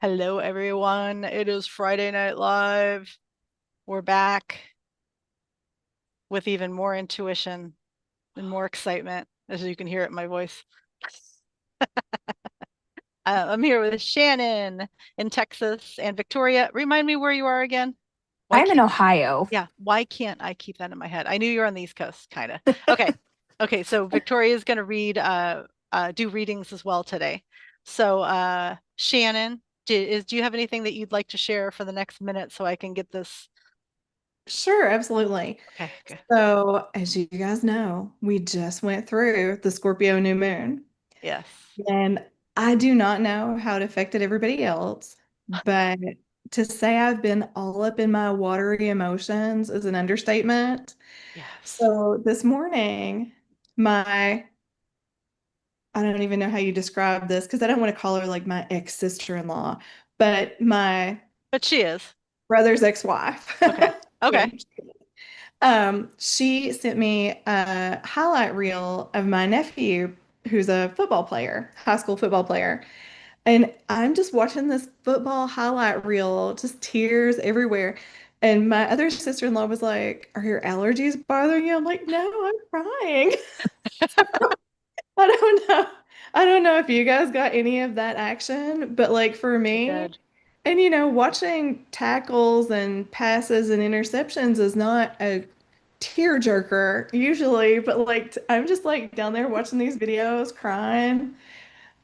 Hello, everyone. It is Friday Night Live. We're back with even more intuition and more excitement, as you can hear it in my voice. I'm here with Shannon in Texas and Victoria. Remind me where you are again. Why I'm in can't, Ohio. yeah, why can't I keep that in my head? I knew you were on the East Coast, kind of. Okay. Okay, so Victoria is going to do readings as well today. So, Shannon, do you have anything that you'd like to share for the next minute so I can get this? Sure, absolutely. Okay, good. So, as you guys know, we just went through the Scorpio new moon, Yes. and I do not know how it affected everybody else, but to say I've been all up in my watery emotions is an understatement. Yes. So, this morning, my I don't even know how you describe this because I don't want to call her like my ex-sister-in-law, but my But she is. brother's ex-wife. Okay. Okay. She sent me a highlight reel of my nephew, who's a football player, high school football player. And I'm just watching this football highlight reel, just tears everywhere. And my other sister-in-law was like, "Are your allergies bothering you?" I'm like, "No, I'm crying." I don't know. I don't know if you guys got any of that action, but like for I me, did. and watching tackles and passes and interceptions is not a tearjerker usually, but like I'm just like down there watching these videos, crying.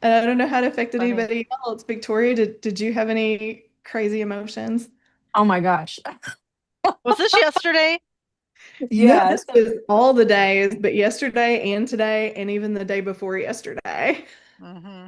And I don't know how it affected Funny. anybody else. Victoria, did you have any crazy emotions? Oh my gosh. Was this yesterday? No, Yeah. this was all the days, but yesterday and today, and even the day before yesterday. Hmm.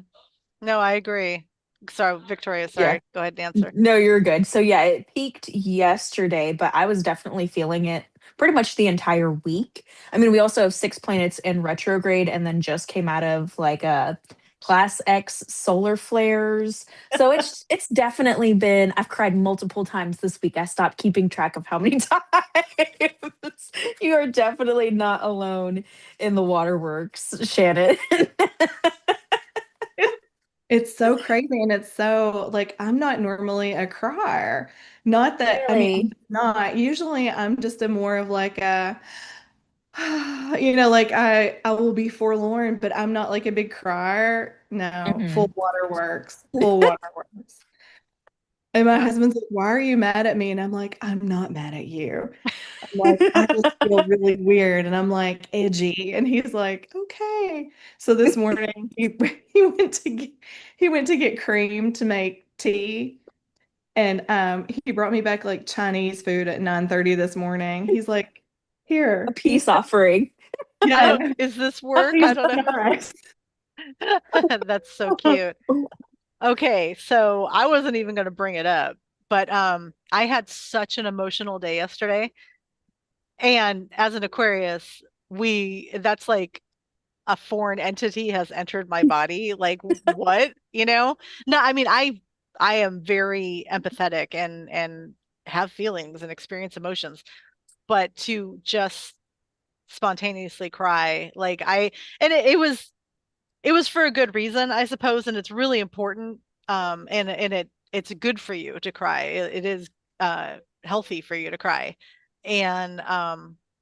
No, I agree. Sorry, Victoria, Yeah. sorry. Go ahead and answer. No, you're good. So yeah, it peaked yesterday, but I was definitely feeling it pretty much the entire week. I mean, we also have 6 planets in retrograde and then just came out of like a class X solar flares. So it's definitely been I've cried multiple times this week. I stopped keeping track of how many times. You are definitely not alone in the waterworks, Shannon. It's so crazy and it's so like I'm not normally a crier. Not that I mean I'm Really? not. Usually I'm just a more of like a like I will be forlorn, but I'm not like a big crier. No, full Hmm. waterworks. Full waterworks. And my Yeah. husband's like, "Why are you mad at me?" And I'm like, "I'm not mad at you." I'm like, "I just feel really weird." And I'm like, "Edgy." And he's like, "Okay." So this morning he went to get, he went to get cream to make tea. And he brought me back like Chinese food at 9:30 this morning. He's like, A "Here, eat peace this." offering. I Yeah, don't, is this that work? I is don't know. nice. That's so cute. Okay, so I wasn't even going to bring it up, but I had such an emotional day yesterday. And as an Aquarius, we that's like a foreign entity has entered my body. Like what? You know? No, I mean I am very empathetic and have feelings and experience emotions, but to just spontaneously cry, like I and it was for a good reason, I suppose, and it's really important. And it's good for you to cry. It is healthy for you to cry, and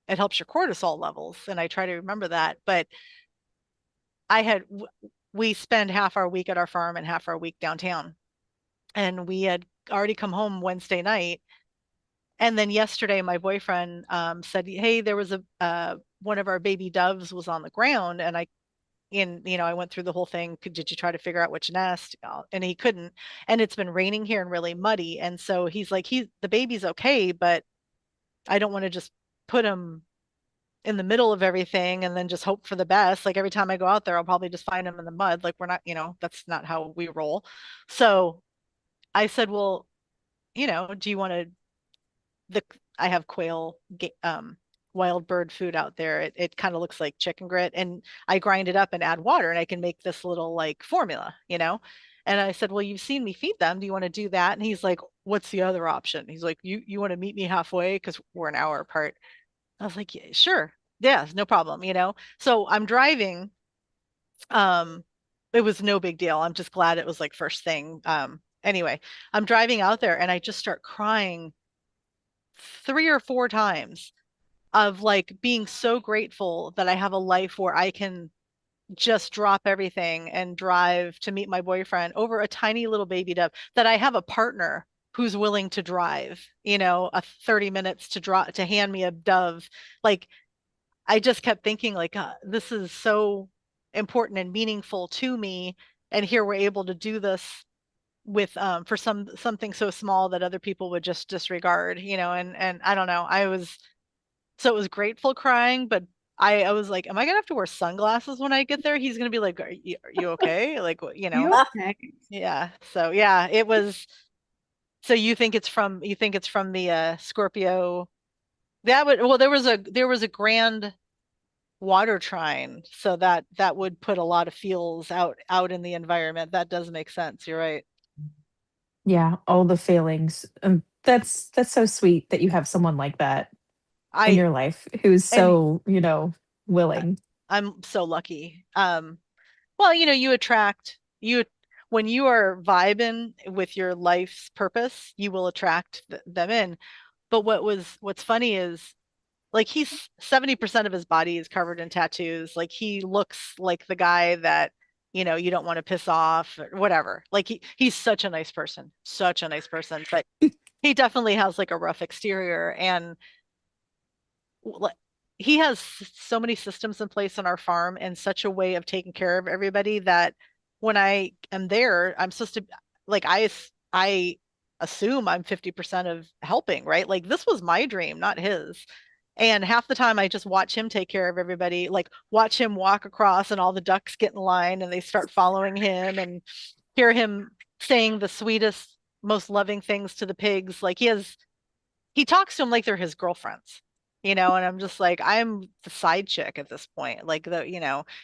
it helps your cortisol levels. And I try to remember that. But I had we spend half our week at our farm and half our week downtown, and we had already come home Wednesday night. And then yesterday, my boyfriend said, "Hey, there was a one of our baby doves was on the ground, and I went through the whole thing. Did you try to figure out which nest?" And he couldn't. And it's been raining here and really muddy. And so he's like, the baby's okay, but I don't want to just put him in the middle of everything and then just hope for the best. Like every time I go out there, I'll probably just find him in the mud. Like we're not, that's not how we roll. So I said, well, do you want to the I have wild bird food out there. It kind of looks like chicken grit, and I grind it up and add water, and I can make this little like formula. And I said, well, you've seen me feed them. Do you want to do that? And he's like, what's the other option? He's like, you want to meet me halfway because we're an hour apart. I was like, yeah, sure, yeah, no problem. So I'm driving. Um, it was no big deal. I'm just glad it was like first thing. Anyway, I'm driving out there and I just start crying 3 or 4 times of like being so grateful that I have a life where I can just drop everything and drive to meet my boyfriend over a tiny little baby dove, that I have a partner who's willing to drive, a 30 minutes to draw to hand me a dove. Like I just kept thinking like this is so important and meaningful to me, and here we're able to do this with for something so small that other people would just disregard, and I don't know. So it was grateful crying, but I was like, am I gonna have to wear sunglasses when I get there? He's gonna be like, are you okay? Like, You okay? yeah. So yeah, it was. So you think it's from the Scorpio? Well, there was a grand water trine, so that would put a lot of feels out in the environment. That does make sense. You're right. Yeah, all the feelings. That's so sweet that you have someone like that in I your life who's and so, willing. I'm so lucky. Well, you attract you when you are vibing with your life's purpose, you will attract them in. But what's funny is like he's 70% of his body is covered in tattoos. Like he looks like the guy that, you don't want to piss off or whatever. Like he's such a nice person, such a nice person, but he definitely has like a rough exterior, and like, he has so many systems in place on our farm and such a way of taking care of everybody that when I am there, I'm supposed to like I assume I'm 50% of helping, right? Like this was my dream, not his. And half the time I just watch him take care of everybody, like watch him walk across and all the ducks get in line and they start following him and hear him saying the sweetest, most loving things to the pigs. Like he talks to them like they're his girlfriends, and I'm just like, I'm the side chick at this point. Like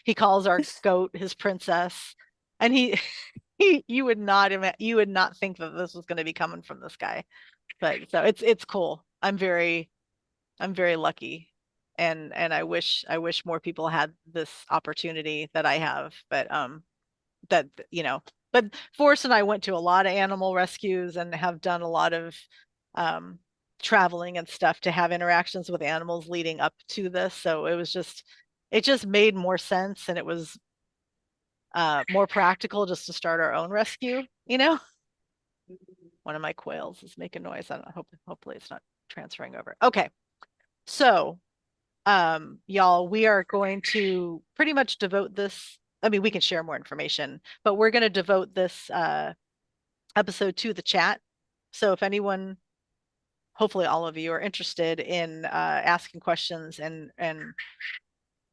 he calls our goat his princess, and you would not think that this was going to be coming from this guy, but so it's cool. I'm very lucky, and I wish more people had this opportunity that I have, but that but Forrest and I went to a lot of animal rescues and have done a lot of um traveling and stuff to have interactions with animals leading up to this. So it just made more sense, and it was more practical just to start our own rescue. One of my quails is making noise. I don't know, hopefully it's not transferring over. Okay. So y'all, we are going to pretty much devote this. I mean, we can share more information, but we're going to devote this episode to the chat. So if anyone, hopefully all of you, are interested in asking questions and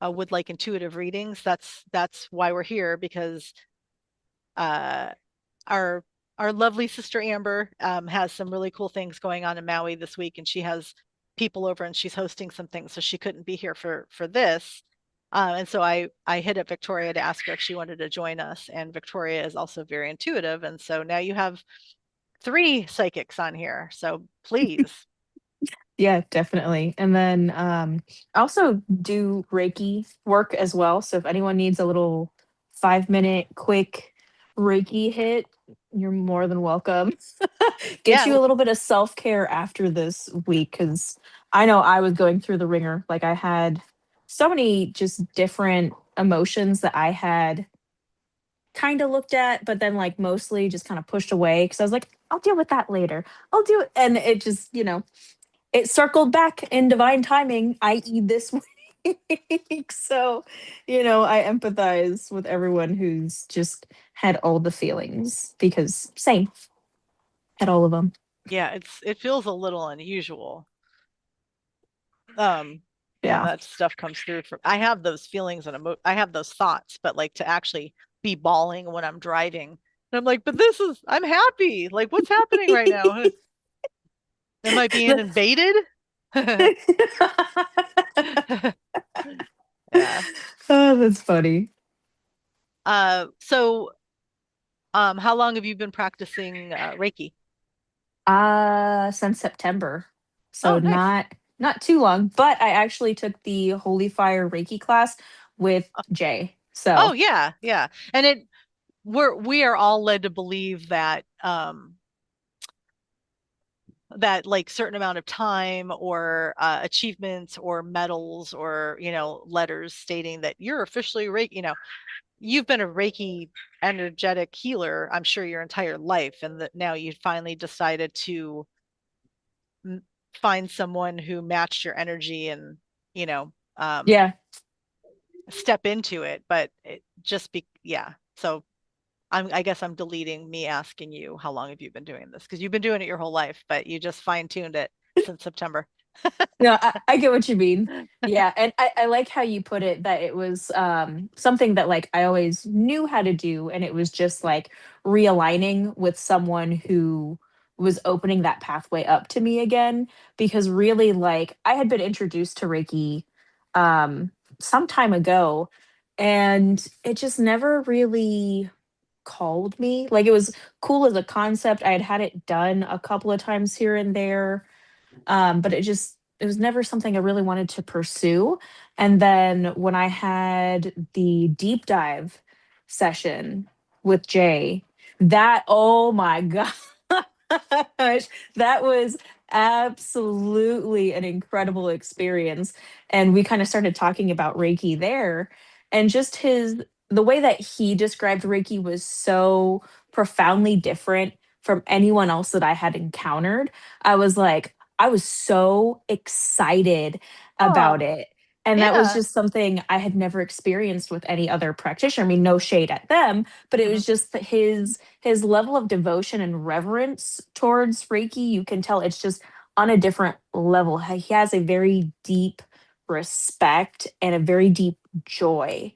would like intuitive readings, that's why we're here, because uh, our our lovely sister Amber has some really cool things going on in Maui this week, and she has people over and she's hosting some things, so she couldn't be here for this. And so I hit up Victoria to ask her if she wanted to join us, and Victoria is also very intuitive, and so now you have three psychics on here. So please, Yeah, definitely. And then I also do Reiki work as well. So if anyone needs a little 5-minute quick Reiki hit, you're more than welcome. Get yeah, you a little bit of self care after this week because I know I was going through the ringer. Like I had so many just different emotions that I had kind of looked at, but then like mostly just kind of pushed away because I was like, I'll deal with that later. I'll do it. And it just, it circled back in divine timing, i.e., this week. So, I empathize with everyone who's just had all the feelings because same, had all of them. yeah, it feels a little unusual um when Yeah. that stuff comes through. I have those feelings and I have those thoughts, but like to actually be bawling when I'm driving, and I'm like, but I'm happy. Like, what's happening right now? Am I being invaded? Yeah. Oh, that's funny. So how long have you been practicing Reiki? Since September. Oh, So nice. not too long, but I actually took the Holy Fire Reiki class with Jay. Oh, So yeah, yeah. And we are all led to believe that that like certain amount of time or achievements or medals or letters stating that you're officially Reiki, you've been a Reiki energetic healer, I'm sure your entire life, and that now you finally decided to m- find someone who matched your energy and you know Yeah. step into it, but it just be yeah. So I guess I'm deleting me asking you how long have you been doing this, because you've been doing it your whole life, but you just fine-tuned it since September. No, I get what you mean. Yeah. And I like how you put it that it was something that like I always knew how to do. And it was just like realigning with someone who was opening that pathway up to me again. Because really, like, I had been introduced to Reiki um, some time ago, and it just never really called me. Like, it was cool as a concept. I had it done a couple of times here and there, but it was never something I really wanted to pursue. And then when I had the deep dive session with Jay, that, oh my gosh, that was absolutely an incredible experience. And we kind of started talking about Reiki there, and just the way that he described Reiki was so profoundly different from anyone else that I had encountered. I was like, I was so excited about Oh, it. And that was yeah. just something I had never experienced with any other practitioner. I mean, no shade at them, but it Hmm. was just that his level of devotion and reverence towards Reiki, you can tell it's just on a different level. He has a very deep respect and a very deep joy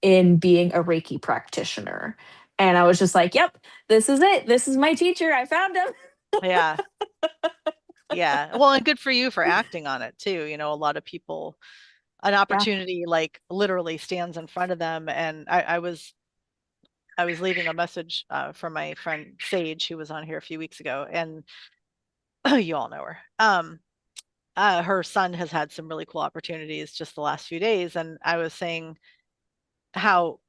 in being a Reiki practitioner. And I was just like, yep, this is it. This is my teacher. I found him. Yeah. Yeah. Well, and good for you for acting on it too. A lot of people, an Yeah. opportunity like literally stands in front of them. And I was leaving a message from my friend Sage, who was on here a few weeks ago, and you all know her. Her son has had some really cool opportunities just the last few days, and I was saying how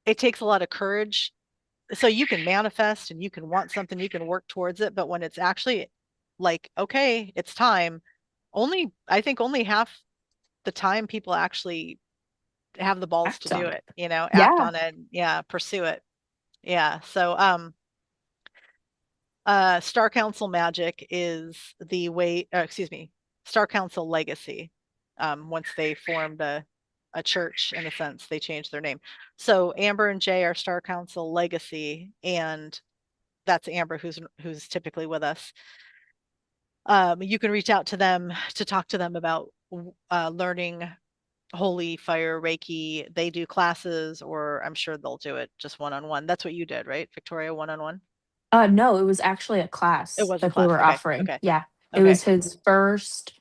it takes a lot of courage. So you can manifest and you can want something, you can work towards it, but when it's actually like, okay, it's time, I think only half the time people actually have the balls to Act do on it, it. act Yeah. on it, yeah, pursue it. Yeah. So Star Council Magic is the way, excuse me, Star Council Legacy. Once they formed a church, in a sense, they changed their name. So Amber and Jay are Star Council Legacy, and that's Amber who's typically with us. You can reach out to them to talk to them about learning Holy Fire Reiki. They do classes, or I'm sure they'll do it just one-on-one. That's what you did, right, Victoria? One-on-one? No, it was actually a It class was a that we class. were Okay. offering. Okay. Yeah. It Okay. was his first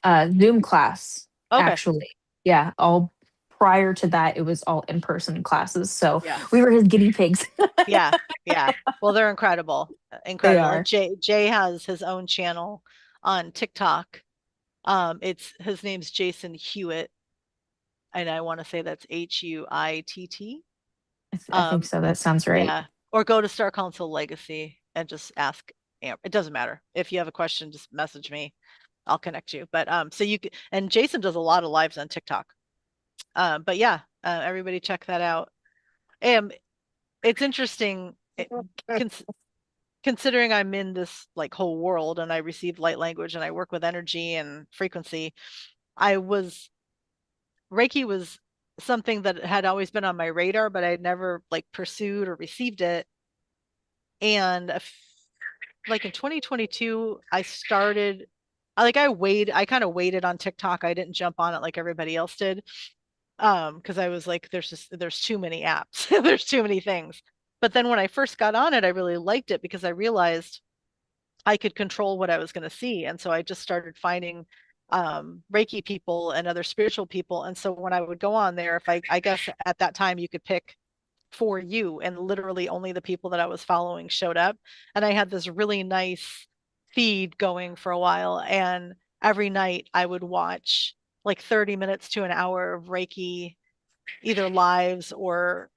Zoom class, Okay. actually. Yeah. All prior to that, it was all in-person classes. So Yeah. we were his guinea pigs. Yeah, yeah. Well, they're incredible, They incredible. And are. Jay has his own channel on TikTok. It's his name's Jason Hewitt, and I want to say that's Huitt. I think Um, so. That sounds right. yeah. Or go to Star Council Legacy and just ask. It doesn't matter if you have a question, just message me. I'll connect you. But so you can, and Jason does a lot of lives on TikTok. But yeah, everybody check that out. And it's interesting. Considering I'm in this like whole world and I received light language and I work with energy and frequency, I was Reiki was something that had always been on my radar, but I had never like pursued or received it. And like in 2022, I started, I kind of waited on TikTok. I didn't jump on it like everybody else did. Because I was like, there's too many apps, there's too many things. But then when I first got on it, I really liked it because I realized I could control what I was going to see. And so I just started finding Reiki people and other spiritual people. And so when I would go on there, if I guess at that time you could pick for you, and literally only the people that I was following showed up. And I had this really nice feed going for a while. And every night I would watch like 30 minutes to an hour of Reiki, either lives or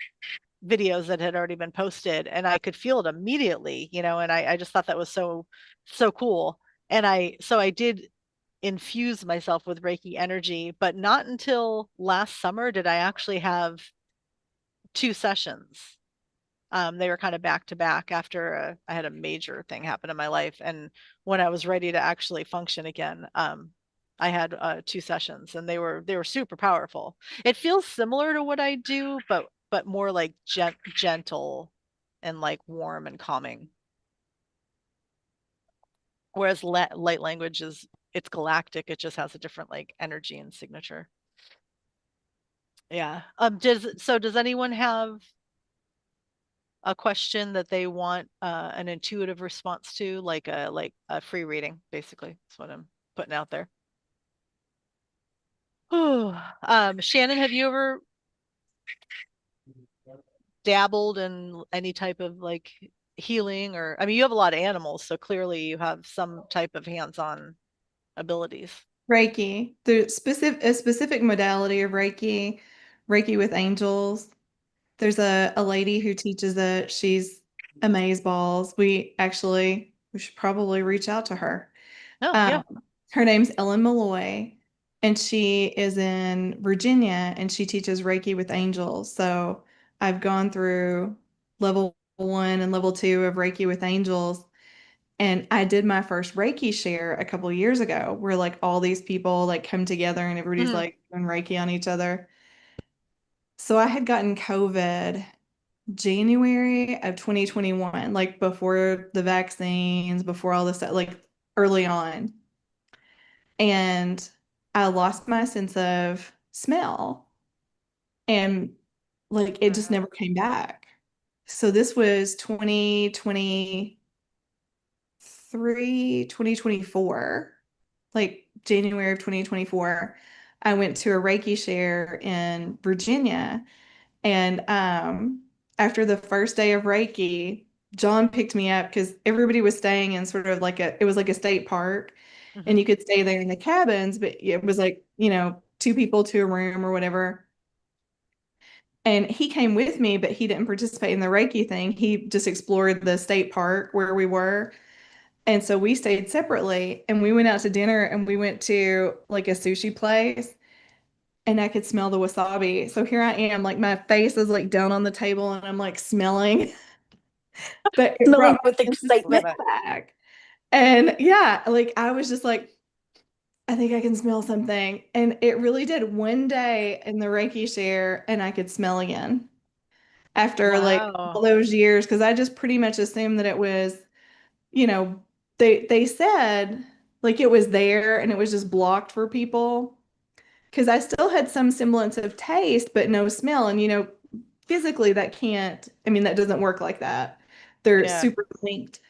videos that had already been posted, and I could feel it immediately, and I just thought that was so cool. And I did infuse myself with Reiki energy, but not until last summer did I actually have two sessions. They were kind of back to back after I had a major thing happen in my life. And when I was ready to actually function again, I had two sessions, and they were super powerful. It feels similar to what I do, but more like gentle and like warm and calming. Whereas light language is it's galactic. It just has a different like energy and signature. Yeah. Does anyone have a question that they want an intuitive response to, like a free reading, basically? That's what I'm putting out there. Shannon, have you ever dabbled in any type of like healing? Or I mean, you have a lot of animals, so clearly you have some type of hands-on abilities. Reiki, the specific modality of Reiki, Reiki with angels. There's a lady who teaches it. She's amazeballs. We should probably reach out to her. Oh, yeah. Um, Her name's Ellen Malloy, and she is in Virginia, and she teaches Reiki with angels. So I've gone through level 1 and level 2 of Reiki with angels. And I did my first Reiki share a couple of years ago where like all these people like come together and everybody's Mhm. like doing Reiki on each other. So I had gotten COVID January of 2021, like before the vaccines, before all this stuff, like early on. And I lost my sense of smell and like it just never came back. So this was 2024, like January of 2024. I went to a Reiki share in Virginia. And after the first day of Reiki, John picked me up because everybody was staying in sort of like it was like a state park, and Mhm. you could stay there in the cabins, but it was like, two people to a room or whatever. And he came with me, but he didn't participate in the Reiki thing. He just explored the state park where we were. And so we stayed separately and we went out to dinner and we went to like a sushi place and I could smell the wasabi. So here I am, like my face is like down on the table and I'm like smelling, but it Smelling brought with my sense of Love excitement. it. smell back. And yeah, like I was just like, I think I can smell something. And it really did one day in the Reiki share and I could smell again after like all Wow. those years. Cause I just pretty much assumed that it was, you know, they said like it was there and it was just blocked for people. Because I still had some semblance of taste, but no smell. And, physically that can't, I mean, that doesn't work like that. They're Yeah. super linked.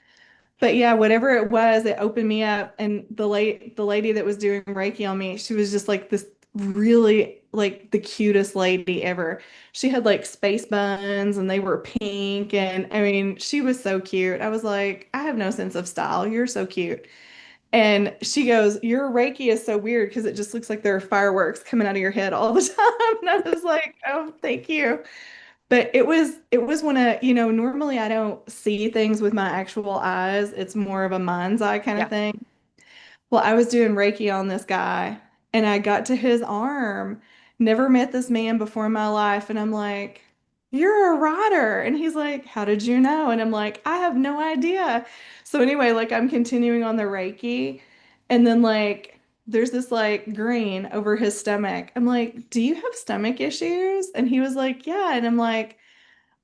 But yeah, whatever it was, it opened me up. And the lady that was doing Reiki on me, she was just like this really like the cutest lady ever. She had like space buns and they were pink. And I mean, she was so cute. I was like, I have no sense of style. You're so cute. And she goes, your Reiki is so weird because it just looks like there are fireworks coming out of your head all the time. And I was like, oh, thank you. But it was one of, normally I don't see things with my actual eyes. It's more of a mind's eye kind of Yeah. thing. Well, I was doing Reiki on this guy and I got to his arm. Never met this man before in my life. And I'm like, you're a writer. And he's like, how did you know? And I'm like, I have no idea. So anyway, like I'm continuing on the Reiki. And then like there's this like green over his stomach. I'm like, do you have stomach issues? And he was like, yeah. And I'm like,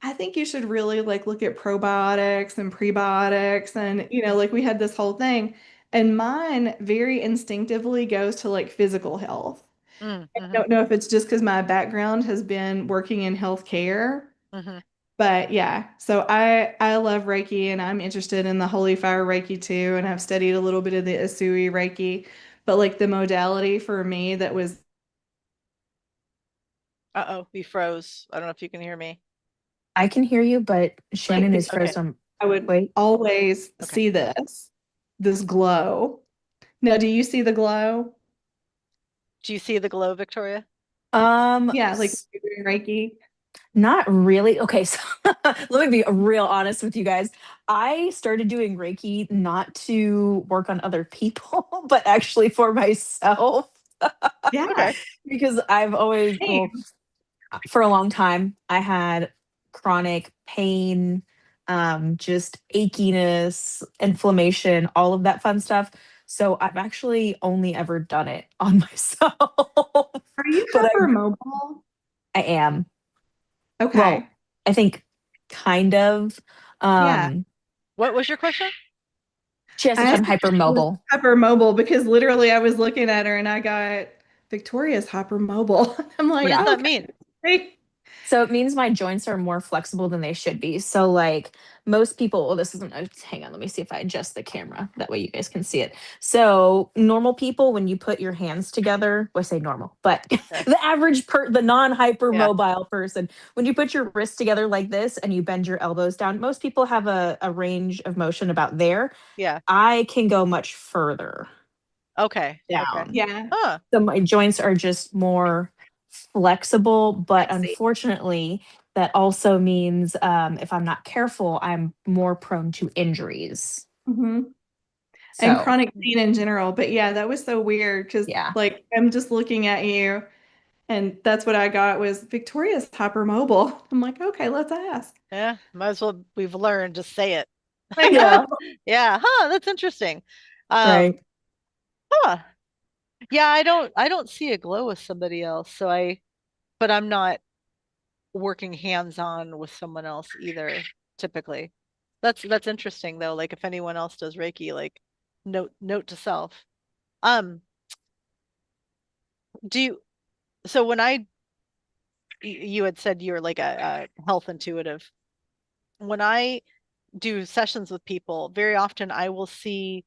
I think you should really like look at probiotics and prebiotics and like we had this whole thing and mine very instinctively goes to like physical health. I Mm-hmm. don't know if it's just because my background has been working in healthcare, Mm-hmm. but yeah. So I love Reiki and I'm interested in the Holy Fire Reiki too and I've studied a little bit of the Asui Reiki, but like the modality for me that was Uh-oh, we froze. I don't know if you can hear me. I can hear you, but like Shannon the is Okay. frozen. I would Wait. always Okay. see this glow. Now, do you see the glow? Do you see the glow, Victoria? Um, Yeah, like s- you're doing Reiki. Not really. Okay, so let me be real honest with you guys. I started doing Reiki not to work on other people, but actually for myself. Yeah, Okay. Because I've always, well, same. for a long time, I had chronic pain, just achiness, inflammation, all of that fun stuff. So I've actually only ever done it on myself. Are you But hypermobile? I am. Okay. Well, I think kind of. Yeah. Um, What was your question? she asked I if I'm asked if she was hypermobile. hypermobile because literally I was looking at her and I got Victoria's hypermobile. I'm What like, does Yeah. that mean? okay. So it means my joints are more flexible than they should be. So like most people, well, this isn't, hang on, let me see if I adjust the camera. That way you guys can see it. So normal people, when you put your hands together, well, I say normal, but Okay. the Yeah. non-hypermobile person, when you put your wrists together like this and you bend your elbows down, most people have a range of motion about there. Yeah. I can go much further Okay. Okay. down. Yeah, Huh. So my joints are just more flexible, but I see. unfortunately, that also means if I'm not careful, I'm more prone to injuries. Hmm. And So chronic pain in general. But yeah, that was so weird because yeah, like I'm just looking at you and that's what I got was Victoria's hypermobile. I'm like, okay, let's ask. Yeah. Might as well. We've learned. Just say it. I yeah, know. Yeah. Huh. That's interesting. Um. right. Huh. Yeah. I don't see a glow with somebody else. But I'm not working hands-on with someone else either, typically. That's interesting though. Like if anyone else does Reiki, like note to self. Um, do you, so when you had said you're like a health intuitive. When I do sessions with people, very often I will see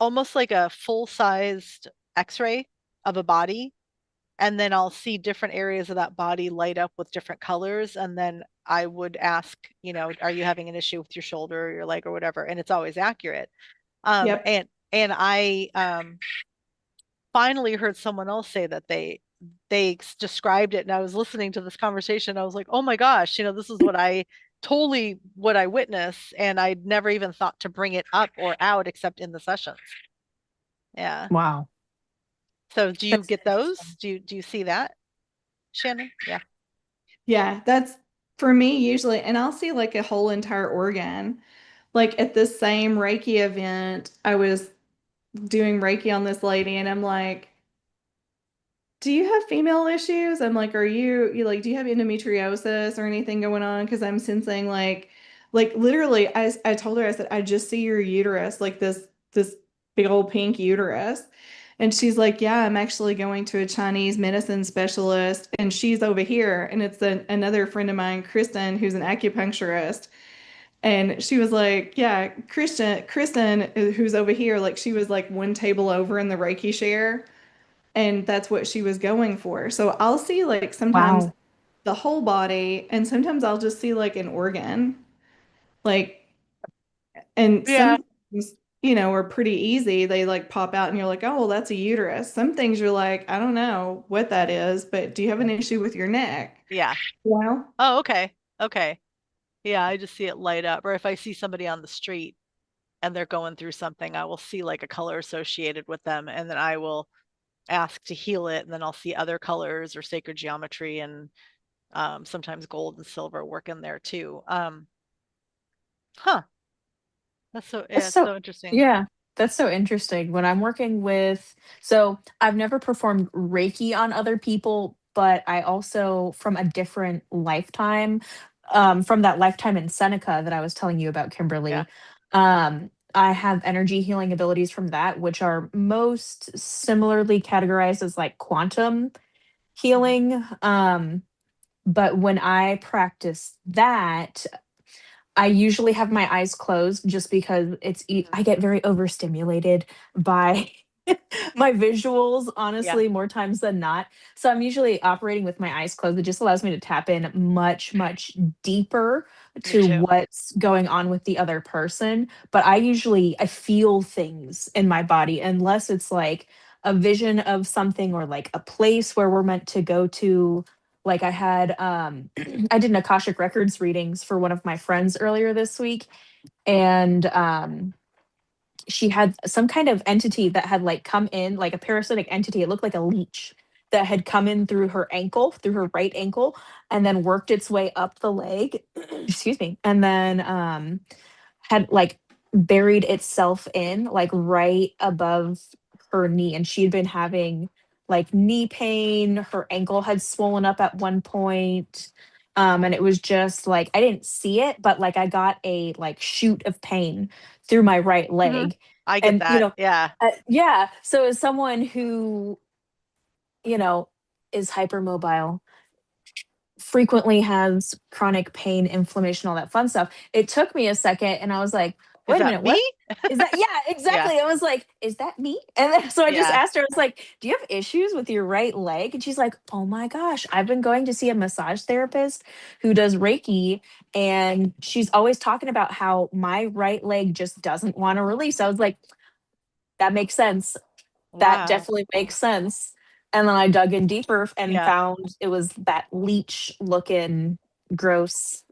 almost like a full-sized X-ray of a body, and then I'll see different areas of that body light up with different colors, and then I would ask, are you having an issue with your shoulder or your leg or whatever? And it's always accurate. Um, Yep. and and I finally heard someone else say that they described it, and I was listening to this conversation. I was like, oh my gosh, this is what I witness, and I'd never even thought to bring it up or out except in the sessions. Yeah. Wow, So do you that's get those? interesting. Do you see that, Shannon? Yeah. Yeah, that's for me usually. And I'll see like a whole entire organ. Like at this same Reiki event, I was doing Reiki on this lady, and I'm like, do you have female issues? I'm like, are you like, do you have endometriosis or anything going on? Because I'm sensing like literally, I told her, I said, I just see your uterus, like this big old pink uterus. And she's like, yeah, I'm actually going to a Chinese medicine specialist, and she's over here, and it's another friend of mine, Kristen, who's an acupuncturist. And she was like, yeah, Kristen, who's over here, like she was like one table over in the Reiki chair and that's what she was going for. So I'll see like sometimes Wow. the whole body, and sometimes I'll just see like an organ. Like, and Yeah. some things, are pretty easy. They like pop out and you're like, oh, well, that's a uterus. Some things you're like, I don't know what that is, but do you have an issue with your neck? Yeah. Well, Oh, okay. Okay. Yeah, I just see it light up. Or if I see somebody on the street and they're going through something, I will see like a color associated with them, and then I will ask to heal it, and then I'll see other colors or sacred geometry, and sometimes gold and silver work in there too. Huh. That's It's so, so interesting. yeah, that's so interesting. When I'm working with, so I've never performed Reiki on other people, but I also, from a different lifetime, from that lifetime in Seneca that I was telling you about, Yeah. Kimberly, I have energy healing abilities from that, which are most similarly categorized as like quantum Mhm. healing. But when I practice that, I usually have my eyes closed just because Mhm. I get very overstimulated by my visuals, Yeah, honestly, more times than not. So I'm usually operating with my eyes closed. It just allows me to tap in much, much deeper me to too. what's going on with the other person. But I feel things in my body unless it's like a vision of something or like a place where we're meant to go to. Like I had I did an Akashic Records readings for one of my friends earlier this week, and she had some kind of entity that had like come in, like a parasitic entity. It looked like a leech that had come in through her ankle, through her right ankle, and then worked its way up the leg. Excuse me. And then had like buried itself in like right above her knee. And she'd been having like knee pain. Her ankle had swollen up at one point. And it was just like I didn't see it, but like I got a like shoot of pain through my right Hmm. leg. I get And that. Yeah. yeah, so as someone who, you know, is hypermobile, frequently has chronic pain, inflammation, all that fun stuff. It took me a second and I was like, Is wait a that minute, me? what is that? Yeah, Yeah. exactly. I was like, is that me? And then, so I just Yeah. asked her, I was like, do you have issues with your right leg? And she's like, oh my gosh, I've been going to see a massage therapist who does Reiki. And she's always talking about how my right leg just doesn't want to release. I was like, that makes sense. That Wow. definitely makes sense. And then I dug in deeper and Yeah. found it was that leech looking gross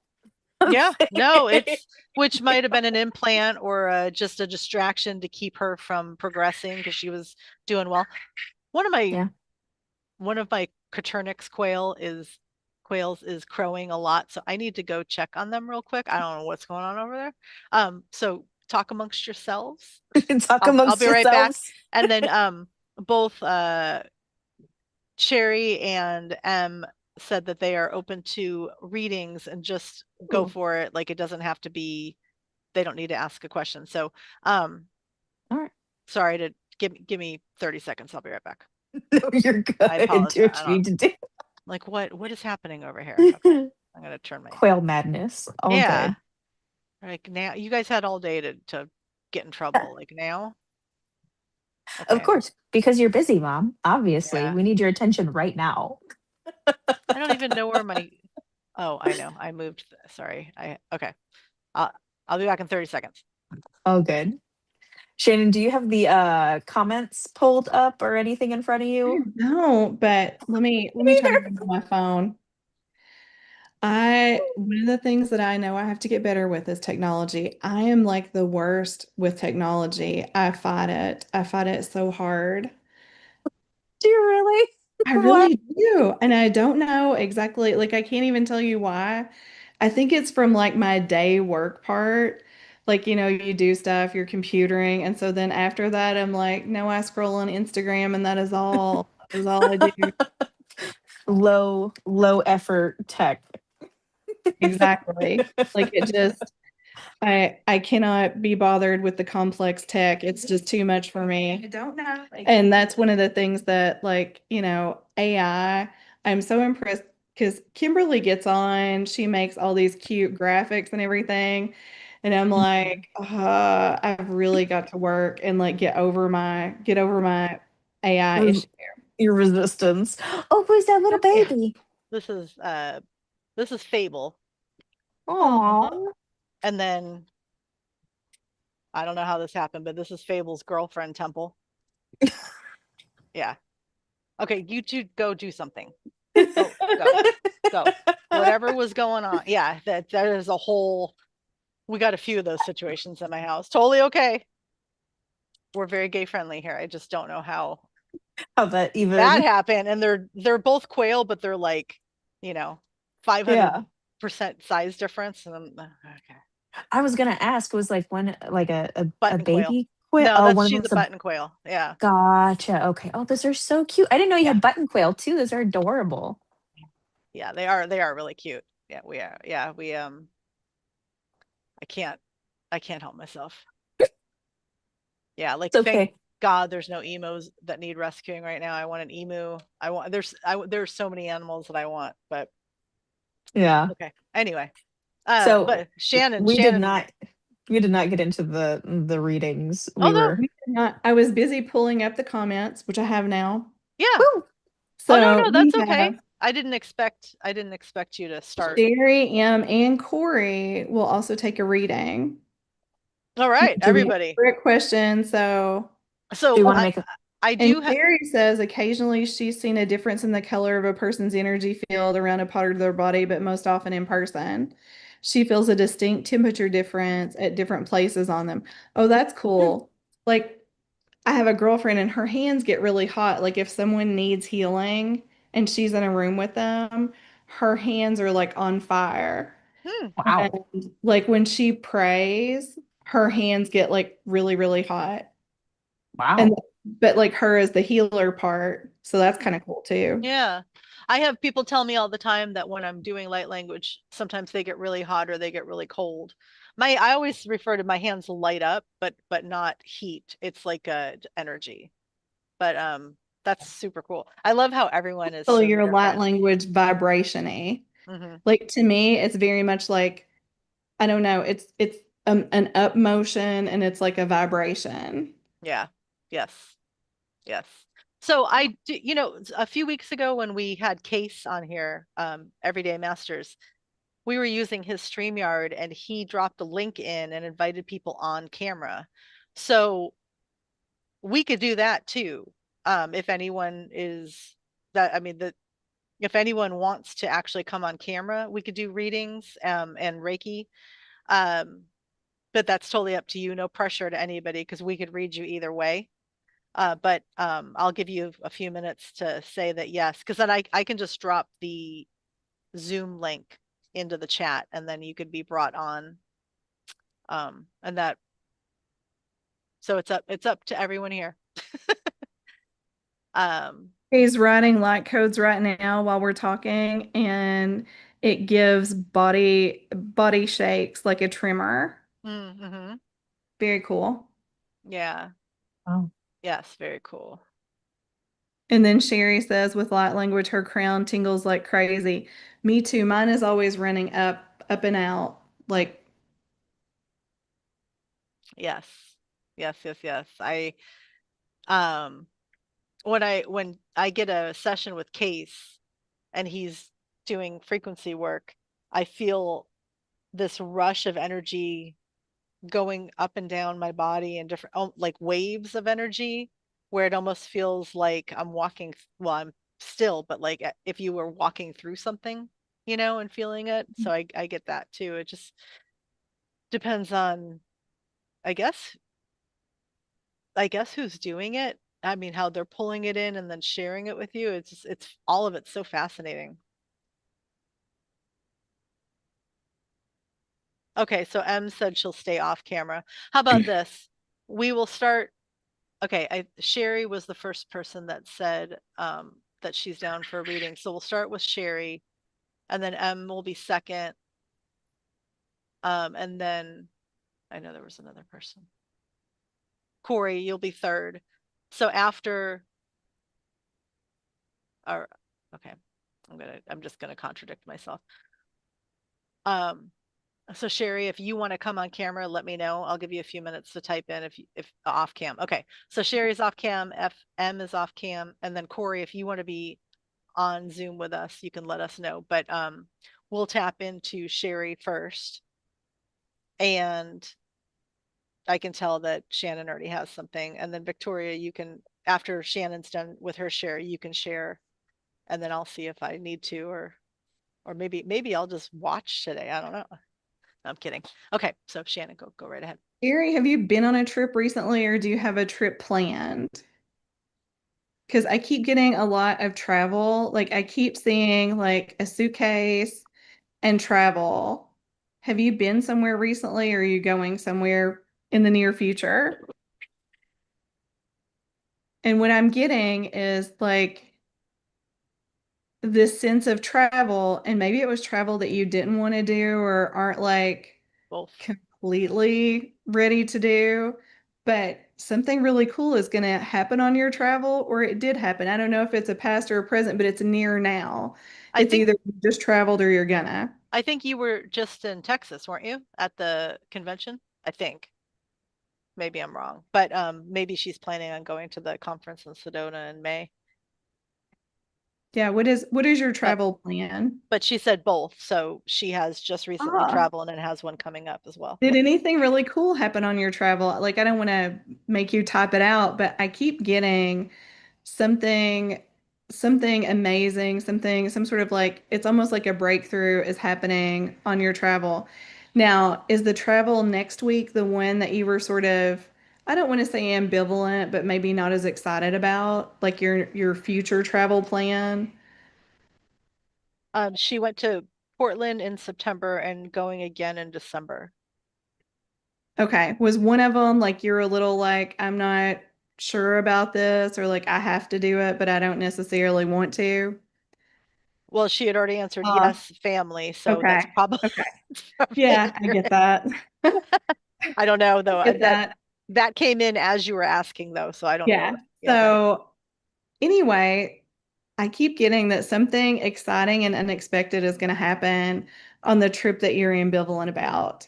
Yeah. No, thing. it's which might have been an implant or just a distraction to keep her from progressing because she was doing well. One of my Yeah. one of my Coturnix quails is crowing a lot, so I need to go check on them real quick. I don't know what's going on over there. So talk amongst yourselves. Talk I'll amongst be right back. yourselves. And then both Cherry and said that they are open to readings and just go Ooh, for it. Like it doesn't have to be, they don't need to ask a question. So um all right. sorry to give me 30 seconds. I'll be right back. No, you're I good. apologize. Do what I you don't need to do. like what is happening over here. Okay. I'm gonna turn my Quail madness. All yeah. good. Like now you guys had all day to get in Yeah, trouble. Like now? of Okay. course, because you're busy, mom. Obviously, Yeah. we need your attention right now. I don't even know where my oh, I know. I moved. Sorry. I okay. I'll I'll be back in 30 seconds. All good. Shannon, do you have the comments pulled up or anything in front of you? No, but let me try to Neither. remember my phone. I one of the things that I know I have to get better with is technology. I am like the worst with technology. I fight it. I fight it so hard. Do you really? I What? really do. And I don't know exactly, like I can't even tell you why. I think it's from like my day work part. Like, you do stuff, you're computering, and so then after that I'm like, no, I scroll on Instagram and that is all. That is all I do. Low effort tech. Exactly. Like it just I cannot be bothered with the complex tech. It's just too much for me. I don't know. And that's one of the things that like, AI, I'm so impressed because Kimberly gets on, she makes all these cute graphics and everything. And I'm Mhm. like, I've really got to work and like get over my AI Res- issue. your resistance. Oh, who's that little Yeah. baby? This is Fable. Aw. Oh, And then I don't know how this happened, but this is Fable's girlfriend Temple. Yeah. Okay, you two go do something. Go, go, go. Whatever was going on. Yeah, that is a whole we got a few of those situations in my house. Totally okay. We're very gay friendly here. I just don't know how how that that even? happened. And they're both quail, but they're like, you know, Yeah. 500% size difference. And I'm okay. I was gonna ask, was like one like a Button quail. baby quail? No, Oh, that's one of she's a them's a button quail. Yeah. gotcha. Okay. Oh, those are so cute. I didn't know you Yeah. had button quail too. Those are adorable. Yeah, they are really cute. Yeah, we are. Yeah, we I can't I can't help myself. Yeah, like It's thank okay. God there's no emos that need rescuing right now. I want an emu. There's so many animals that I want, but Yeah. okay. Anyway, So but Shannon, we did Shannon. not we did not get into the readings. Oh We no, were I was busy pulling up the comments, which I have now. yeah. woo. Oh no, So no, we that's okay. have I didn't expect you to start. Sherry, M, and Corey will also take a reading. All right, Do we everybody. Great question. So So want to make a? I And do have. Sherry says occasionally she's seen a difference in the color of a person's energy field around a part of their body, but most often in person. She feels a distinct temperature difference at different places on them. Oh, that's cool. Like, I have a girlfriend and her hands get really hot. Like, if someone needs healing and she's in a room with them, her hands are like on fire. Hmm. Wow. And like when she prays, her hands get like really, really hot. And Wow. but like her as the healer part, so that's Hmm. kind of cool too. Yeah. I have people tell me all the time that when I'm doing light language, sometimes they get really hot or they get really cold. I always refer to my hands light up, but not heat. It's like a energy. But that's super cool. I love how everyone is So so your light different. language vibration-y. Hmm. Like to me, it's very much like I don't know, it's an up motion and it's like a vibration. Yeah. Yes. Yes. So I do, a few weeks ago when we had Case on here, Everyday Masters, we were using his StreamYard and he dropped a link in and invited people on camera. So we could do that too. If anyone is that, I mean, that if anyone wants to actually come on camera, we could do readings, and Reiki. Um, but that's totally up to you. No pressure to anybody because we could read you either way. But I'll give you a few minutes to say that yes, because then I can just drop the Zoom link into the chat and then you could be brought on. And that so it's up to everyone here. Um, He's writing light codes right now while we're talking, and it gives body shakes like a tremor. mm-hmm. Very cool. Yeah, Wow. yes, very cool. And then Sherry says, with light language, her crown tingles like crazy. Me too. Mine is always running up and out. Like, Yes. Yes, yes, yes. I um when I get a session with Case and he's doing frequency work, I feel this rush of energy going up and down my body and different like waves of energy where it almost feels like I'm walking, well, I'm still, but like if you were walking through something, and feeling it. So I get that too. It just depends on, I guess, who's doing it. I mean, how they're pulling it in and then sharing it with you. It's all of it's so fascinating. Okay, so M said she'll stay off camera. How about this? We will start. Okay, Sherry was the first person that said that she's down for a reading. So we'll start with Sherry, and then M will be second. And then I know there was another person. Corey, you'll be third. So after, or okay, I'm just gonna contradict myself. Um, so Sherry, if you want to come on camera, let me know. I'll give you a few minutes to type in if off cam. Okay, so Sherry's off cam, FM is off cam, and then Corey, if you want to be on Zoom with us, you can let us know. But we'll tap into Sherry first. And I can tell that Shannon already has something. And then Victoria, you can, after Shannon's done with her share, you can share. And then I'll see if I need to, or maybe I'll just watch today. I don't know. I'm kidding. Okay, so Shannon, go right ahead. Sherry, have you been on a trip recently or do you have a trip planned? Because I keep getting a lot of travel. Like I keep seeing like a suitcase and travel. Have you been somewhere recently or are you going somewhere in the near future? And what I'm getting is like this sense of travel, and maybe it was travel that you didn't want to do or aren't like Both. completely ready to do, but something really cool is going to happen on your travel, or it did happen. I don't know if it's a past or a present, but it's near now. I It's think either you just traveled or you're gonna. I think you were just in Texas, weren't you, at the convention? I think. Maybe I'm wrong, but maybe she's planning on going to the conference in Sedona in May. Yeah, what is your But travel plan? but she said both, so she has just recently Ah, traveled and has one coming up as well. did anything really cool happen on your travel? Like, I don't want to make you type it out, but I keep getting something, something amazing, some sort of like, it's almost like a breakthrough is happening on your travel. Now, is the travel next week the one that you were sort of, I don't want to say ambivalent, but maybe not as excited about, like your future travel plan? She went to Portland in September and going again in December. Okay. Was one of them like you're a little like, I'm not sure about this, or like I have to do it, but I don't necessarily want to? Well, she had already answered Uh, yes, family, so okay. that's probably, Okay. it's probably Yeah, I accurate. get that. I don't know I though. get That that. that came in as you were asking though, so I don't know. Yeah. Yeah, okay. So anyway, I keep getting that something exciting and unexpected is going to happen on the trip that you're ambivalent about.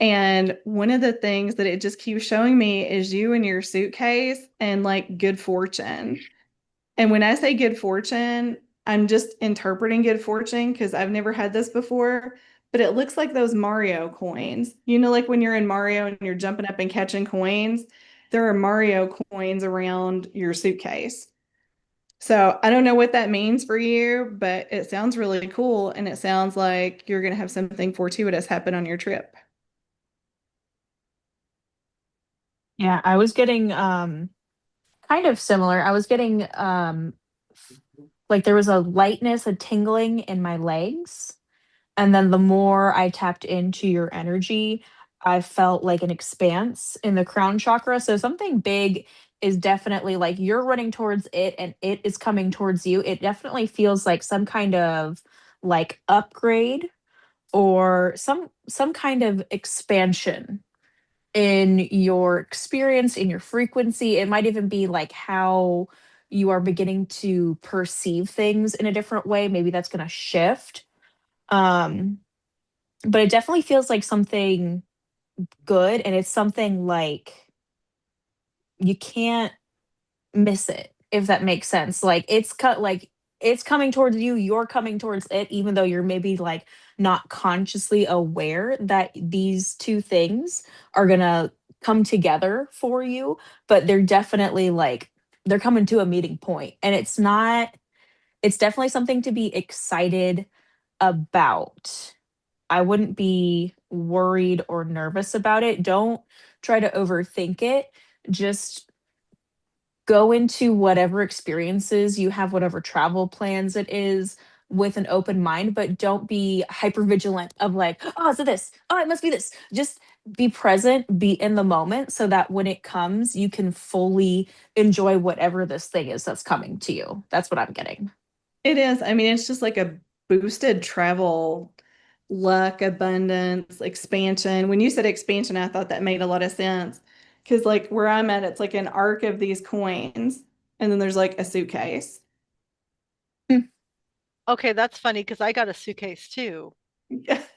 And one of the things that it just keeps showing me is you and your suitcase and like good fortune. And when I say good fortune, I'm just interpreting good fortune because I've never had this before, but it looks like those Mario coins. You know, like when you're in Mario and you're jumping up and catching coins, there are Mario coins around your suitcase. So I don't know what that means for you, but it sounds really cool. And it sounds like you're going to have something fortuitous happen on your trip. Yeah, I was getting kind of similar. I was getting like there was a lightness, a tingling in my legs. And then the more I tapped into your energy, I felt like an expanse in the crown chakra. So something big is definitely like you're running towards it and it is coming towards you. It definitely feels like some kind of like upgrade or some kind of expansion in your experience, in your frequency. It might even be like how you are beginning to perceive things in a different way. Maybe that's going to shift. Um, but it definitely feels like something good. And it's something like you can't miss it, if that makes sense. Like it's cut, like it's coming towards you, you're coming towards it, even though you're maybe like not consciously aware that these two things are gonna come together for you, but they're definitely like they're coming to a meeting point. And it's definitely something to be excited about. I wouldn't be worried or nervous about it. Don't try to overthink it. Just go into whatever experiences you have, whatever travel plans it is, with an open mind, but don't be hyper vigilant of like, oh, is it this? Oh, it must be this. Just be present, be in the moment so that when it comes, you can fully enjoy whatever this thing is that's coming to you. That's what I'm getting. It is. I mean, it's just like a boosted travel luck, abundance, expansion. When you said expansion, I thought that made a lot of sense. Because, like, where I'm at, it's like an arc of these coins, and then there's like a suitcase. Okay, that's funny because I got a suitcase too.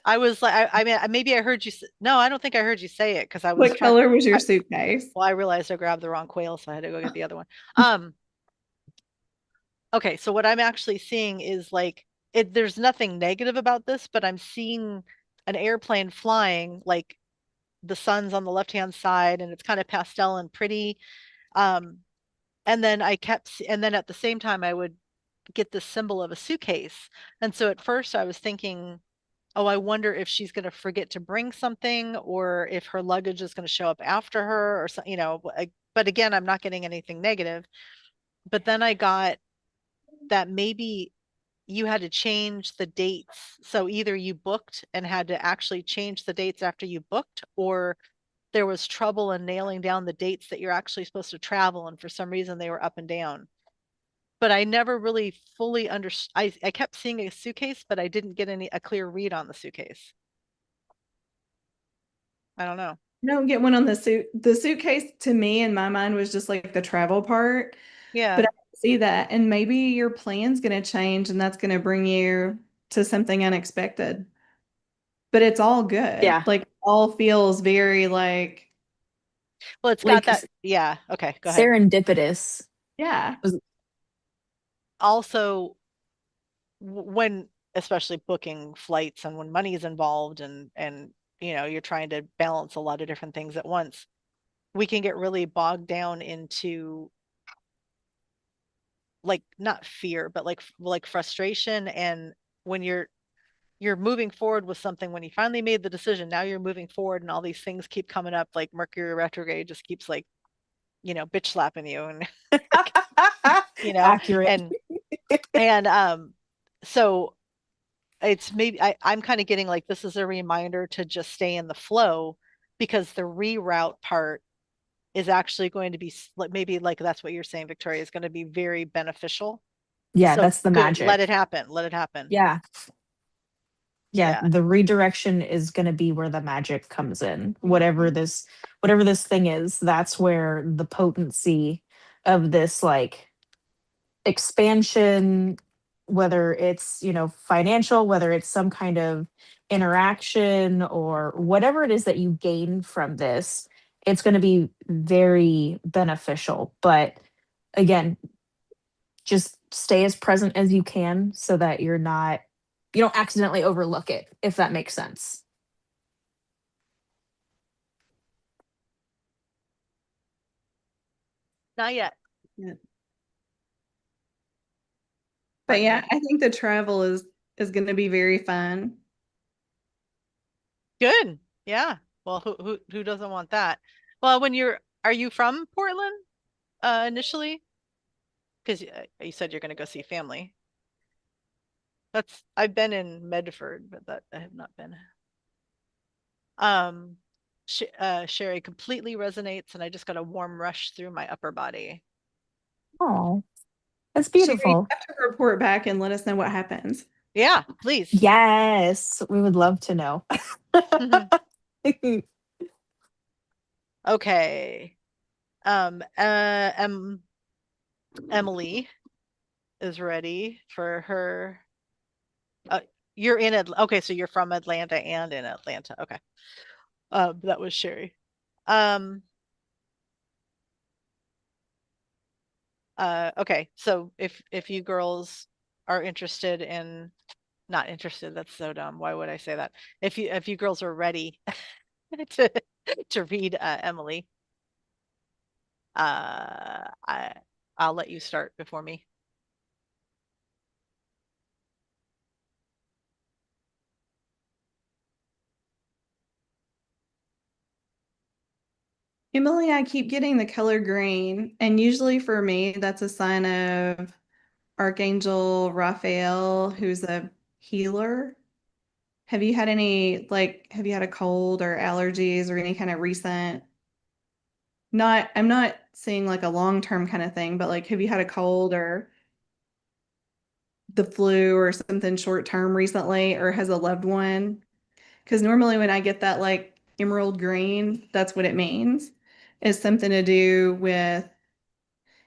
I was like, I mean, maybe I heard you. No, I don't think I heard you say it because I was What trying. color was your I, suitcase? well, I realized I grabbed the wrong quail, so I had to go get the other one. Um, okay, so what I'm actually seeing is like it. There's nothing negative about this, but I'm seeing an airplane flying, like the sun's on the left-hand side, and it's kind of pastel and pretty. Um, and then and then at the same time, I would get this symbol of a suitcase. And so at first, I was thinking, oh, I wonder if she's going to forget to bring something or if her luggage is going to show up after her or something, but again, I'm not getting anything negative. But then I got that maybe you had to change the dates. So either you booked and had to actually change the dates after you booked, or there was trouble in nailing down the dates that you're actually supposed to travel. And for some reason, they were up and down. But I never really fully understood. I kept seeing a suitcase, but I didn't get a clear read on the suitcase. I don't know. No, get one on the suit. The suitcase to me in my mind was just like the travel part, but Yeah. I see that, and maybe your plan's going to change, and that's going to bring you to something unexpected. But it's all good. Yeah. Like all feels very Well, it's got Like that. Yeah. Okay. Go ahead. serendipitous. yeah. Was Also, when especially booking flights and when money is involved and you're trying to balance a lot of different things at once, we can get really bogged down into like not fear, but like frustration. And when you're moving forward with something, when you finally made the decision, now you're moving forward and all these things keep coming up, like Mercury retrograde just keeps like, bitch slapping you and you know, Accurate. and so it's maybe I'm kind of getting like this is a reminder to just stay in the flow because the reroute part is actually going to be like maybe like that's what you're saying, Victoria, is going to be very beneficial. Yeah, So that's the good, let it magic. happen. Let it happen. Yeah. Yeah, Yeah. the redirection is going to be where the magic comes in. Hmm. Whatever this thing is, that's where the potency of this like expansion, whether it's, financial, whether it's some kind of interaction or whatever it is that you gain from this, it's going to be very beneficial. But again, just stay as present as you can so that you don't accidentally overlook it, if that makes sense. Not yet. Yeah. But Pardon yeah, me. I think the travel is going to be very fun. Good. Yeah. Well, who doesn't want that? Well, are you from Portland initially? Because you said you're going to go see family. I've been in Medford, but that I have not been. Um, Sherry completely resonates, and I just got a warm rush through my upper body. Oh, that's Sherry, you beautiful. have to report back and let us know what happens. Yeah, please. Yes, we would love to know. Okay. Emily is ready for her. Uh, you're in okay, so you're from Atlanta and in Atlanta. Okay. That was Sherry. Um, okay, so if you girls are interested in not interested, that's so dumb. Why would I say that? If you girls are ready to to read Emily, I I'll let you start before me. Emily, I keep getting the color green, and usually for me, that's a sign of Archangel Raphael, who's a healer. Have you had a cold or allergies or any kind of recent, I'm not seeing like a long-term kind of thing, but like, have you had a cold or the flu or something short-term recently, or has a loved one? Because normally when I get that like emerald green, that's what it means. It's something to do with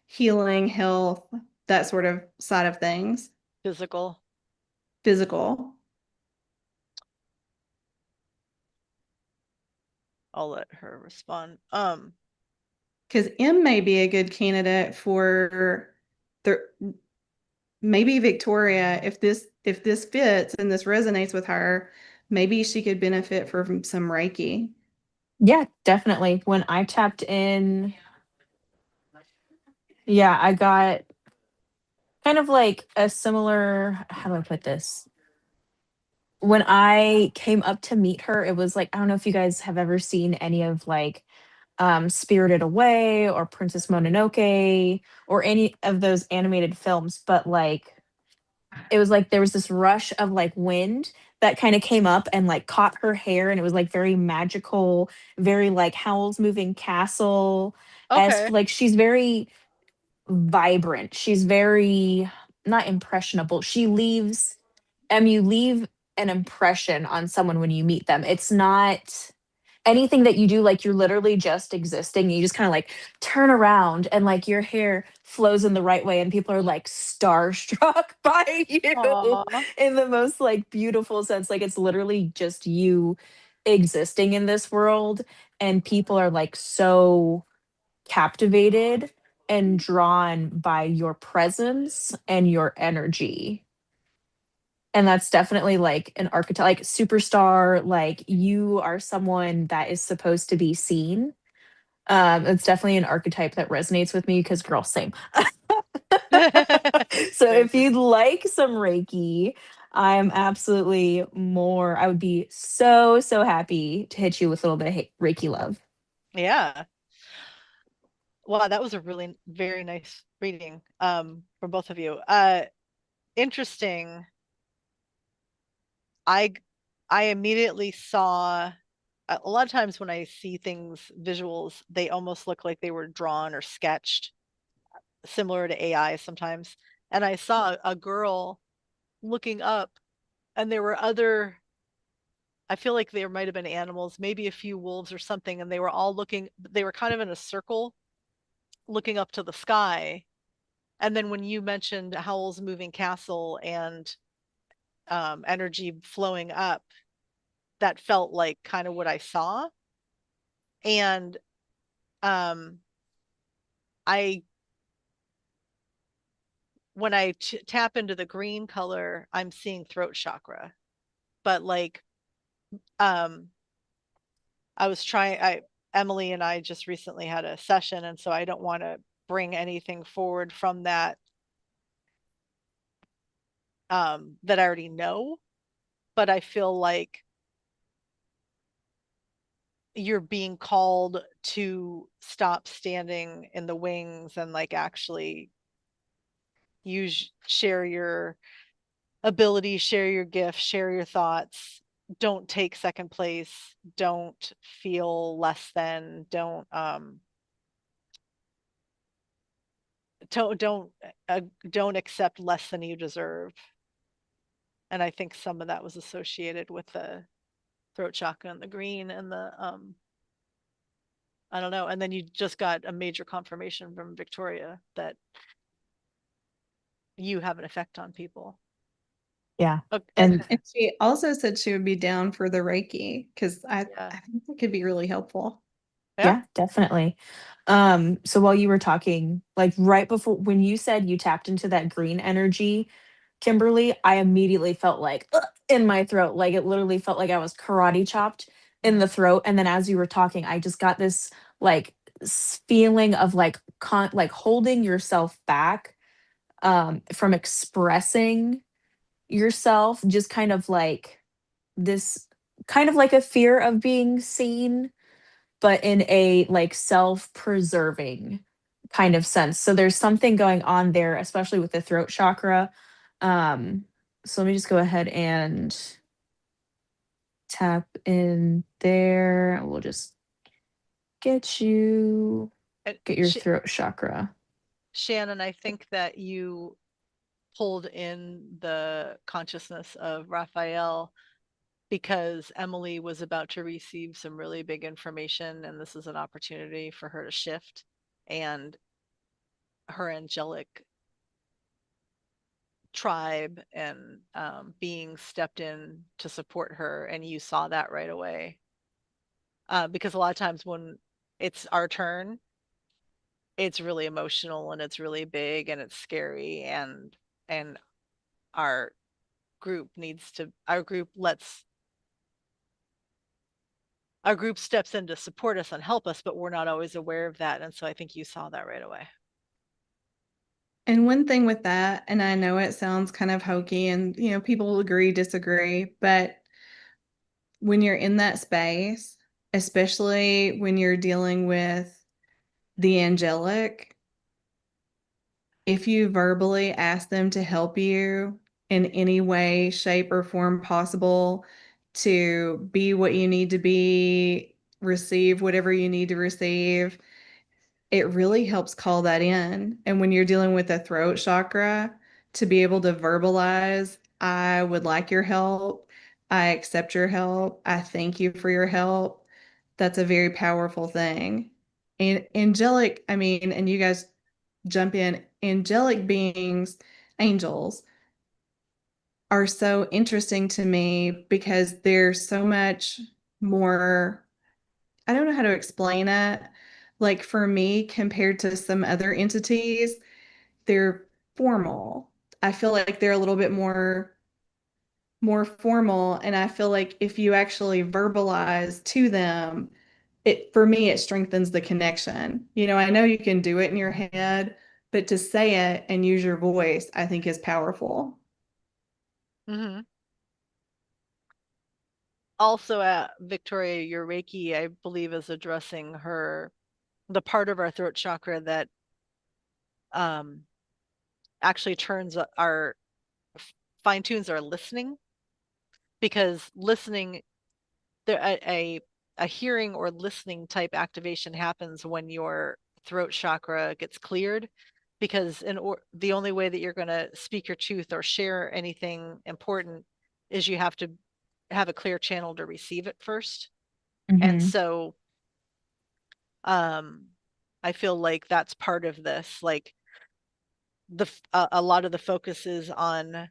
healing, health, that sort of side of things, Physical. physical. I'll let her respond. Because M may be a good candidate for the maybe Victoria, if this fits and this resonates with her, maybe she could benefit from some Reiki. Yeah, definitely. When I tapped in, yeah, I got kind of like a similar, how do I put this? When I came up to meet her, it was like, I don't know if you guys have ever seen any of like Spirited Away or Princess Mononoke or any of those animated films, but like it was like there was this rush of like wind that kind of came up and like caught her hair, and it was like very magical, very like Howl's Moving Castle esque. okay. Like she's very vibrant. She's very not impressionable. You leave an impression on someone when you meet them. It's not anything that you do, like you're literally just existing. You just kind of like turn around and like your hair flows in the right way, and people are like starstruck by you Aw. in the most like beautiful sense. Like it's literally just you existing in this world, and people are like so captivated and drawn by your presence and your energy. And that's definitely like an archetype, like superstar, like you are someone that is supposed to be seen. It's definitely an archetype that resonates with me because girl, same. So Same. if you'd like some Reiki, I'm absolutely more, I would be so, so happy to hit you with a little bit of Reiki love. Yeah. Wow, that was a really very nice reading from both of you. Interesting. I I immediately saw a lot of times when I see things visuals, they almost look like they were drawn or sketched, similar to AI sometimes. And I saw a girl looking up, and there were other, I feel like there might have been animals, maybe a few wolves or something, and they were all looking, they were kind of in a circle looking up to the sky. And then when you mentioned Howl's Moving Castle and energy flowing up, that felt like kind of what I saw. And um, I, when I tap into the green color, I'm seeing throat chakra. But like, um, I was trying, Emily and I just recently had a session, and so I don't want to bring anything forward from that that I already know. But I feel like you're being called to stop standing in the wings and like actually use, share your ability, share your gifts, share your thoughts. Don't take second place. Don't feel less than. Don't don't accept less than you deserve. And I think some of that was associated with the throat chakra and the green and the I don't know. And then you just got a major confirmation from Victoria that you have an effect on people. Yeah. Okay. And And she also said she would be down for the Reiki because Yeah. I think that could be really helpful. Yeah. yeah, definitely. So while you were talking, like right before when you said you tapped into that green energy, Kimberly, I immediately felt like "Ugh," in my throat. Like it literally felt like I was karate chopped in the Mhm. throat. And then as you were talking, I just got this like feeling of like like holding yourself back from expressing yourself, just kind of like this kind of like a fear of being seen, but in a like self-preserving kind of sense. So there's something going on there, especially with the throat chakra. So let me just go ahead and tap in there. We'll just get you And get your throat chakra. Shannon, I think that you pulled in the consciousness of Raphael because Emily was about to receive some really big information, and this is an opportunity for her to shift. And her angelic tribe and being stepped in to support her, and you saw that right away. Because a lot of times when it's our turn, it's really emotional and it's really big and it's scary, and our our group lets our group steps in to support us and help us, but we're not always aware of that. And so I think you saw that right away. And one thing with that, and I know it sounds kind of hokey and people will agree, disagree, but when you're in that space, especially when you're dealing with the angelic, if you verbally ask them to help you in any way, shape, or form possible to be what you need to be, receive whatever you need to receive, it really helps call that in. And when you're dealing with the throat chakra, to be able to verbalize, I would like your help. I accept your help. I thank you for your help. That's a very powerful thing. And angelic, I mean, and you guys jump in, angelic beings, angels, are so interesting to me because they're so much more, I don't know how to explain it. Like for me, compared to some other entities, they're formal. I feel like they're a little bit more more formal. And I feel like if you actually verbalize to them, it for me, it strengthens the connection. I know you can do it in your head, but to say it and use your voice, I think is powerful. Hmm. Also at Victoria, your Reiki, I believe, is addressing the part of our throat chakra that um actually turns our fine tunes our listening, because listening there a hearing or listening type activation happens when your throat chakra gets cleared, because the only way that you're going to speak your truth or share anything important is you have to have a clear channel to receive it first. And Hmm. so um I feel like that's part of this, like a lot of the focus is on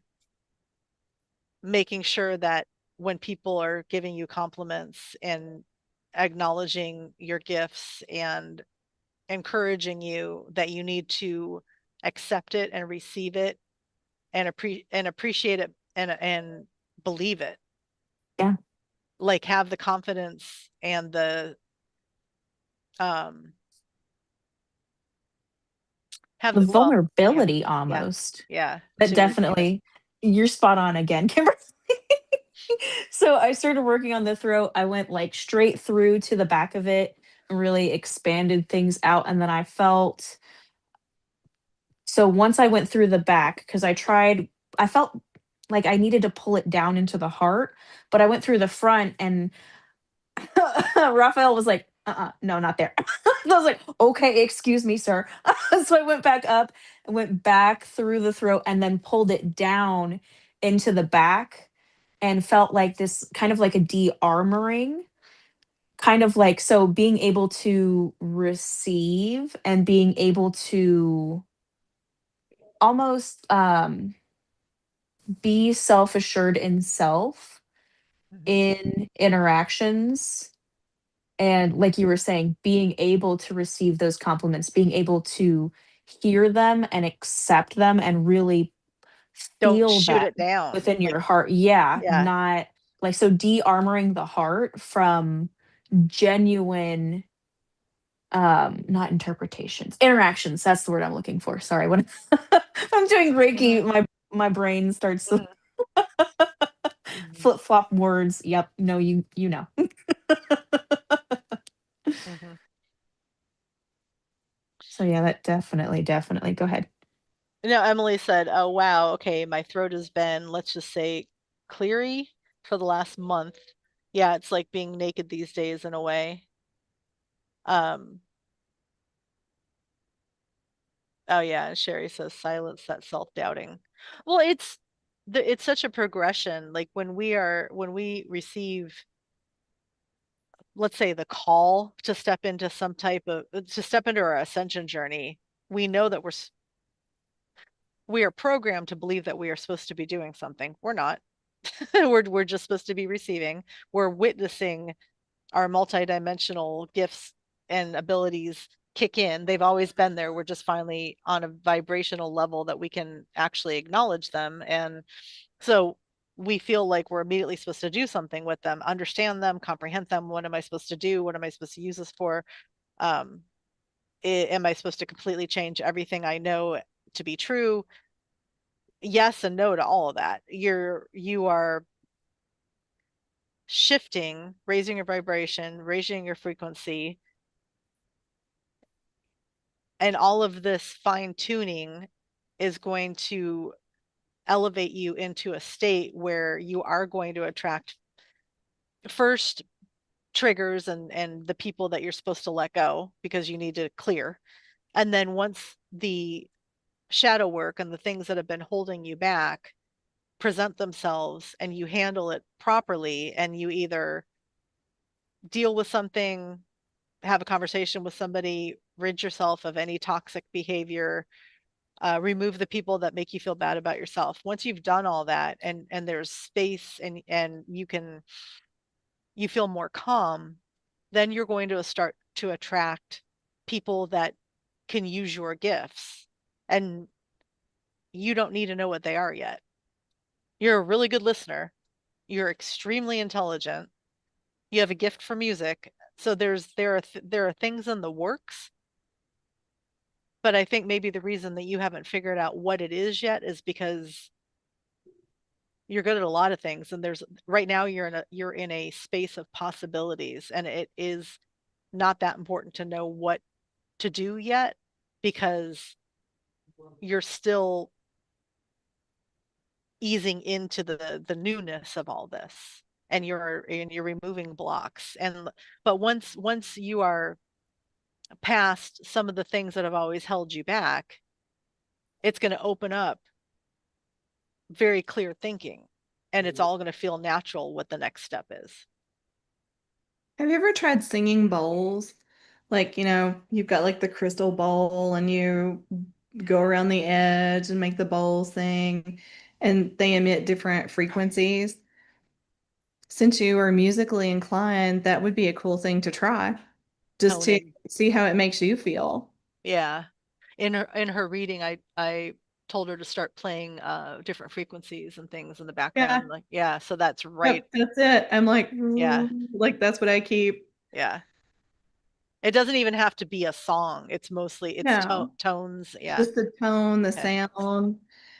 making sure that when people are giving you compliments and acknowledging your gifts and encouraging you, that you need to accept it and receive it and appreciate it and believe it. Yeah. Like have the confidence and the um The well, yeah, vulnerability yeah, almost. yeah, But to receive it. definitely, you're spot on again, Kimberly. So I started working on the throat. I went like straight through to the back of it, really expanded things out. And then I felt so once I went through the back, because I felt like I needed to pull it down into the heart, but I went through the front and Raphael was like, no, not there. I was like, okay, excuse me, sir. So I went back up and went back through the throat and then pulled it down into the back and felt like this kind of like a de-armoring, kind of like, so being able to receive and being able to almost be self-assured in self Mhm. in interactions. And like you were saying, being able to receive those compliments, being able to hear them and accept them and really Don't feel shoot them it down. within Like, your heart. Yeah, yeah. not like, so de-armoring the heart from genuine, not interpretations, interactions. That's the word I'm looking for. Sorry. When I'm doing Reiki, Mhm. my brain starts to Mhm. Mhm. flip flop words. Yep. No, you know. Mhm. So yeah, that definitely go ahead. No, Emily said, "Oh wow, okay, my throat has been, let's just say, cleary for the last month." Yeah, it's like being naked these days in a way. Um, oh yeah, and Sherry says, "Silence that self-doubting." Well, it's such a progression. Like when we receive, let's say, the call to step into some type of to step into our ascension journey, we know that we are programmed to believe that we are supposed to be doing something. We're not. We're just supposed to be receiving. We're witnessing our multidimensional gifts and abilities kick in. They've always been there. We're just finally on a vibrational level that we can actually acknowledge them. And so we feel like we're immediately supposed to do something with them, understand them, comprehend them. What am I supposed to do? What am I supposed to use this for? Um, am I supposed to completely change everything I know to be true? Yes and no to all of that. You are shifting, raising your vibration, raising your frequency, and all of this fine tuning is going to elevate you into a state where you are going to attract first triggers and the people that you're supposed to let go because you need to clear. And then once the shadow work and the things that have been holding you back present themselves and you handle it properly, and you either deal with something, have a conversation with somebody, rid yourself of any toxic behavior, remove the people that make you feel bad about yourself. Once you've done all that, and there's space, and you feel more calm, then you're going to start to attract people that can use your gifts, and you don't need to know what they are yet. You're a really good listener. You're extremely intelligent. You have a gift for music. So there are things in the works, but I think maybe the reason that you haven't figured out what it is yet is because you're good at a lot of things, and there's right now you're in a space of possibilities, and it is not that important to know what to do yet because you're still easing into the newness of all this, and you're removing blocks. And but once you are past some of the things that have always held you back, it's going to open up very clear thinking, and it's all going to feel natural what the next step is. Have you ever tried singing bowls? Like, you've got like the crystal bowl and you go around the edge and make the bowl sing and they emit different frequencies. Since you are musically inclined, that would be a cool thing to try, just to Toning. see how it makes you feel. Yeah. In her reading, I told her to start playing different frequencies and things in the Yeah, background. Like, yeah, so that's right. yep, that's it. I'm like, Yeah. "Ooh," like that's what I keep. Yeah. It doesn't even have to be a song. It's No, tones. Yeah. just the tone, the Yeah. sound.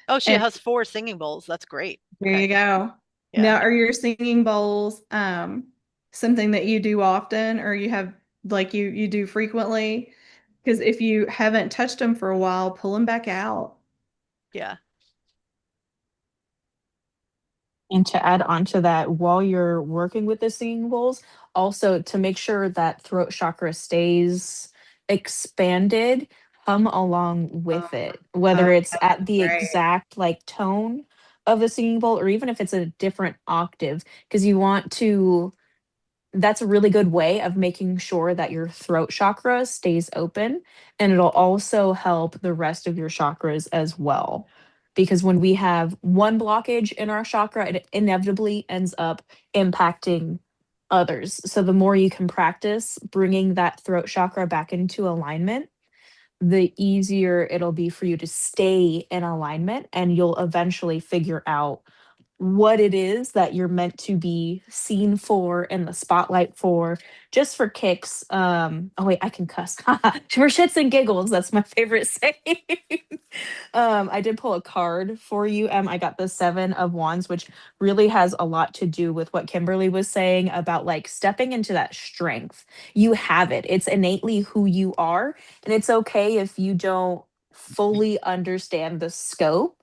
Oh, she And has four singing bowls. That's great. there Okay. you go. Yeah. Now, are your singing bowls something that you do often or you have like you do frequently? Because if you haven't touched them for a while, pull them back out. Yeah. And to add on to that, while you're working with the singing bowls, also to make sure that throat chakra stays expanded, hum along with Oh, it, whether it's that's at the great. exact like tone of the singing bowl or even if it's a different octave, because you want to that's a really good way of making sure that your throat chakra stays open. And it'll also help the rest of your chakras as well. Because when we have one blockage in our chakra, it inevitably ends up impacting others. So the more you can practice bringing that throat chakra back into alignment, the easier it'll be for you to stay in alignment and you'll eventually figure out what it is that you're meant to be seen for in the spotlight for just for kicks. Oh wait, I can cuss. For shits and giggles, that's my favorite saying. I did pull a card for you. I got the 7 of Wands, which really has a lot to do with what Kimberly was saying about like stepping into that strength. You have it. It's innately who you are, and it's okay if you don't fully understand the scope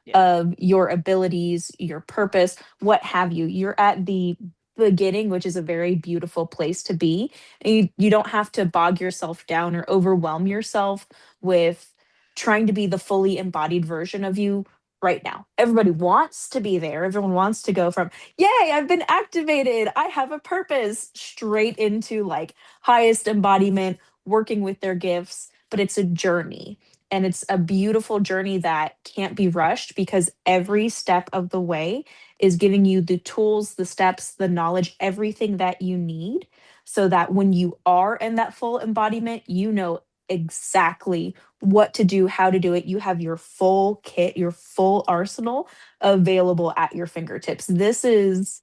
Yeah. of your abilities, your purpose, what have you. You're at the beginning, which is a very beautiful place to be. And you don't have to bog yourself down or overwhelm yourself with trying to be the fully embodied version of you right now. Everybody wants to be there. Everyone wants to go from, yay, I've been activated. I have a purpose, straight into like highest embodiment, working with their gifts. But it's a journey. And it's a beautiful journey that can't be rushed because every step of the way is giving you the tools, the steps, the knowledge, everything that you need so that when you are in that full embodiment, you know exactly what to do, how to do it. You have your full kit, your full arsenal available at your fingertips. This is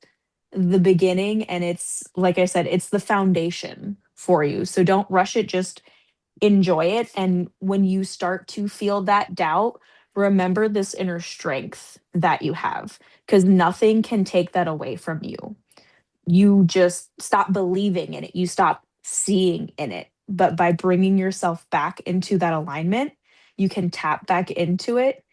the beginning. And it's, like I said, it's the foundation for you. So don't rush it. Just enjoy it. And when you start to feel that doubt, remember this inner strength that you have, because nothing can take that away from you. You just stop believing in it, you stop seeing in it. But by bringing yourself back into that alignment, you can tap back into it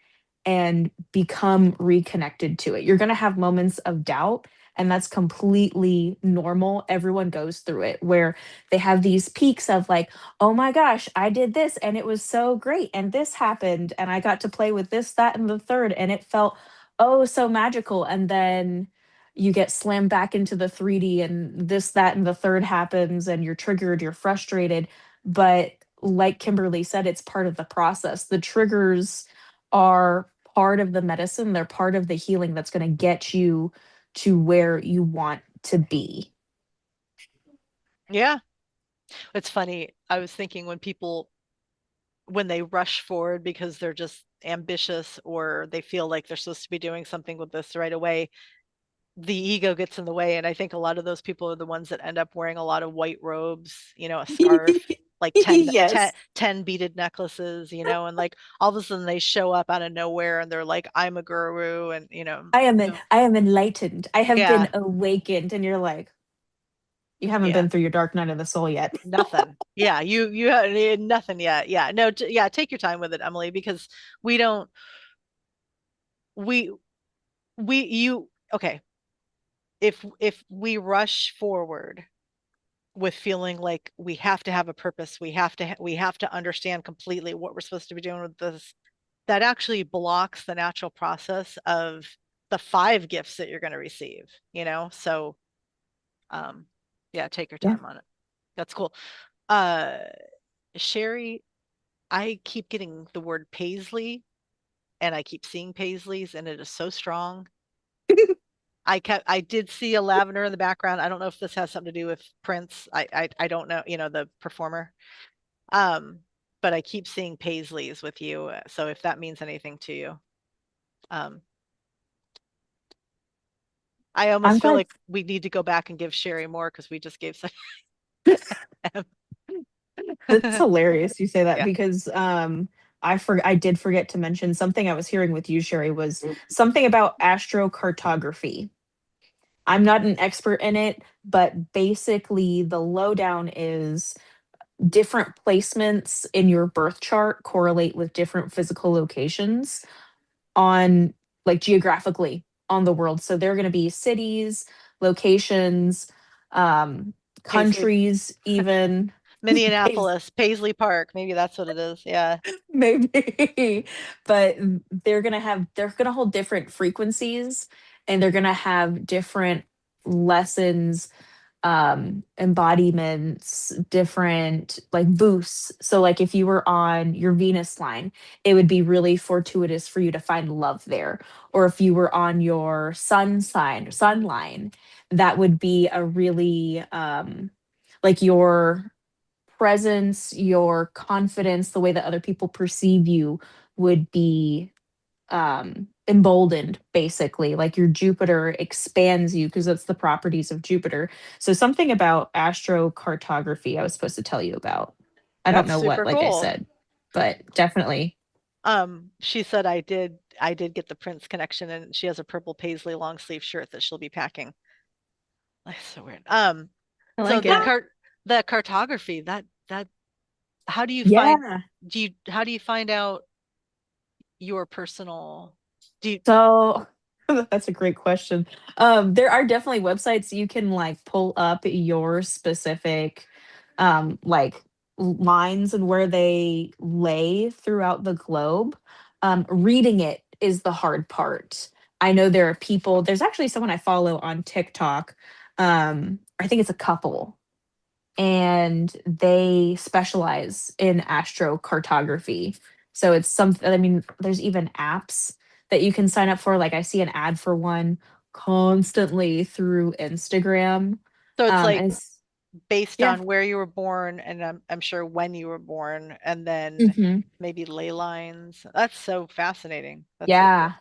and become reconnected to it. You're going to have moments of doubt, and that's completely normal. Everyone goes through it where they have these peaks of like, oh my gosh, I did this and it was so great. And this happened. And I got to play with this, that, and the third. And it felt, oh, so magical. And then you get slammed back into the 3D and this, that, and the third happens and you're triggered, you're frustrated. But like Kimberly said, it's part of the process. The triggers are part of the medicine. They're part of the healing that's going to get you to where you want to be. Yeah. It's funny. I was thinking when they rush forward because they're just ambitious or they feel like they're supposed to be doing something with this right away, the ego gets in the way. And I think a lot of those people are the ones that end up wearing a lot of white robes, a scarf, like 10 Yes. 10 beaded necklaces, and like all of a sudden they show up out of nowhere and they're like, I'm a guru. And, no, I am enlightened. I have been yeah, awakened. And you're like, you haven't yeah, been through your dark night of the soul yet. nothing. Yeah, you had nothing yet. Yeah, no, yeah, take your time with it, Emily, because we don't, we, okay. If we rush forward with feeling like we have to have a purpose, we have to understand completely what we're supposed to be doing with this, that actually blocks the natural process of the five gifts that you're going to receive. So um yeah, take your Yeah. time on it. That's cool. uh Sherry, I keep getting the word paisley and I keep seeing paisleys and it is so strong. I did see a lavender in the background. I don't know if this has something to do with Prince. I don't know, the performer. Um, but I keep seeing paisleys with you. So if that means anything to you, um, I I'm almost feel glad. like we need to go back and give Sherry more because we just gave such. That's hilarious you say that Yeah. because I did forget to mention something I was hearing with you, Sherry, was something about astrocartography. I'm not an expert in it, but basically the lowdown is different placements in your birth chart correlate with different physical locations on, like, geographically on the world. So they're going to be cities, locations, um, Paisley, countries, even. Minneapolis, Paisley Park. Maybe that's what it is. Yeah. Maybe. But they're gonna hold different frequencies, and they're gonna have different lessons, embodiments, different like boosts. So like if you were on your Venus line, it would be really fortuitous for you to find love there. Or if you were on your sun line, that would be a really like your presence, your confidence, the way that other people perceive you would be emboldened, basically. Like your Jupiter expands you because that's the properties of Jupiter. So something about astrocartography I was supposed to tell you about. I don't That's know what, super like I cool. said, but definitely. She said I did get the Prince connection and she has a purple paisley long sleeve shirt that she'll be packing. That's so weird. I So like it. the cartography, that how do you find Yeah. how do you find out your personal do you So that's a great question. There are definitely websites you can like pull up your specific like lines and where they lay throughout the globe. Reading it is the hard part. I know there are people, there's actually someone I follow on TikTok. I think it's a couple, and they specialize in astrocartography. So it's something, I mean, there's even apps that you can sign up for. Like I see an ad for one constantly through Instagram. so it's like And it's, based yeah. on where you were born and I'm sure when you were born and then Hmm. maybe ley lines. That's so fascinating. That's so cool. Yeah.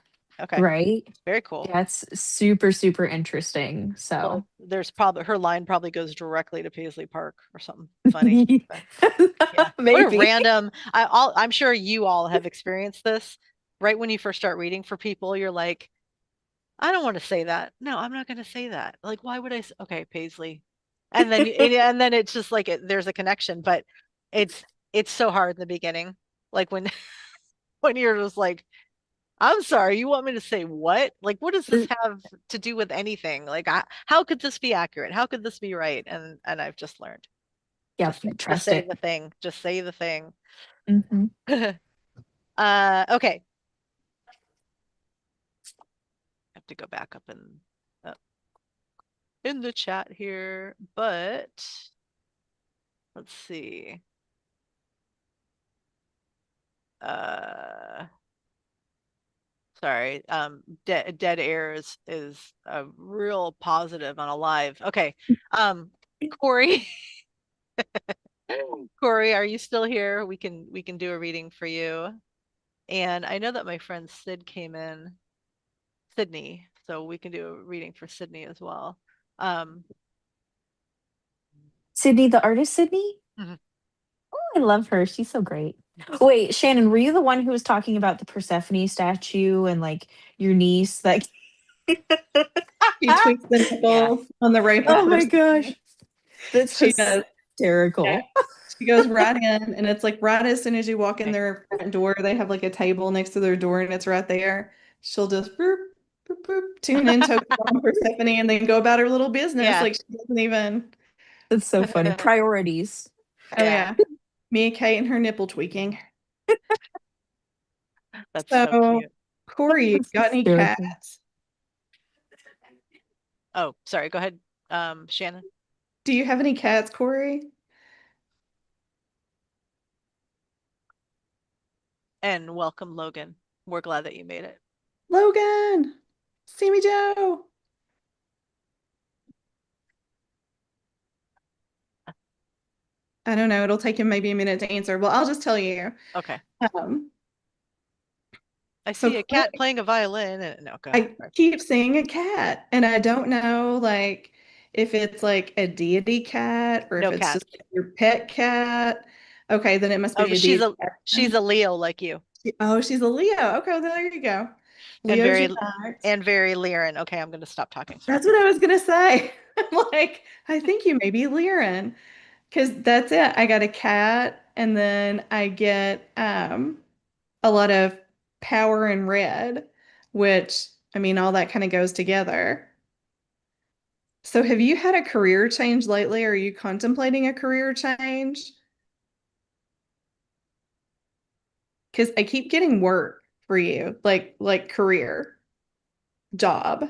Okay. Right. Very cool. Yeah, it's super, super interesting. Well, So there's probably her line probably goes directly to Paisley Park or something funny. But yeah. What a maybe. random I'm sure you all have experienced this. Right when you first start reading for people, you're like, I don't want to say that. No, I'm not going to say that. Like, why would okay, Paisley. And then it's just like there's a connection, but it's it's so hard in the beginning. Like when when you're just like, I'm sorry, you want me to say what? Like, what does this have to do with anything? Like, how could this be accurate? How could this be right? And I've just learned. Yep. Just Trust say it. the thing. Just say the thing. Hmm. Okay. I have to go back up in the chat here, but let's see. Uh, sorry. Dead air is a real positive on a live. Okay. Um, Corey, Corey, are you still here? We can do a reading for you. And I know that my friend Sid came in. Sydney, so we can do a reading for Sydney as well. Um, Sydney, the artist Sydney? mhm. Oh, I love her. She's so great. Wait, Shannon, were you the one who was talking about the Persephone statue and like your niece that She tweaks the Yeah, nipples on the rape of Oh my Persephone. gosh. That's She does. Yeah. hysterical. She goes right in, and it's like right as soon as you walk in okay. their front door, they have like a table next to their door, and it's right there. She'll just boop, boop, boop, tune in, token on Persephone, and then go about her little business. Yeah. Like she doesn't even. That's so funny. Priorities. Oh Yeah, yeah, Mia Kate and her nipple tweaking. that's so So, cute. Corey, you That's got any hysterical. cats? Oh, sorry. Go ahead, Shannon. Do you have any cats, Corey? And welcome, Logan. We're glad that you made it. Logan, Sammy Joe. I don't know. It'll take him maybe a minute to answer. Well, I'll just tell you. Okay. Um, I so see a cat Corey, playing a violin. And, no, go ahead. I Sorry. keep seeing a cat, and I don't know like if it's like a deity cat or if No it's cat. just like your pet cat. Okay, then it must Oh, be but a deity she's cat. a Leo like you, Oh, she's a Leo. Okay, well, there you go. and Leos unite. very Lyran. Okay, I'm gonna stop talking. Sorry. That's what I was gonna say. I'm like, I think you may be Lyran. Because that's it. I got a cat, and then I get a lot of power and red, which I mean, all that kind of goes together. So, have you had a career change lately? Are you contemplating a career change? Because I keep getting work for you, like career, job,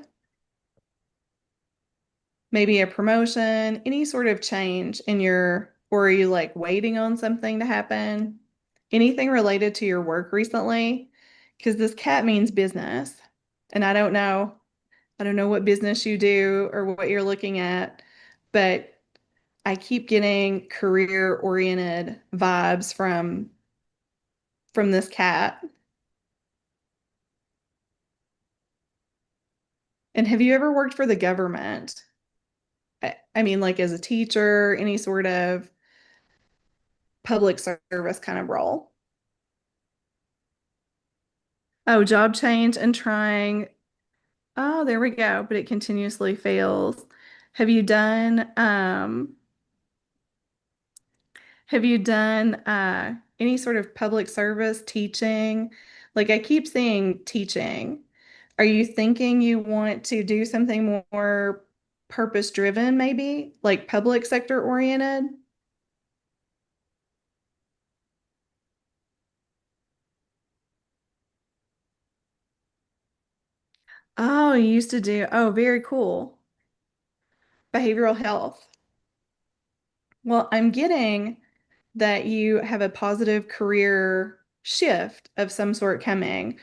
maybe a promotion, any sort of change in your, or are you like waiting on something to happen? Anything related to your work recently? Because this cat means business, and I don't know what business you do or what you're looking at, but I keep getting career-oriented vibes from this cat. And have you ever worked for the government? I mean, like as a teacher, any sort of public service kind of role? Oh, job change and trying. Oh, there we go. But it continuously fails. Have you done have you done any sort of public service teaching? Like I keep seeing teaching. Are you thinking you want to do something more purpose driven, maybe like public sector oriented? Oh, you used to do. Oh, very cool. Behavioral health. Well, I'm getting that you have a positive career shift of some sort coming.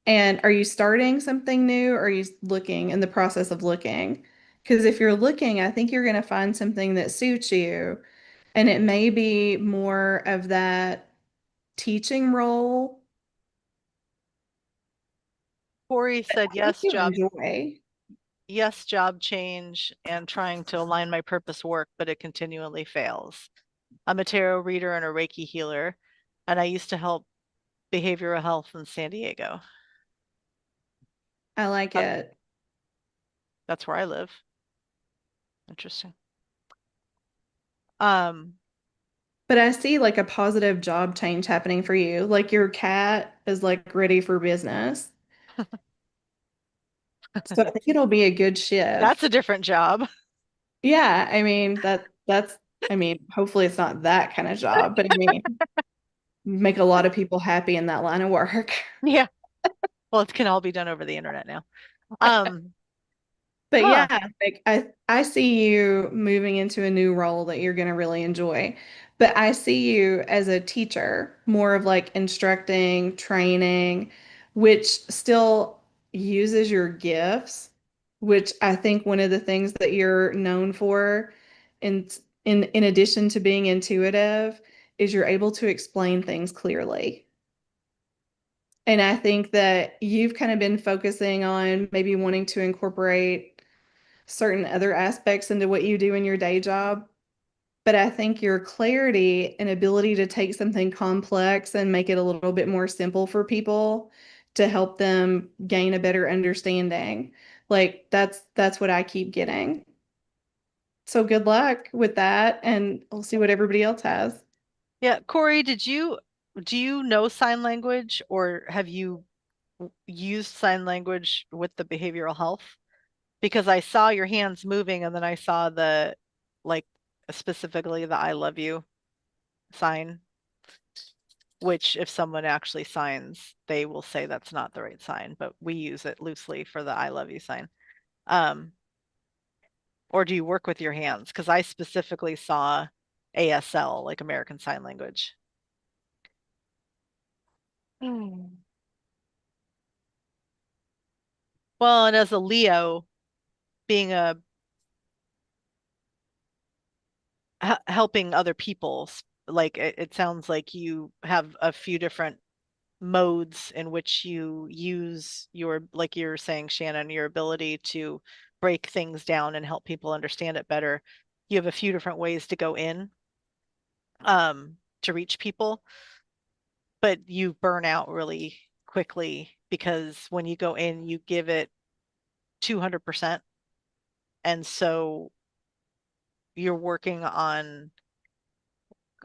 And are you starting something new or are you looking in the process of looking? Because if you're looking, I think you're going to find something that suits you. And it may be more of that teaching role. Corey said I think you'll enjoy. yes, job change, and trying to align my purpose work, but it continually fails. I'm a tarot reader and a Reiki healer, and I used to help behavioral health in San Diego. I like That, it. that's where I live. Interesting. Um, But I see like a positive job change happening for you. Like your cat is like ready for business. So I think it'll be a good that's a shift. different job. Yeah, I mean that's I mean, hopefully it's not that kind of job, but I mean, make a lot of people happy in that line of work. Yeah. Well, it can all be done over the internet now. Um, But huh. yeah, like I see you moving into a new role that you're going to really enjoy. But I see you as a teacher, more of like instructing, training, which still uses your gifts, which I think one of the things that you're known for in in addition to being intuitive is you're able to explain things clearly. And I think that you've kind of been focusing on maybe wanting to incorporate certain other aspects into what you do in your day job. But I think your clarity and ability to take something complex and make it a little bit more simple for people to help them gain a better understanding. Like that's what I keep getting. So good luck with that, and we'll see what everybody else has. Yeah, Corey, do you know sign language or have you used sign language with the behavioral health? Because I saw your hands moving and then I saw the like specifically the I love you sign, which if someone actually signs, they will say that's not the right sign, but we use it loosely for the I love you sign. Um, or do you work with your hands? Because I specifically saw ASL, like American Sign Language. Hmm. Well, and as a Leo, being a helping other people, like it sounds like you have a few different modes in which you use your, like you're saying, Shannon, your ability to break things down and help people understand it better. You have a few different ways to go in to reach people, but you burn out really quickly because when you go in, you give it 200%. And so you're working on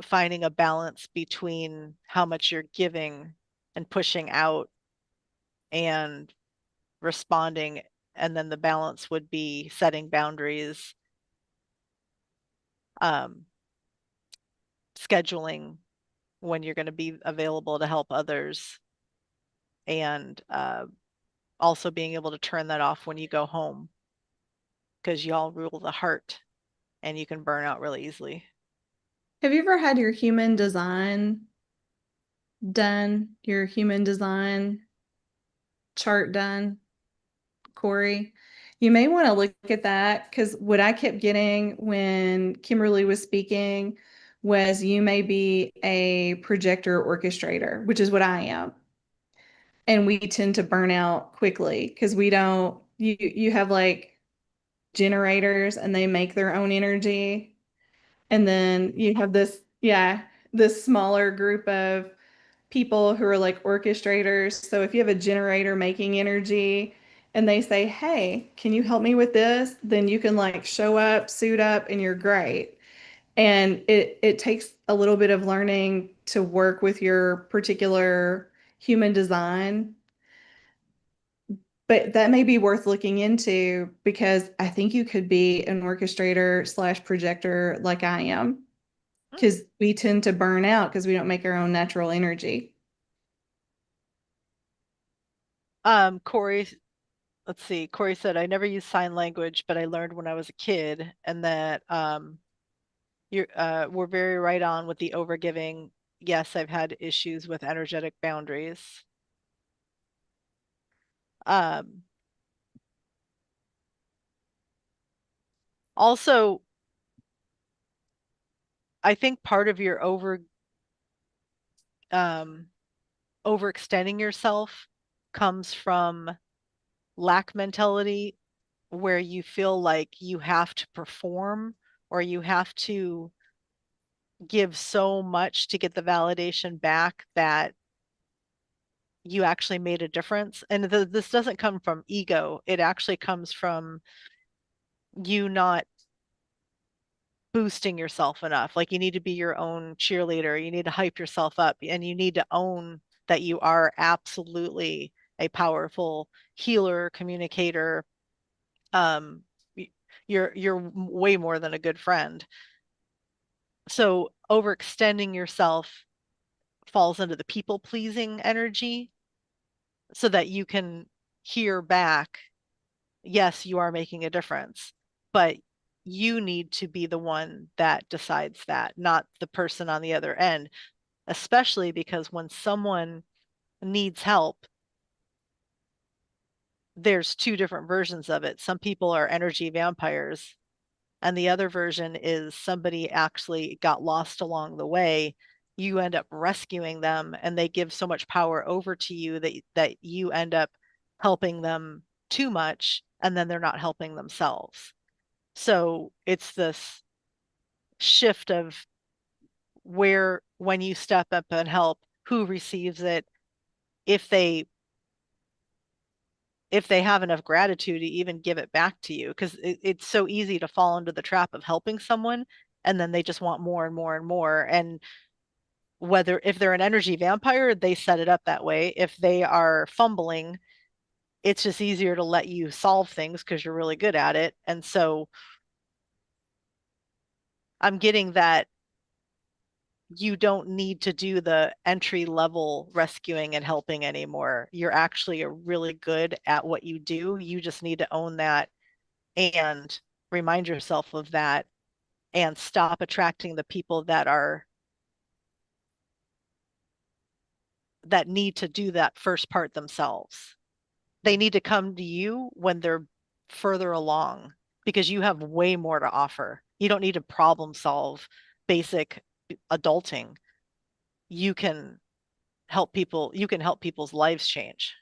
finding a balance between how much you're giving and pushing out and responding. And then the balance would be setting boundaries, um, scheduling when you're going to be available to help others, and also being able to turn that off when you go home because y'all rule the heart and you can burn out really easily. Have you ever had your human design done, your human design chart done, Corey? You may want to look at that because what I kept getting when Kimberly was speaking was you may be a projector orchestrator, which is what I am. And we tend to burn out quickly because we don't, you have like generators and they make their own energy. And then you have this, yeah, this smaller group of people who are like orchestrators. So if you have a generator making energy and they say, "Hey, can you help me with this?" then you can like show up, suit up, and you're great. And it takes a little bit of learning to work with your particular human design, but that may be worth looking into because I think you could be an orchestrator slash projector like I am, because we tend to burn out because we don't make our own natural energy. Corey, let's see. Corey said, I never used sign language, but I learned when I was a kid, and that you're we're very right on with the overgiving. Yes, I've had issues with energetic boundaries. Um, Also, I think part of your um, overextending yourself comes from lack mentality, where you feel like you have to perform or you have to give so much to get the validation back that you actually made a difference. And this doesn't come from ego. It actually comes from you not boosting yourself enough. Like you need to be your own cheerleader. You need to hype yourself up and you need to own that you are absolutely a powerful healer, communicator. Um, you're way more than a good friend. So overextending yourself falls into the people pleasing energy so that you can hear back, yes, you are making a difference, but you need to be the one that decides that, not the person on the other end, especially because when someone needs help, there's two different versions of it. Some people are energy vampires, and the other version is somebody actually got lost along the way you end up rescuing them, and they give so much power over to you that you end up helping them too much, and then they're not helping themselves. So it's this shift of where, when you step up and help, who receives it, if they have enough gratitude to even give it back to you, because it's so easy to fall into the trap of helping someone and then they just want more and more and more. And whether, if they're an energy vampire, they set it up that way. If they are fumbling, it's just easier to let you solve things because you're really good at it. And so I'm getting that you don't need to do the entry level rescuing and helping anymore. You're actually really good at what you do. You just need to own that and remind yourself of that, and stop attracting the people that need to do that first part themselves. They need to come to you when they're further along, because you have way more to offer. You don't need to problem solve basic adulting. You can you can help people's lives change.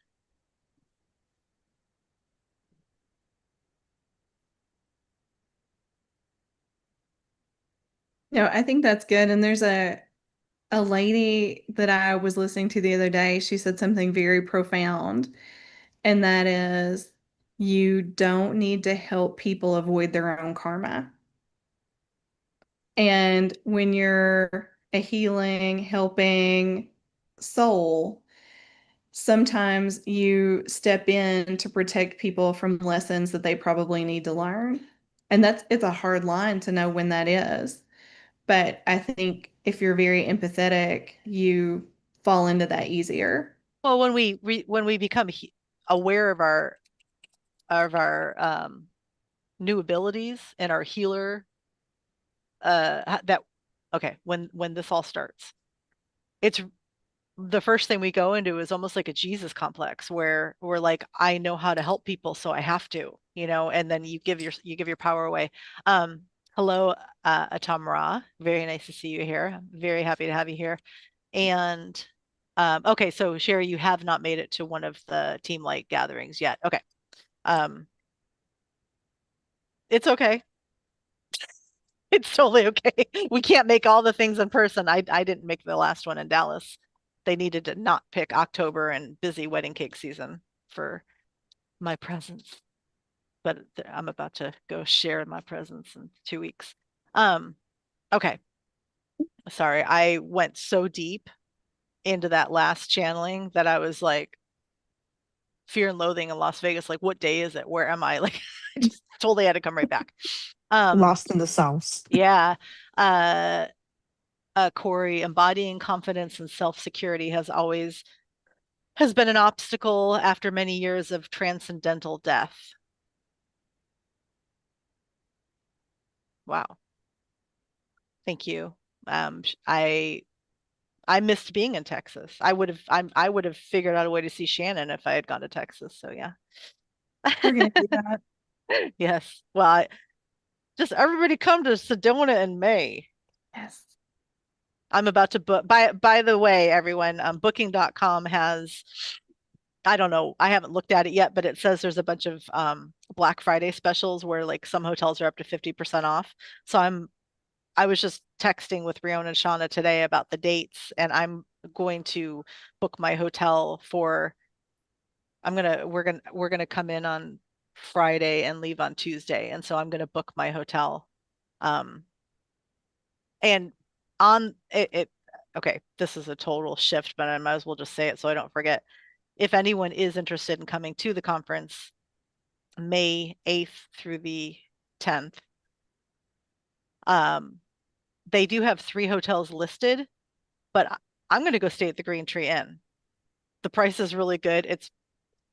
No, I think that's good. And there's a lady that I was listening to the other day. She said something very profound, and that is you don't need to help people avoid their own karma. And when you're a healing, helping soul, sometimes you step in to protect people from lessons that they probably need to learn. And it's a hard line to know when that is. But I think if you're very empathetic, you fall into that easier. Well, when we become aware of our new abilities and our healer, that okay, when this all starts, it's the first thing we go into is almost like a Jesus complex, where we're like, I know how to help people, so I have to, and then you give your power away. Um, Hello, Atam Ra. Very nice to see you here. I'm very happy to have you here. And okay, so Sherry, you have not made it to one of the Team Light gatherings yet. Okay. Um, it's okay. It's totally okay. We can't make all the things in person. I didn't make the last one in Dallas. They needed to not pick October and busy wedding cake season for my presents. But I'm about to go share my presents in 2 weeks. Um, okay. Sorry, I went so deep into that last channeling that I was like, fear and loathing in Las Vegas. Like, what day is it? Where am I? Like, I just totally had to come right back. Um, Lost in the sauce. yeah. Uh, Corey, embodying confidence and self-security has been an obstacle after many years of transcendental death. Wow. Thank you. I missed being in Texas. I would have figured out a way to see Shannon if I had gone to Texas. So yeah. We're gonna do that. Yes. Well, just everybody come to Sedona in May. Yes. I'm about to book. By the way, everyone, booking.com has, I don't know, I haven't looked at it yet, but it says there's a bunch of Black Friday specials where like some hotels are up to 50% off. So I was just texting with Riona and Shauna today about the dates, and I'm going to book my hotel for, we're gonna come in on Friday and leave on Tuesday. And so I'm gonna book my hotel. Um, and on it, okay, this is a total shift, but I might as well just say it so I don't forget. If anyone is interested in coming to the conference, May 8th through the 10th, um, they do have 3 hotels listed, but I'm going to go stay at the Green Tree Inn. The price is really good. It's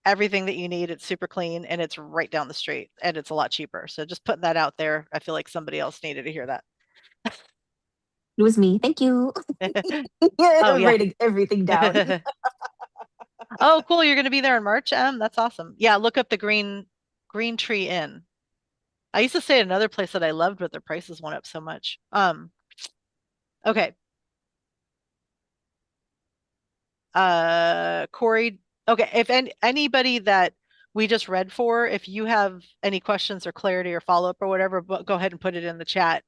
everything that you need. It's super clean and it's right down the street and it's a lot cheaper. So just putting that out there. I feel like somebody else needed to hear that. It was me. Thank you. Oh yeah. Writing everything down. Oh, cool. You're going to be there in March. That's awesome. Yeah, look up the Green Tree Inn. I used to stay at another place that I loved, but their prices went up so much. Okay. Corey, okay, if anybody that we just read for, if you have any questions or clarity or follow-up or whatever, but go ahead and put it in the chat.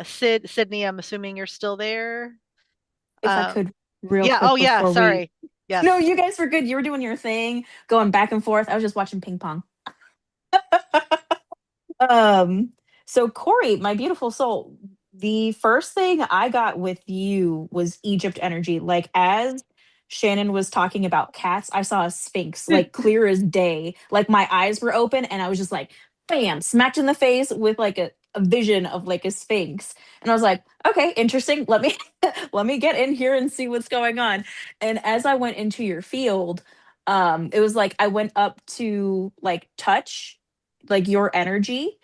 Sydney, I'm assuming you're still there. If I Um, could, real yeah, oh quick yeah, before we. sorry. Yes. No, you guys were good. You were doing your thing, going back and forth. I was just watching ping pong. Um, so Corey, my beautiful soul, the first thing I got with you was Egypt energy. Like as Shannon was talking about cats, I saw a sphinx, like clear as day. Like my eyes were open and I was just like, bam, smacked in the face with like a vision of like a sphinx. And I was like, okay, interesting. Let me let me get in here and see what's going on. And as I went into your field, it was like I went up to like touch like your energy.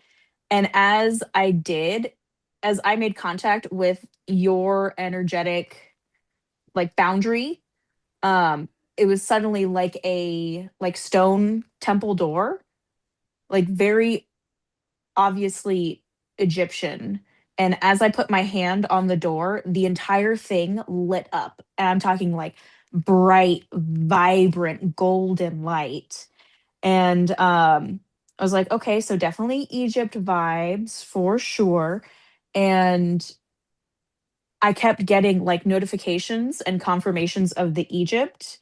And as I did, as I made contact with your energetic like boundary, um, it was suddenly like a like stone temple door, like very obviously Egyptian. And as I put my hand on the door, the entire thing lit up. And I'm talking like bright, vibrant, golden light. And I was like, okay, so definitely Egypt vibes for sure. And I kept getting like notifications and confirmations of the Egypt.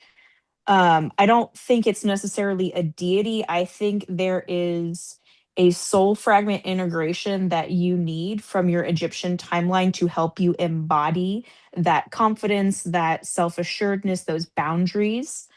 I don't think it's necessarily a deity. I think there is a soul fragment integration that you need from your Egyptian timeline to help you embody that confidence, that self assuredness, those boundaries.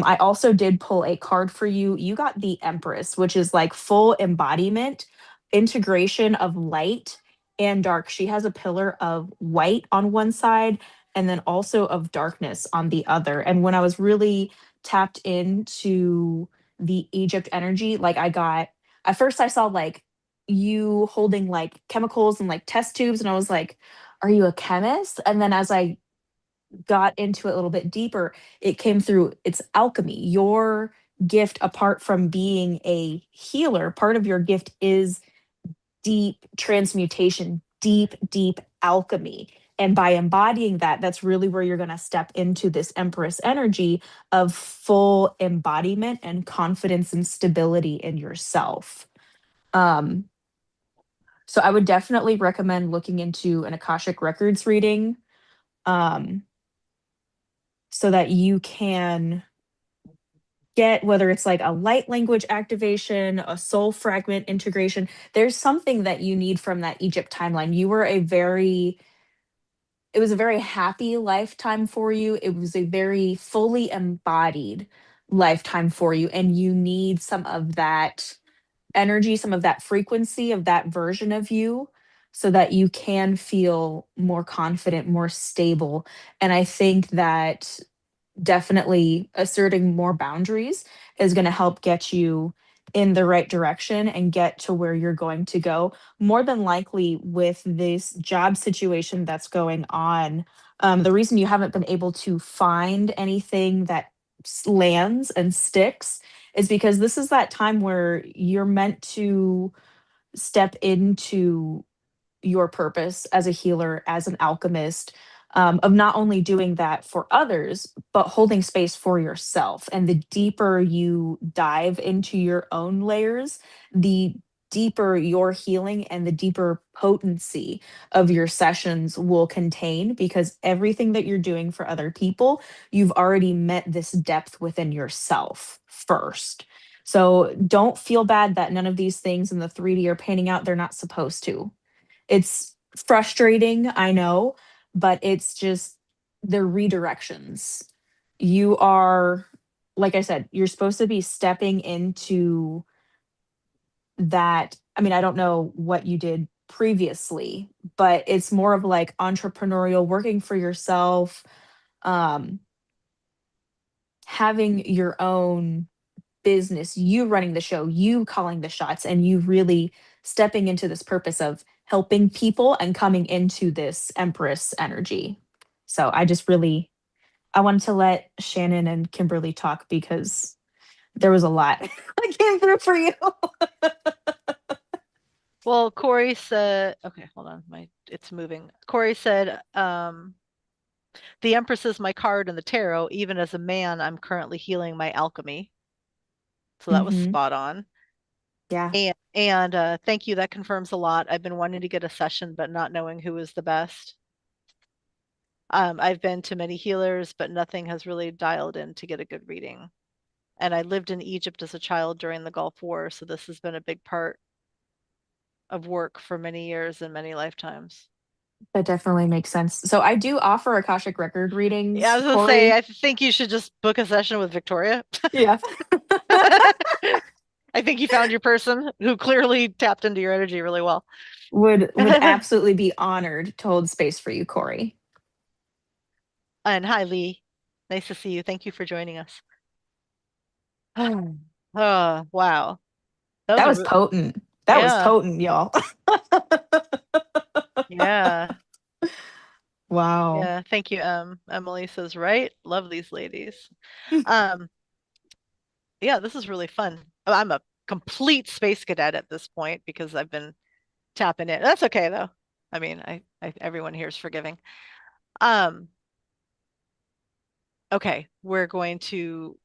I also did pull a card for you. You got the Empress, which is like full embodiment, integration of light and dark. She has a pillar of white on one side and then also of darkness on the other. And when I was really tapped into the Egypt energy, like I got, at first I saw like you holding like chemicals and like test tubes. And I was like, are you a chemist? And then as I got into it a little bit deeper, it came through it's alchemy. Your gift, apart from being a healer, part of your gift is deep transmutation, deep, deep alchemy. And by embodying that, that's really where you're going to step into this Empress energy of full embodiment and confidence and stability in yourself. Um, so I would definitely recommend looking into an Akashic Records reading, um, so that you can get whether it's like a light language activation, a soul fragment integration. There's something that you need from that Egypt timeline. You were a very it was a very happy lifetime for you. It was a very fully embodied lifetime for you. And you need some of that energy, some of that frequency of that version of you so that you can feel more confident, more stable. And I think that definitely asserting more boundaries is going to help get you in the right direction and get to where you're going to go. More than likely, with this job situation that's going on, the reason you haven't been able to find anything that lands and sticks is because this is that time where you're meant to step into your purpose as a healer, as an alchemist, of not only doing that for others, but holding space for yourself. And the deeper you dive into your own layers, the deeper your healing and the deeper potency of your sessions will contain because everything that you're doing for other people, you've already met this depth within yourself first. So don't feel bad that none of these things in the 3D are panning out. They're not supposed to. It's frustrating, I know, but it's just they're redirections. You are, like I said, you're supposed to be stepping into that. I mean, I don't know what you did previously, but it's more of like entrepreneurial, working for yourself, um, having your own business, you running the show, you calling the shots, and you really stepping into this purpose of helping people and coming into this Empress energy. So I just really I wanted to let Shannon and Kimberly talk because there was a lot that came through for you. Well, Corey said, okay, hold on, my it's moving. Corey said, The Empress is my card in the tarot. Even as a man, I'm currently healing my alchemy. So that was Mm-hmm. spot on. Yeah. And thank you. That confirms a lot. I've been wanting to get a session, but not knowing who is the best. I've been to many healers, but nothing has really dialed in to get a good reading. And I lived in Egypt as a child during the Gulf War, so this has been a big part of work for many years and many lifetimes. That definitely makes sense. So I do offer Akashic record Yeah, I readings, was gonna say, Corey. I think you should just book a session with Victoria. Yeah. I think you found your person who clearly tapped into your energy really well. Would absolutely be honored to hold space for you, Corey. And hi, Lee. Nice to see you. Thank you for joining us. Oh, wow. That was That a was potent. That was yeah, potent, y'all. yeah, Wow. yeah. Thank you. Emily says, right. Love these ladies. Um, yeah, this is really fun. Oh, I'm a complete space cadet at this point because I've been tapping it. That's okay though. I mean, everyone here is forgiving. Um, okay, we're going to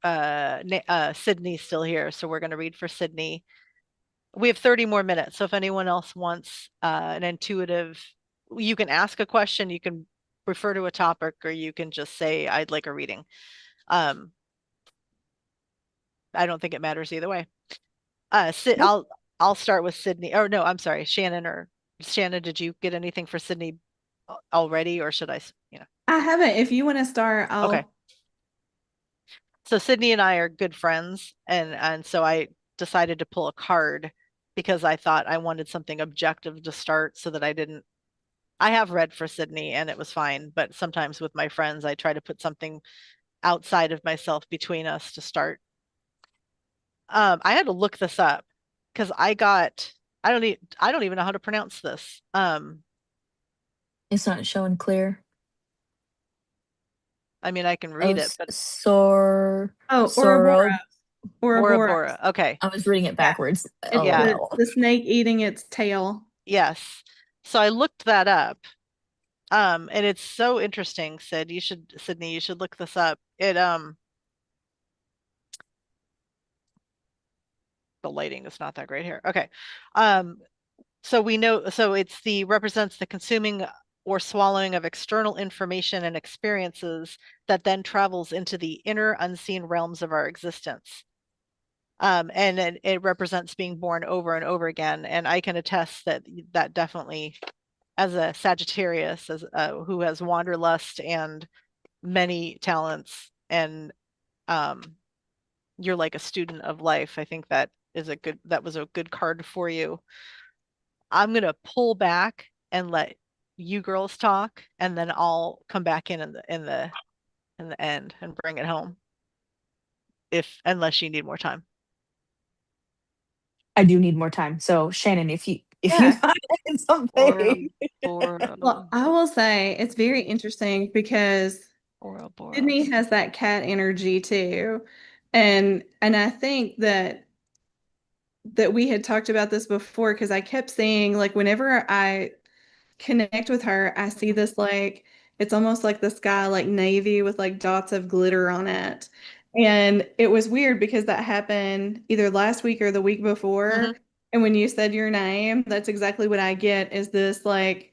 Sydney's still here, so we're going to read for Sydney. We have 30 more minutes, so if anyone else wants an intuitive, you can ask a question, you can refer to a topic, or you can just say, I'd like a reading. Um, I don't think it matters either way. Sid, Nope. I'll start with Sydney. Or no, I'm sorry, Shannon or Shannon, did you get anything for Sydney already, or should I? I haven't. If you want to start, Okay. I'll. So Sydney and I are good friends, and so I decided to pull a card because I thought I wanted something objective to start so that I didn't. I have read for Sydney and it was fine, but sometimes with my friends, I try to put something outside of myself between us to start. I had to look this up because I don't even know how to pronounce this. It's not showing clear. I mean I can Oh, read it, but Oh, Soro. Ouroboros. Ouroboros. Bora. Okay. I was reading it Yeah. backwards. It's Yeah. LOL. the snake eating its tail. Yes. So I looked that up. And it's so interesting, Sydney, you should look this up. The lighting is not that great here. Okay. Um, so we know, so it's the represents the consuming or swallowing of external information and experiences that then travels into the inner unseen realms of our existence. And it represents being born over and over again. And I can attest that that definitely, as a Sagittarius, as who has wanderlust and many talents, and um, you're like a student of life. I think that was a good card for you. I'm gonna pull back and let you girls talk, and then I'll come back in the end and bring it home if unless you need more time. I do need more time. So Shannon, if you Yeah. find Bora, something. Bora, Well, I will say it's very interesting because Bora, Sydney Boros. has that cat energy too. And I think that we had talked about this before because I kept saying like whenever I connect with her, I see this like it's almost like the sky like navy with like dots of glitter on it. And it was weird because that happened either last week or the week Hmm. before. And when you said your name, that's exactly what I get is this like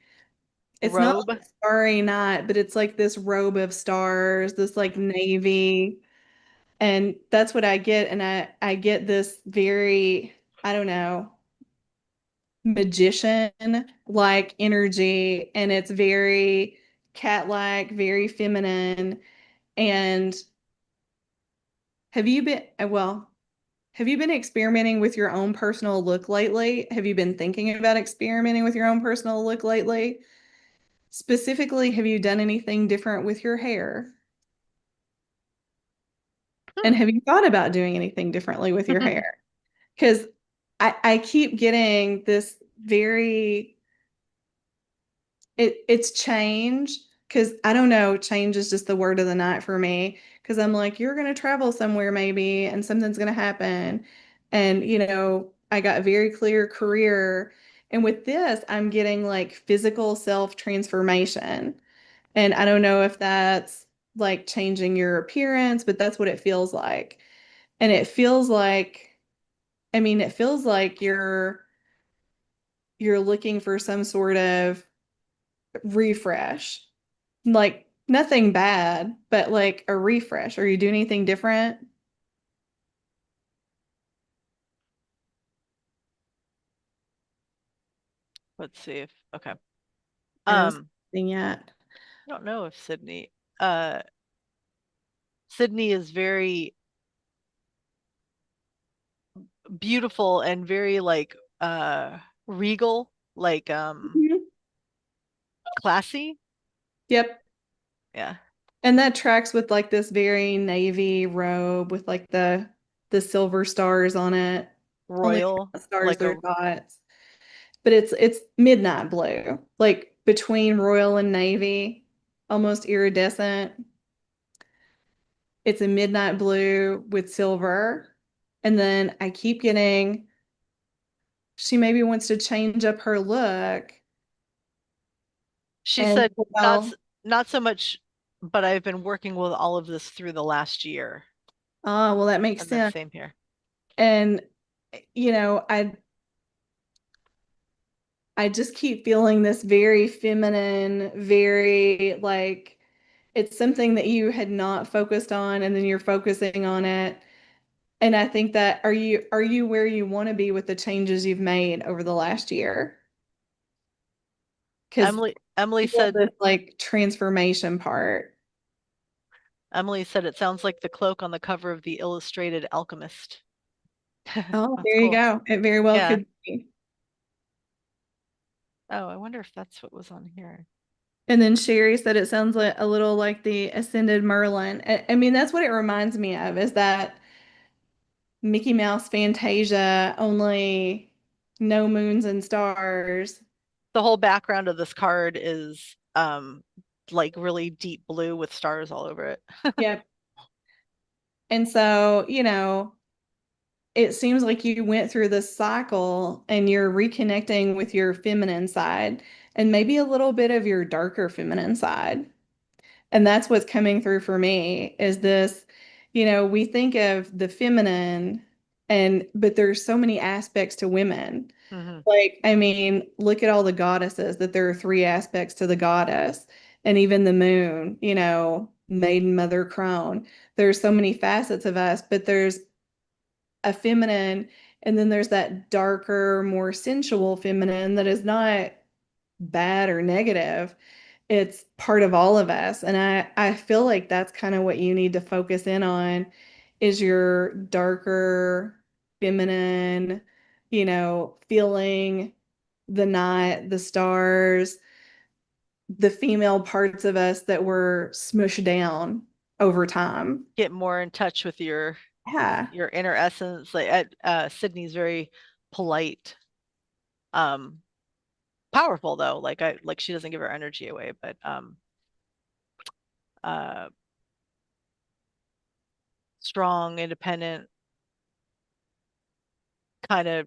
it's not Robe. like a starry night, but it's like this robe of stars, this like navy. And that's what I get. And I get this very, I don't know, magician like energy. And it's very cat-like, very feminine. And have you been, well, have you been experimenting with your own personal look lately? Have you been thinking about experimenting with your own personal look lately? Specifically, have you done anything different with your hair? And Hmm. have you thought about doing anything differently with your hair? Because I keep getting this very it's change because I don't know, change is just the word of the night for me. Because I'm like, you're gonna travel somewhere maybe and something's gonna happen. And I got a very clear career. And with this, I'm getting like physical self transformation. And I don't know if that's like changing your appearance, but that's what it feels like. And it feels like, I mean, it feels like you're looking for some sort of refresh. Like nothing bad, but like a refresh. Are you doing anything different? Let's see if okay. I know Um, something yet. I don't know if uh Sydney is very beautiful and very like regal, like Mhm. classy. Yep. Yeah. And that tracks with like this very navy robe with like the silver stars on it. Only Royal, stars, like they're a dots. But it's midnight blue, like between royal and navy, almost iridescent. It's a midnight blue with silver. And then I keep getting, she maybe wants to change up her look. she And said well, not so much, but I've been working with all of this through the last year. well, that makes And then sense. same here. And you know, I just keep feeling this very feminine, very like it's something that you had not focused on and then you're focusing on it. And I think that are you where you want to be with the changes you've made over the last year? Because Emily feel said this like transformation part. Emily said it sounds like the cloak on the cover of the Illustrated Alchemist. Oh, That's there you cool. go. It very well Yeah. could be. Oh, I wonder if that's what was on here. And then Sherry said it sounds like a little like the Ascended Merlin. I mean, that's what it reminds me of, is that Mickey Mouse Fantasia, only no moons and stars. The whole background of this card is like really deep blue with stars all over it. Yep. And so, you know, it seems like you went through this cycle and you're reconnecting with your feminine side and maybe a little bit of your darker feminine side. And that's what's coming through for me is this, we think of the feminine but there's so many aspects to women. Hmm. Like, I mean, look at all the goddesses, that there are three aspects to the goddess, and even the moon, maiden, mother, crone. There's so many facets of us, but there's a feminine, and then there's that darker, more sensual feminine that is not bad or negative. It's part of all of us. And I feel like that's kind of what you need to focus in on is your darker, feminine, feeling the night, the stars, the female parts of us that were smushed down over time. Get more in touch with Yeah. your inner essence. Like Sydney's very polite, um, powerful though. Like she doesn't give her energy away, but uh, strong, independent, kind of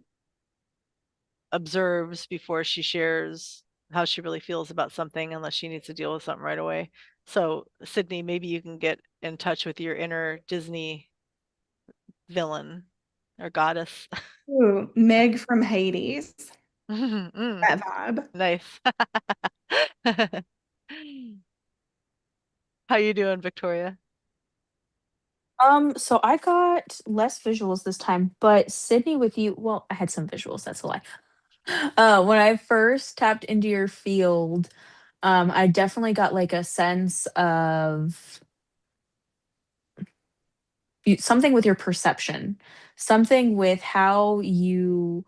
observes before she shares how she really feels about something, unless she needs to deal with something right away. So Sydney, maybe you can get in touch with your inner Disney villain or goddess. Ooh, Meg from Hades. Mm, That vibe. nice. How you doing, Victoria? So I got less visuals this time, but Sydney with you, well, I had some visuals, that's a lie. When I first tapped into your field, I definitely got like a sense of something with your perception, something with how you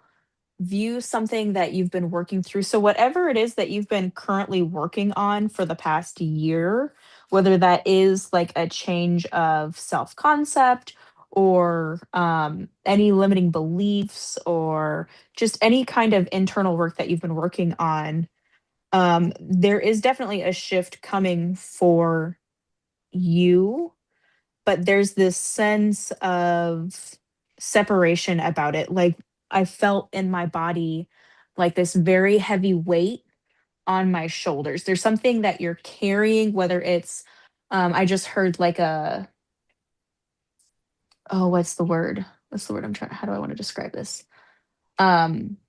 view something that you've been working through. So, whatever it is that you've been currently working on for the past year, whether that is like a change of self concept or any limiting beliefs or just any kind of internal work that you've been working on, there is definitely a shift coming for you, but there's this sense of separation about it. Like I felt in my body like this very heavy weight on my shoulders. There's something that you're carrying, whether it's I just heard like a, oh, what's the word? What's the word I'm trying, how do I want to describe this?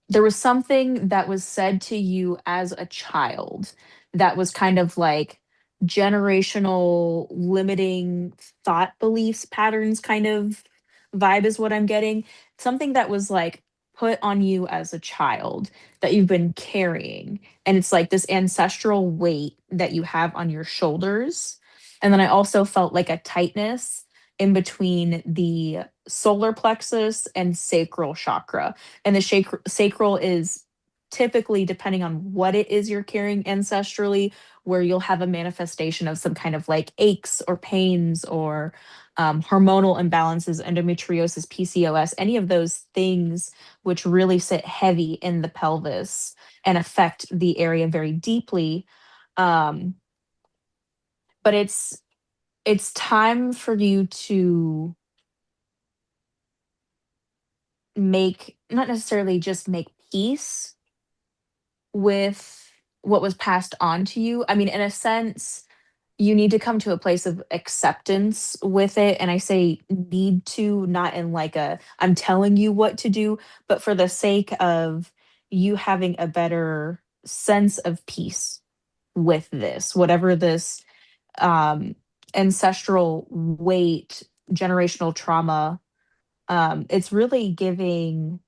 There was something that was said to you as a child that was kind of like generational limiting thought beliefs patterns kind of vibe is what I'm getting. Something that was like put on you as a child that you've been carrying. And it's like this ancestral weight that you have on your shoulders. And then I also felt like a tightness in between the solar plexus and sacral chakra. And the sacral is typically, depending on what it is you're carrying ancestrally, where you'll have a manifestation of some kind of like aches or pains or hormonal imbalances, endometriosis, PCOS, any of those things which really sit heavy in the pelvis and affect the area very deeply. Um, but it's time for you to make, not necessarily just make peace with what was passed on to you. I mean, in a sense, you need to come to a place of acceptance with it. And I say need to, not in like a, I'm telling you what to do, but for the sake of you having a better sense of peace with this, whatever this um, ancestral weight, generational trauma, it's really giving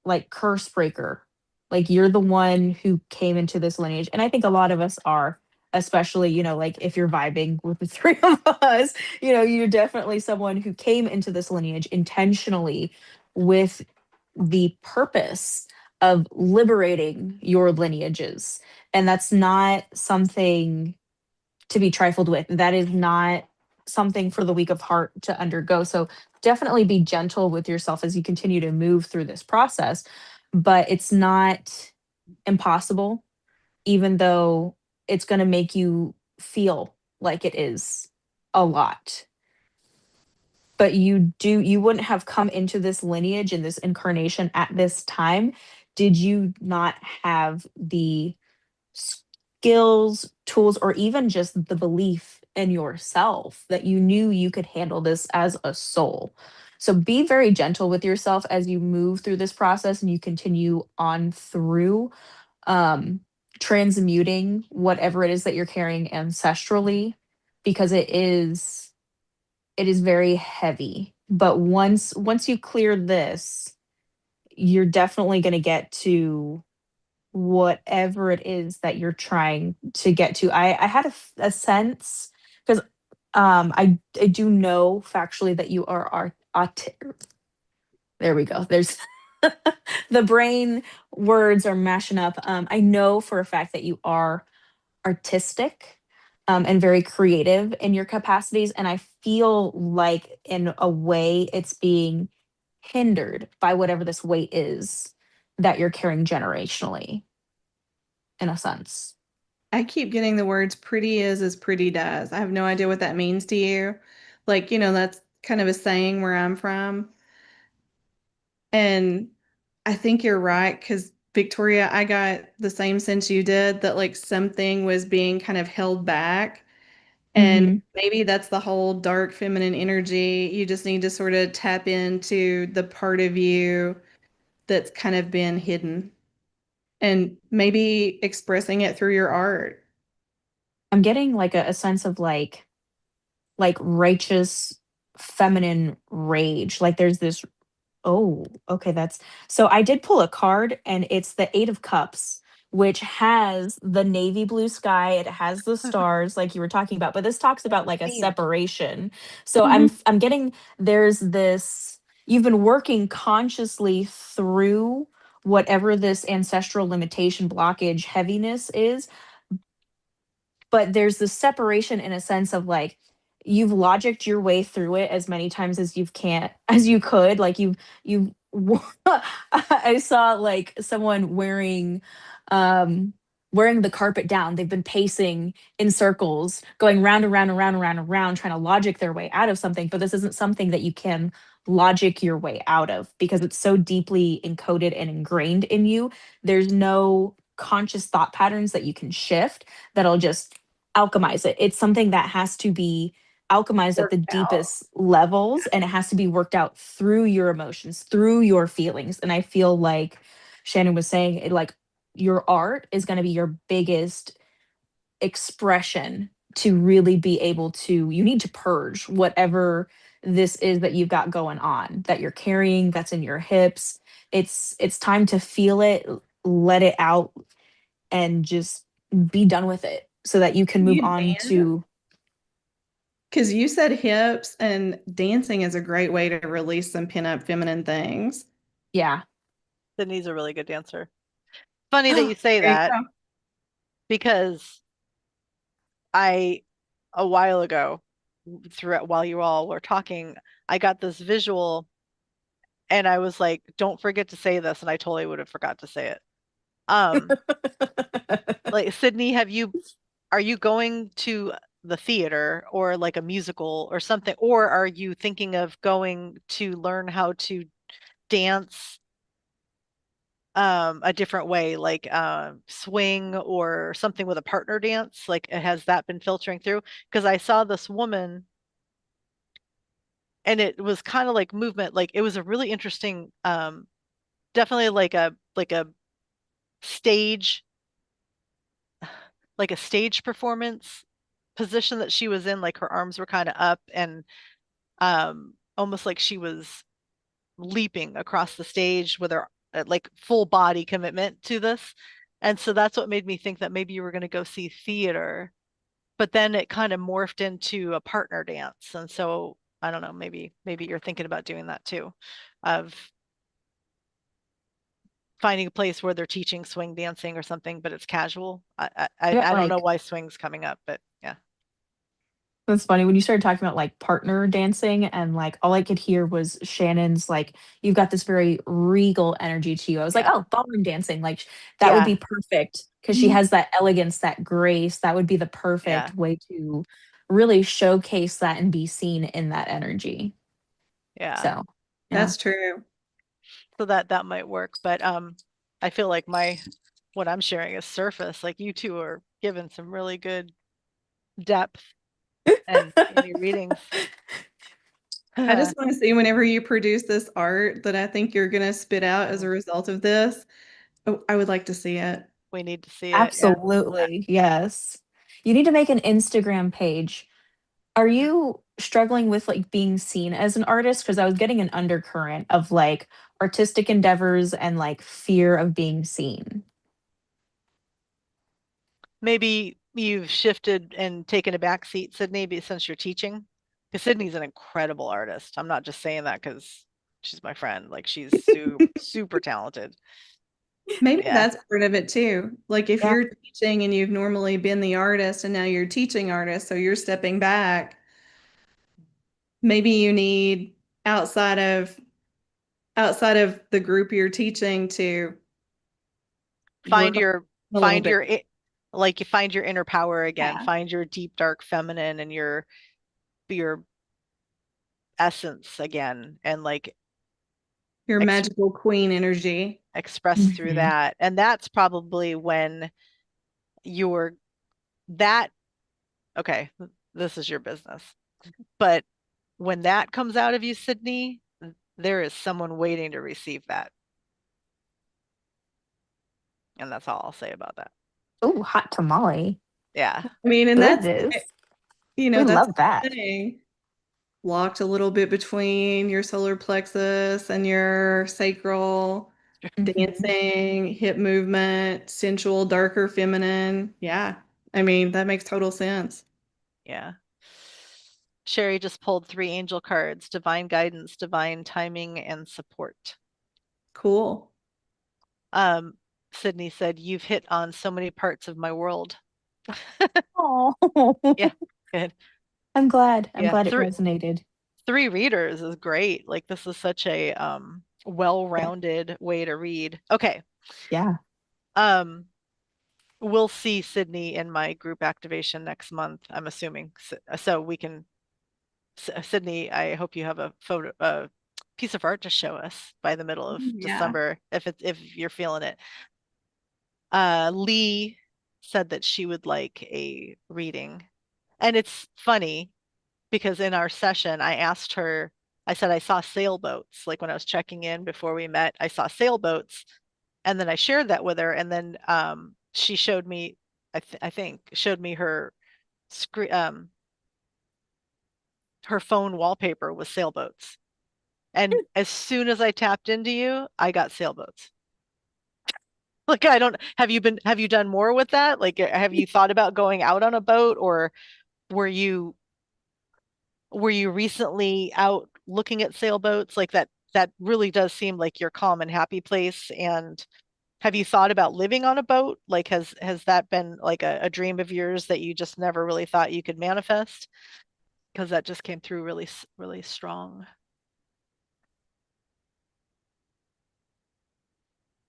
like curse breaker. Like you're the one who came into this lineage. And I think a lot of us are, especially, like if you're vibing with the three of us, you're definitely someone who came into this lineage intentionally with the purpose of liberating your lineages. And that's not something to be trifled with. That is not something for the weak of heart to undergo. So definitely be gentle with yourself as you continue to move through this process. But it's not impossible, even though it's going to make you feel like it is a lot. But you wouldn't have come into this lineage and this incarnation at this time did you not have the skills, tools, or even just the belief in yourself that you knew you could handle this as a soul. So be very gentle with yourself as you move through this process and you continue on through um, transmuting whatever it is that you're carrying ancestrally, because it is very heavy. But once you clear this, you're definitely going to get to whatever it is that you're trying to get to. I had a sense because I do know factually that you are there we go. There's the brain words are mashing up. I know for a fact that you are artistic and very creative in your capacities. And I feel like in a way it's being hindered by whatever this weight is that you're carrying generationally, in a sense. I keep getting the words pretty is as pretty does. I have no idea what that means to you. Like, that's kind of a saying where I'm from. And I think you're right because Victoria, I got the same sense you did that like something was being kind of held back. And Hmm. maybe that's the whole dark feminine energy. You just need to sort of tap into the part of you that's kind of been hidden and maybe expressing it through your art. I'm getting like a sense of like righteous feminine rage. Like there's this, oh, okay, that's, so I did pull a card and it's the 8 of Cups, which has the navy blue sky, it has the stars like you were talking about, but this talks about like a Themed. separation. So Mhm. I'm getting, there's this, you've been working consciously through whatever this ancestral limitation blockage heaviness is, but there's this separation in a sense of like you've logicked your way through it as many times as you could, like you've I saw like someone um wearing the carpet down. They've been pacing in circles, going round and round and round and round and round, trying to logic their way out of something, but this isn't something that you can logic your way out of because it's so deeply encoded and ingrained in you. There's no conscious thought patterns that you can shift that'll just alchemize it. It's something that has to be alchemized at the Worked out. deepest levels, and it has to be worked out through your emotions, through your feelings. And I feel like Shannon was saying, like your art is going to be your biggest expression to really be able to, you need to purge whatever this is that you've got going on, that you're carrying, that's in your hips. It's time to feel it, let it out, and just be done with it so that you can move You on dance? to. Because you said hips, and dancing is a great way to release some pin-up feminine things. Yeah. Sydney's a really good dancer. Funny that you say There you that go. because I, a while ago, throughout while you all were talking, I got this visual and I was like, don't forget to say this. And I totally would have forgot to say it. Um, like Sydney, are you going to the theater or like a musical or something, or are you thinking of going to learn how to dance a different way, like swing or something with a partner dance? Like has that been filtering through? Because I saw this woman and it was kind of like movement, like it was a really interesting definitely like a stage like a stage performance position that she was in, like her arms were kind of up and almost like she was leaping across the stage with her like full body commitment to this. And so that's what made me think that maybe you were going to go see theater, but then it kind of morphed into a partner dance. And so I don't know, maybe you're thinking about doing that too, of finding a place where they're teaching swing dancing or something, but it's casual. I got I don't know like, why swing's coming up, but yeah. that's funny when you started talking about like partner dancing, and like all I could hear was Shannon's like, you've got this very regal energy to you. I was like, Yeah. oh, ballroom dancing, like that would Yeah. be perfect because she Mhm. has that elegance, that grace. That would be the Yeah. perfect way to really showcase that and be seen in that energy. Yeah. So, yeah. That's true. So that might work, but I feel like my what I'm sharing is surface. Like you two are giving some really good depth and in your readings. I just want to see whenever you produce this art that I think you're going to spit out as a result of this. Oh, I would like to see it. We need to see it. Yeah. Absolutely. Yes. You need to make an Instagram page. Are you struggling with like being seen as an artist? Because I was getting an undercurrent of like artistic endeavors and like fear of being seen. Maybe you've shifted and taken a back seat, Sydney, since you're teaching. Because Sydney's an incredible artist. I'm not just saying that because she's my friend. Like she's super talented. Maybe Yeah. that's part of it too. Like if Yeah. you're teaching and you've normally been the artist and now you're teaching artist, so you're stepping back, maybe you need outside of outside of the group you're teaching to Find work on your a little find bit. your like you find your inner power again. Yeah. Find your deep dark feminine and your essence again and like Your ex magical queen energy. express through Mhm. that. And that's probably when you're that okay, this is your business. But when that comes out of you, Sydney, there is someone waiting to receive that. And that's all I'll say about that. Oh, hot tamale. Yeah. I mean, and that's, Goodness. We that's love that. the thing. Locked a little bit between your solar plexus and your sacral, Mhm. dancing, hip movement, sensual, darker, feminine. Yeah. I mean, that makes total sense. Yeah. Sherry just pulled three angel cards, divine guidance, divine timing, and support. Cool. Um, Sydney said, you've hit on so many parts of my world. Oh, Yeah, good. I'm glad. I'm Yeah, glad it resonated. three readers is great. Like this is such a Yeah. well-rounded way to read. Okay. Yeah. Um, we'll see Sydney in my group activation next month, I'm assuming. So we can Sydney, I hope you have a piece of art to show us by the middle of Yeah. December if you're feeling it. Lee said that she would like a reading. And it's funny because in our session, I asked her, I said, I saw sailboats. Like when I was checking in before we met, I saw sailboats. And then I shared that with her. And then she showed me, I think, showed me her screen, her phone wallpaper was sailboats. And as soon as I tapped into you, I got sailboats. Like I don't, have you done more with that? Like have you thought about going out on a boat or were you were you recently out looking at sailboats? Like that really does seem like your calm and happy place. And have you thought about living on a boat? Like has that been like a dream of yours that you just never really thought you could manifest? Because that just came through really strong.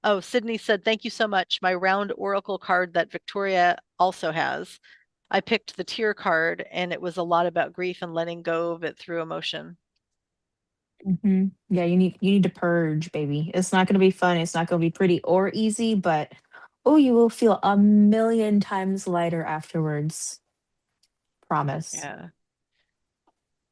Oh, Sydney said, thank you so much. My round oracle card that Victoria also has. I picked the tear card and it was a lot about grief and letting go of it through emotion. Yeah, you need to purge, baby. It's not going to be fun. It's not going to be pretty or easy, but oh, you will feel a million times lighter afterwards. Promise. Yeah.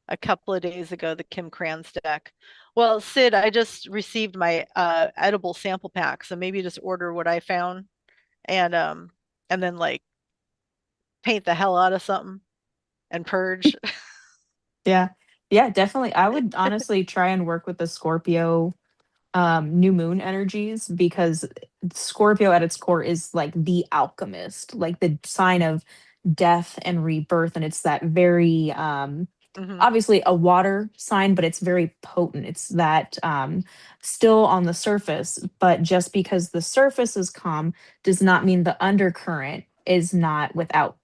A couple of days ago, the Kim Kranz deck. Well, Sid, I just received my edible sample pack, so maybe just order what I found and um and then like paint the hell out of something and purge. Yeah. Yeah, definitely. I would honestly try and work with the Scorpio new moon energies because Scorpio at its core is like the alchemist, like the sign of death and rebirth. And it's that very Hmm. obviously a water sign, but it's very potent. It's that still on the surface, but just because the surface is calm does not mean the undercurrent is not without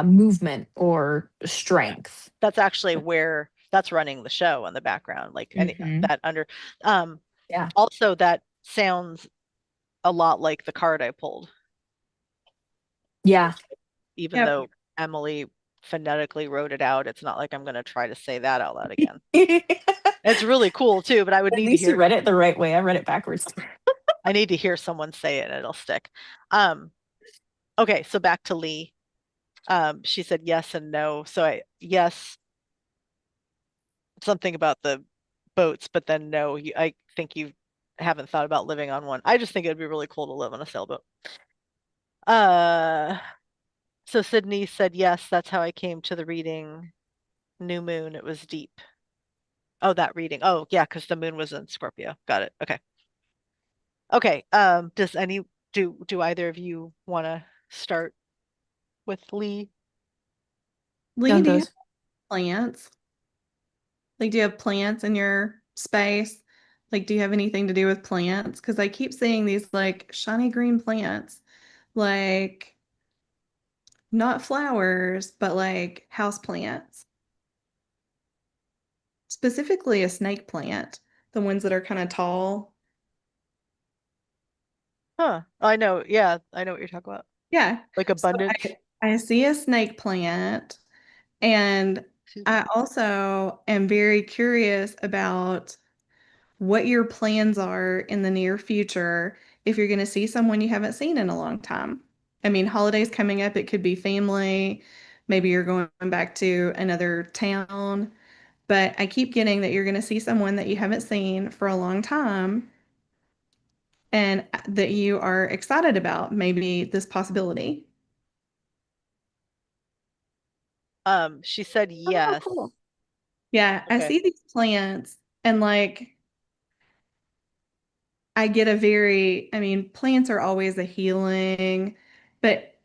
movement or Yeah. strength. That's actually where that's running the show in the background, like any Hmm. that under um Yeah. also that sounds a lot like the card I pulled, Yeah. even Yep. though Emily phonetically wrote it out. It's not like I'm going to try to say that out loud again. It's really cool too, but I would At need to least you hear read it the right way. I read it backwards. I need to hear someone say it and it'll stick. Um, okay, so back to Lee. She said yes and no. So I yes, something about the boats, but then no, I think you haven't thought about living on one. I just think it'd be really cool to live on a sailboat. Uh, so Sydney said yes, that's how I came to the reading. New moon, it was deep. Oh, that reading. Oh, yeah, because the moon was in Scorpio. Got it. Okay. Okay. Does any do either of you want to start with Lee? Lee, John do you have goes, plants? Like, do you have plants in your space? Like, do you have anything to do with plants? Because I keep seeing these like shiny green plants, like not flowers, but like house plants, specifically a snake plant, the ones that are kind of tall. Huh. I know. Yeah, I know what you're talking about. Yeah. Like So abundance. I see a snake plant, and Excuse me. I also am very curious about what your plans are in the near future if you're going to see someone you haven't seen in a long time. I mean, holidays coming up, it could be family, maybe you're going back to another town, but I keep getting that you're going to see someone that you haven't seen for a long time and that you are excited about maybe this possibility. She said Oh, yes. cool. Yeah, I Okay. see these plants and like I get a very, I mean, plants are always a healing, but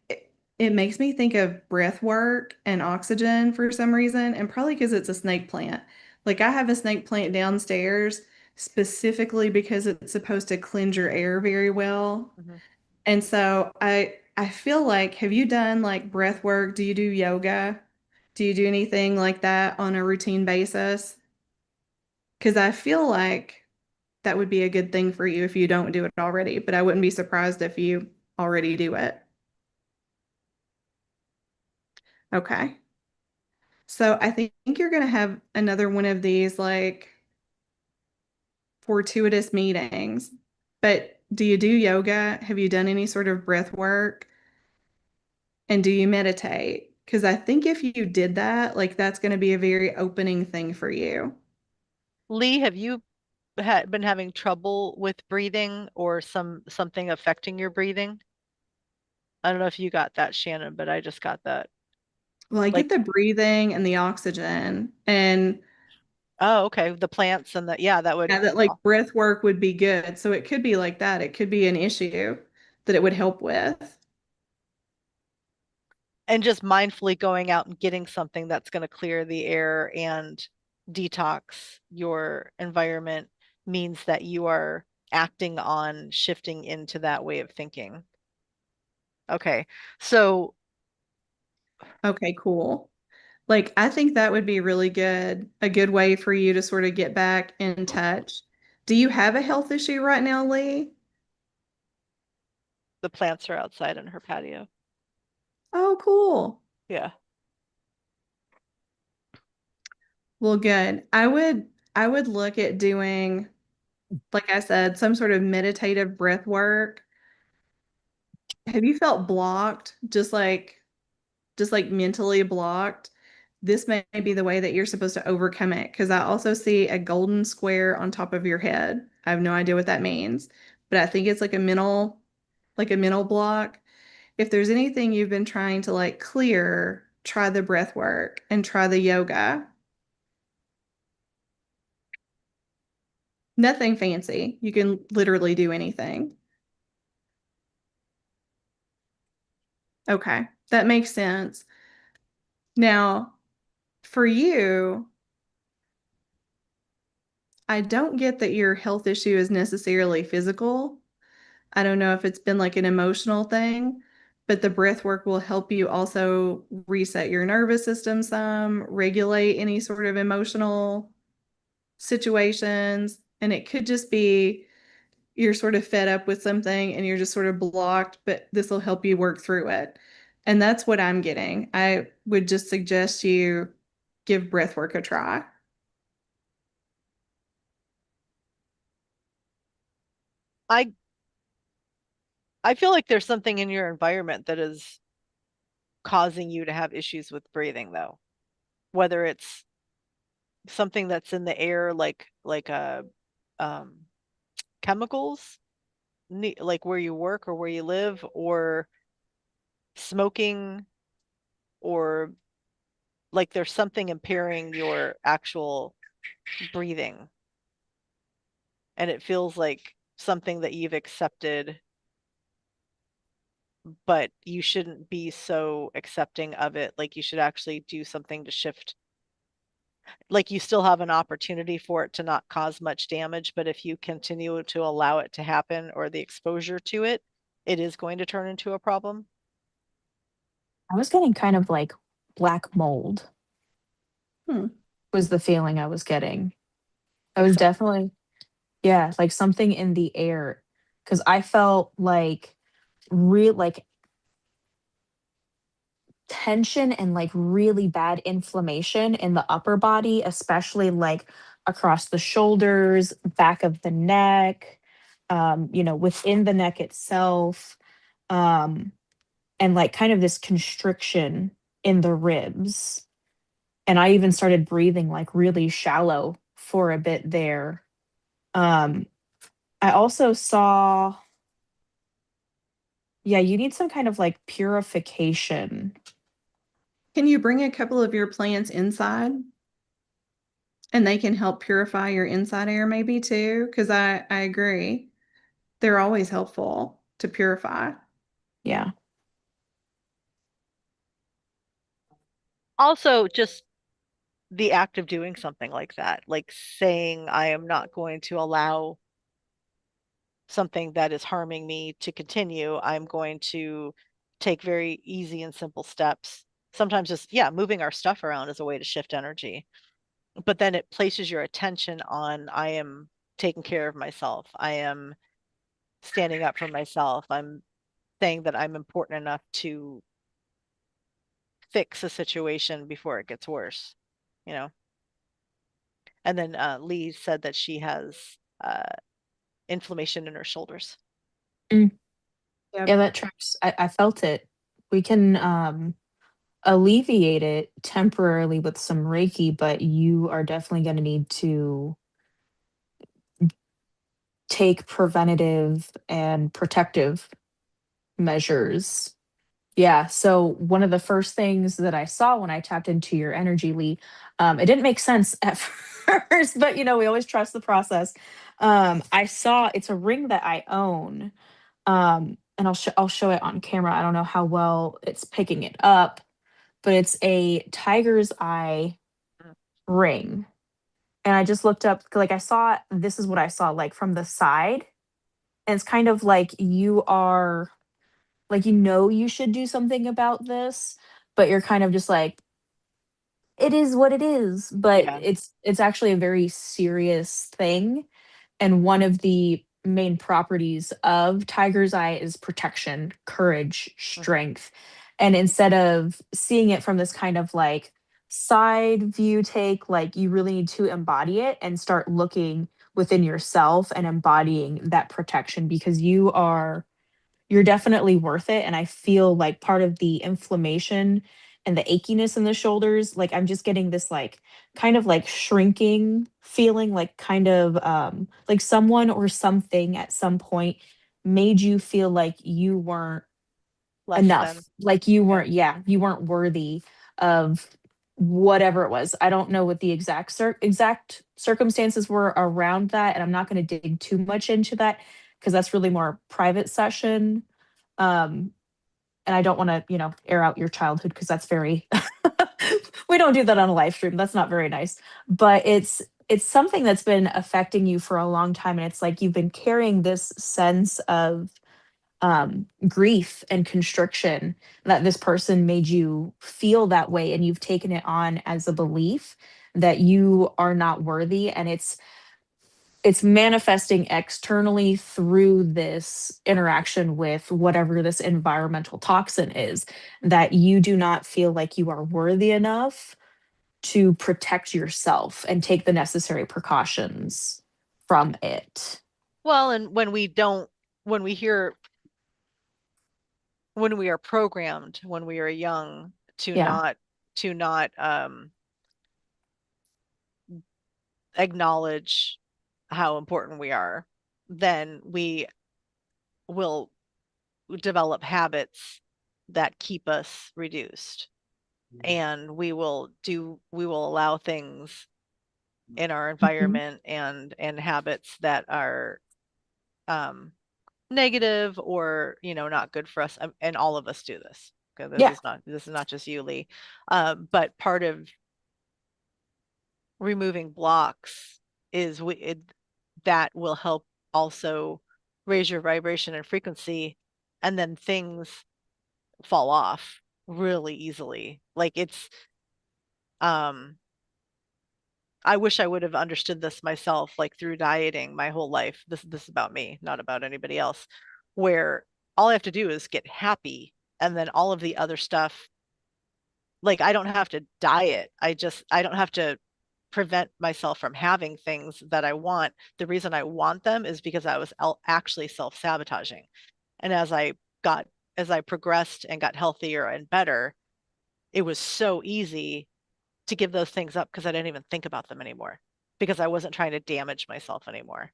it makes me think of breath work and oxygen for some reason, and probably because it's a snake plant. Like I have a snake plant downstairs specifically because it's supposed to cleanse your air very well. Hmm. And so I feel like, have you done like breath work? Do you do yoga? Do you do anything like that on a routine basis? Because I feel like that would be a good thing for you if you don't do it already, but I wouldn't be surprised if you already do it. Okay. So I think you're going to have another one of these like fortuitous meetings, but do you do yoga? Have you done any sort of breath work? And do you meditate? Because I think if you did that, like that's going to be a very opening thing for you. Lee, have you had been having trouble with breathing or something affecting your breathing? I don't know if you got that, Shannon, but I just got that. Well, I get Like, the breathing and the oxygen, and oh, okay, the plants and the yeah, that would yeah, that like breath work would be good. So it could be like that. It could be an issue that it would help with. and just mindfully going out and getting something that's going to clear the air and detox your environment means that you are acting on shifting into that way of thinking. Okay. So Okay, cool. Like I think that would be really good, a good way for you to sort of get back in touch. Do you have a health issue right now, Lee? the plants are outside in her patio. Oh, cool. Yeah. Well, good. I would look at doing, like I said, some sort of meditative breath work. Have you felt blocked, just like mentally blocked? This may be the way that you're supposed to overcome it because I also see a golden square on top of your head. I have no idea what that means, but I think it's like a mental block. If there's anything you've been trying to like clear, try the breath work and try the yoga. Nothing fancy. You can literally do anything. Okay, that makes sense. Now, for you, I don't get that your health issue is necessarily physical. I don't know if it's been like an emotional thing, but the breath work will help you also reset your nervous system some, regulate any sort of emotional situations. And it could just be you're sort of fed up with something and you're just sort of blocked, but this will help you work through it. And that's what I'm getting. I would just suggest you give breath work a try. I I feel like there's something in your environment that is causing you to have issues with breathing though. Whether it's something that's in the air like um chemicals like where you work or where you live or smoking or like there's something impairing your actual breathing and it feels like something that you've accepted but you shouldn't be so accepting of it like you should actually do something to shift like you still have an opportunity for it to not cause much damage but if you continue to allow it to happen or the exposure to it it is going to turn into a problem. I was getting kind of like black mold Hmm. was the feeling I was getting. I Like was some definitely, yeah, like something in the air. Cause I felt like real like tension and like really bad inflammation in the upper body, especially like across the shoulders, back of the neck, within the neck itself, um, and like kind of this constriction in the ribs. And I even started breathing like really shallow for a bit there. Um, I also saw, yeah, you need some kind of like purification. Can you bring a couple of your plants inside and they can help purify your inside air maybe too? Because I agree. They're always helpful to purify. Yeah. also just the act of doing something like that like saying I am not going to allow something that is harming me to continue, I'm going to take very easy and simple steps. Sometimes just, yeah, moving our stuff around is a way to shift energy. But then it places your attention on I am taking care of myself. I am standing up for myself. I'm saying that I'm important enough to fix a situation before it gets worse, you know? And then Lee said that she has inflammation in her shoulders. Mm, yeah, Yep. that tracks. I felt it. We can alleviate it temporarily with some Reiki, but you are definitely going to need to take preventative and protective measures. Yeah. So one of the first things that I saw when I tapped into your energy, Lee, it didn't make sense at first, but we always trust the process. I saw it's a ring that I own, and I'll show it on camera. I don't know how well it's picking it up, but it's a tiger's eye ring. And I just looked up, like I saw, this is what I saw, like from the side, and it's kind of like you are, like you should do something about this, but you're kind of just like, it is what it is, but Yeah. it's actually a very serious thing. And one of the main properties of tiger's eye is protection, courage, Hmm. strength. And instead of seeing it from this kind of like side view take, like you really need to embody it and start looking within yourself and embodying that protection, because you're definitely worth it. And I feel like part of the inflammation and the achiness in the shoulders, like I'm just getting this like kind of like shrinking feeling, like kind of like someone or something at some point made you feel like you weren't Less than. enough, like you Yeah. weren't, yeah, you weren't worthy of whatever it was. I don't know what the exact circumstances were around that, and I'm not going to dig too much into that because that's really more private session. um and I don't want to, air out your childhood because that's very we don't do that on a live stream. That's not very nice. But it's something that's been affecting you for a long time, and it's like you've been carrying this sense of grief and constriction that this person made you feel that way, and you've taken it on as a belief that you are not worthy, and it's manifesting externally through this interaction with whatever this environmental toxin is, that you do not feel like you are worthy enough to protect yourself and take the necessary precautions from it. Well, and when we don't, when we hear, when we are programmed, when we are young Yeah. to not acknowledge how important we are, then we will develop habits that keep us reduced. And we will allow things in our Mhm. environment and habits that are um negative or not good for us. And all of us do this. Okay, Yeah. this is not just you, Lee. But part of removing blocks is that will help also raise your vibration and frequency, and then things fall off really easily. Like it's um I wish I would have understood this myself, like through dieting my whole life. This is about me, not about anybody else, where all I have to do is get happy, and then all of the other stuff, like I don't have to diet. I don't have to prevent myself from having things that I want. The reason I want them is because I was actually self-sabotaging. And got as I progressed and got healthier and better, it was so easy to give those things up because I didn't even think about them anymore, because I wasn't trying to damage myself anymore.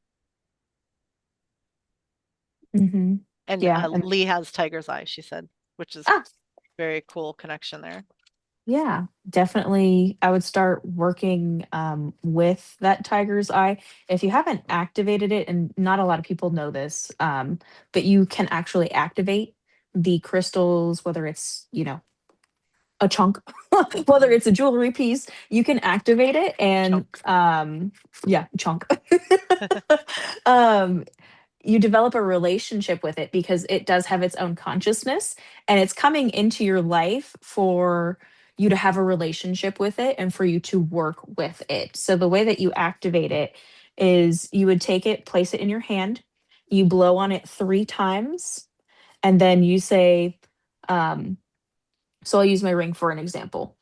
Hmm. And Yeah. And Lee has tiger's eye, she said, which is ah, very cool connection there. yeah, definitely. I would start working with that tiger's eye. If you haven't activated it, and not a lot of people know this, but you can actually activate the crystals, whether it's, a chunk, whether Mhm. it's a jewelry piece, you can activate it. And Chunk. yeah, chunk. um, you develop a relationship with it because it does have its own consciousness, and it's coming into your life for you to have a relationship with it and for you to work with it. So the way that you activate it is you would take it, place it in your hand, you blow on it 3 times, and then you say, um, so I'll use my ring for an example.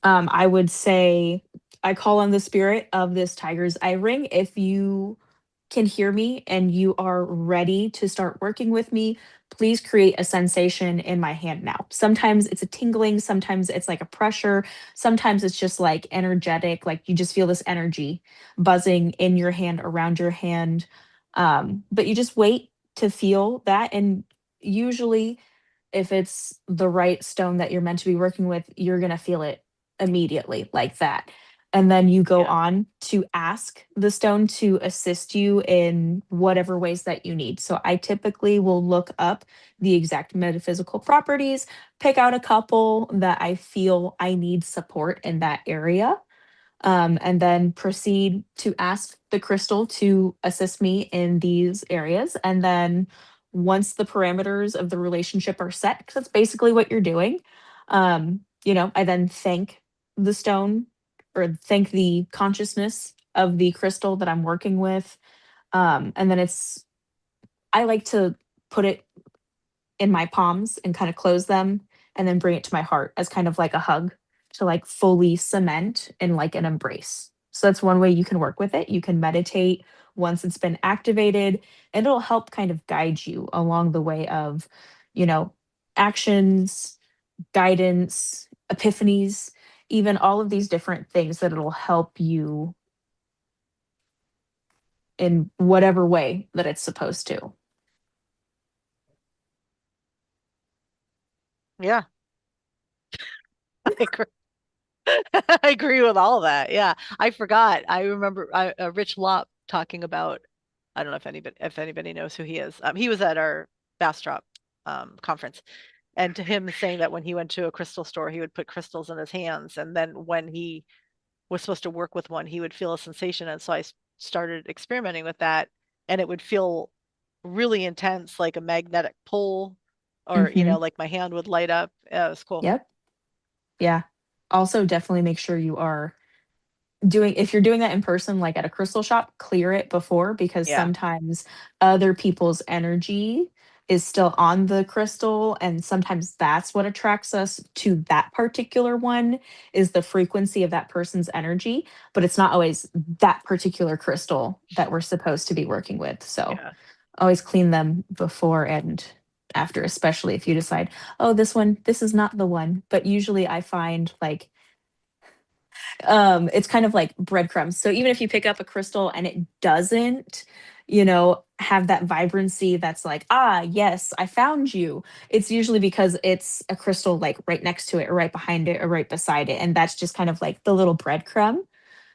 I would say, I call on the spirit of this tiger's eye ring. If you can hear me and you are ready to start working with me, please create a sensation in my hand now. Sometimes it's a tingling, sometimes it's like a pressure, sometimes it's just like energetic, like you just feel this energy buzzing in your hand, around your hand. But you just wait to feel that. And usually, if it's the right stone that you're meant to be working with, you're going to feel it immediately like that. And then you go Yeah. on to ask the stone to assist you in whatever ways that you need. So I typically will look up the exact metaphysical properties, pick out a couple that I feel I need support in that area, and then proceed to ask the crystal to assist me in these areas. And then once the parameters of the relationship are set, because that's basically what you're doing, I then thank the stone or thank the consciousness of the crystal that I'm working with. And then I like to put it in my palms and kind of close them and then bring it to my heart as kind of like a hug to like fully cement in like an embrace. So that's one way you can work with it. You can meditate once it's been activated, and it'll help kind of guide you along the way of, you know, actions, guidance, epiphanies, even all of these different things that it'll help you in whatever way that it's supposed to. Yeah. I agree. I agree with all that. Yeah. I forgot. I remember Rich Lopp talking about, I don't know if anybody knows who he is. He was at our Bastrop conference, and to him saying that when he went to a crystal store, he would put crystals in his hands, and then when he was supposed to work with one, he would feel a sensation. And so I started experimenting with that, and it would feel really intense, like a magnetic pull, or Hmm. like my hand would light up. Yeah, it was cool. Yep. Yeah. Also, definitely make sure you are doing, if you're doing that in person, like at a crystal shop, clear it before, because Yeah. sometimes other people's energy is still on the crystal, and sometimes that's what attracts us to that particular one, is the frequency of that person's energy, but it's not always that particular crystal that we're supposed to be working with. So Yeah. always clean them before and after, especially if you decide, oh, this is not the one. But usually I find like, it's kind of like breadcrumbs. So even if you pick up a crystal and it doesn't, have that vibrancy that's like, ah, yes, I found you, it's usually because it's a crystal like right next to it or right behind it or right beside it. And that's just kind of like the little breadcrumb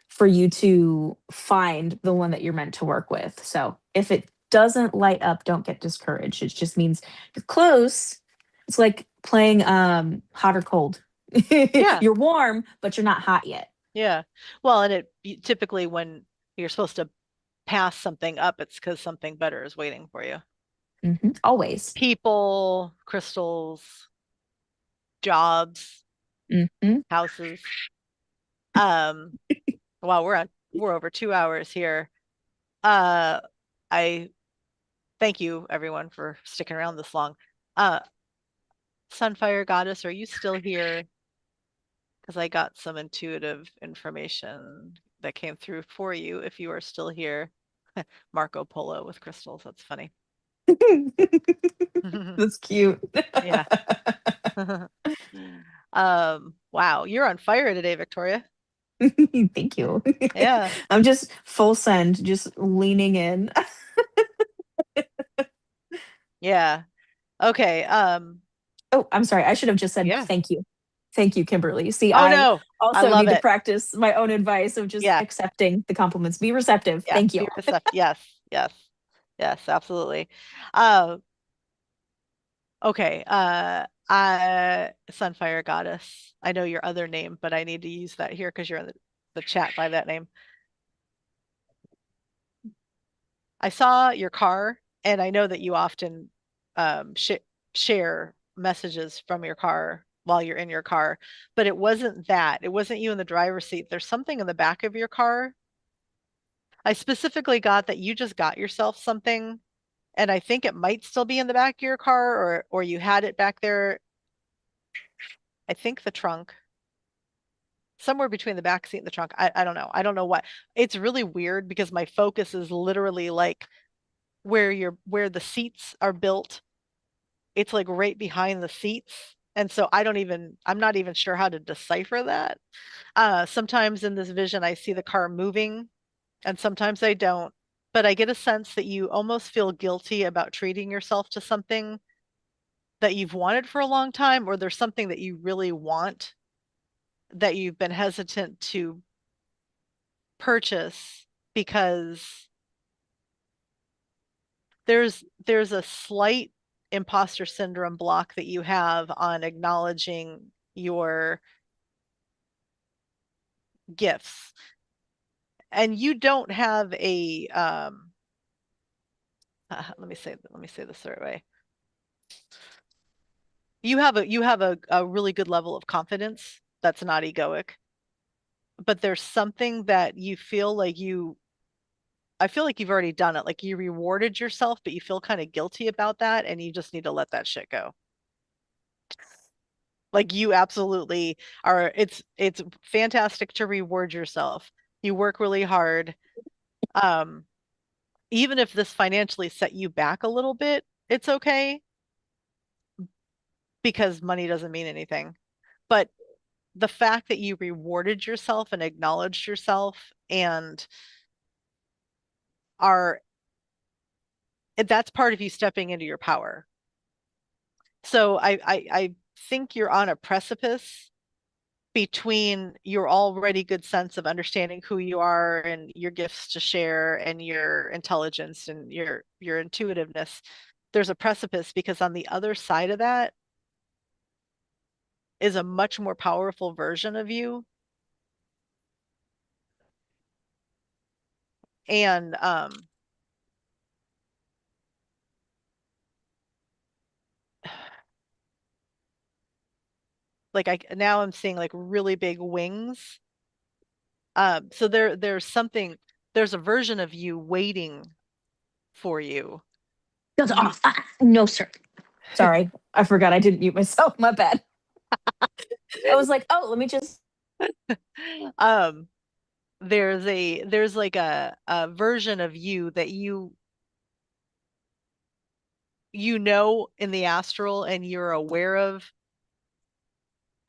for you to find the one that you're meant to work with. So if it doesn't light up, don't get discouraged. It just means you're close. It's like playing hot or cold. Yeah. You're warm, but you're not hot yet. Yeah. Well, and typically when you're supposed to pass something up, it's because something better is waiting for you. Always. People, crystals, jobs, Hmm. houses. Um, wow, we're over 2 hours here. Uh, I thank you everyone for sticking around this long. Uh, Sunfire Goddess, are you still here? Because I got some intuitive information that came through for you if you are still here. Marco Polo with crystals. That's funny. That's cute. Yeah. Wow, you're on fire today, Victoria. Thank you. Yeah. I'm just full send, just leaning in. Yeah. Okay. Oh, I'm sorry. I should have just said Yeah. thank you. Thank you, Kimberly. See, Oh I no, I also love need to it. practice my own advice of just Yeah. accepting the compliments. Be receptive. Yeah. Thank you. Be receptive. Yes. Yes. Yes, absolutely. Uh, okay. Sunfire Goddess. I know your other name, but I need to use that here because you're in the chat by that name. I saw your car, and I know that you often sh share messages from your car while you're in your car, but it wasn't that. It wasn't you in the driver's seat. There's something in the back of your car. I specifically got that you just got yourself something, and I think it might still be in the back of your car, or you had it back there. I think the trunk. somewhere between the back seat and the trunk. I don't know. I don't know what. It's really weird because my focus is literally like where the seats are built. It's like right behind the seats. And so I'm not even sure how to decipher that. Sometimes in this vision, I see the car moving, and sometimes I don't. But I get a sense that you almost feel guilty about treating yourself to something that you've wanted for a long time, or there's something that you really want that you've been hesitant to purchase because there's a slight imposter syndrome block that you have on acknowledging your gifts. And you don't have a let me say this the right way. You have a really good level of confidence that's not egoic, but there's something that you feel like I feel like you've already done it. Like you rewarded yourself, but you feel kind of guilty about that, and you just need to let that shit go. Like you absolutely are. It's fantastic to reward yourself. You work really hard. Um, Even if this financially set you back a little bit, it's okay because money doesn't mean anything. But the fact that you rewarded yourself and acknowledged yourself and are that's part of you stepping into your power. So I think you're on a precipice between your already good sense of understanding who you are and your gifts to share and your intelligence and your intuitiveness. There's a precipice because on the other side of that is a much more powerful version of you. And like I now I'm seeing like really big wings. So there's a version of you waiting for you. Goes You off. No, sir. Sorry, I forgot I didn't mute myself. My bad. I was like, oh, let me just. um there's like a version of you that you know in the astral and you're aware of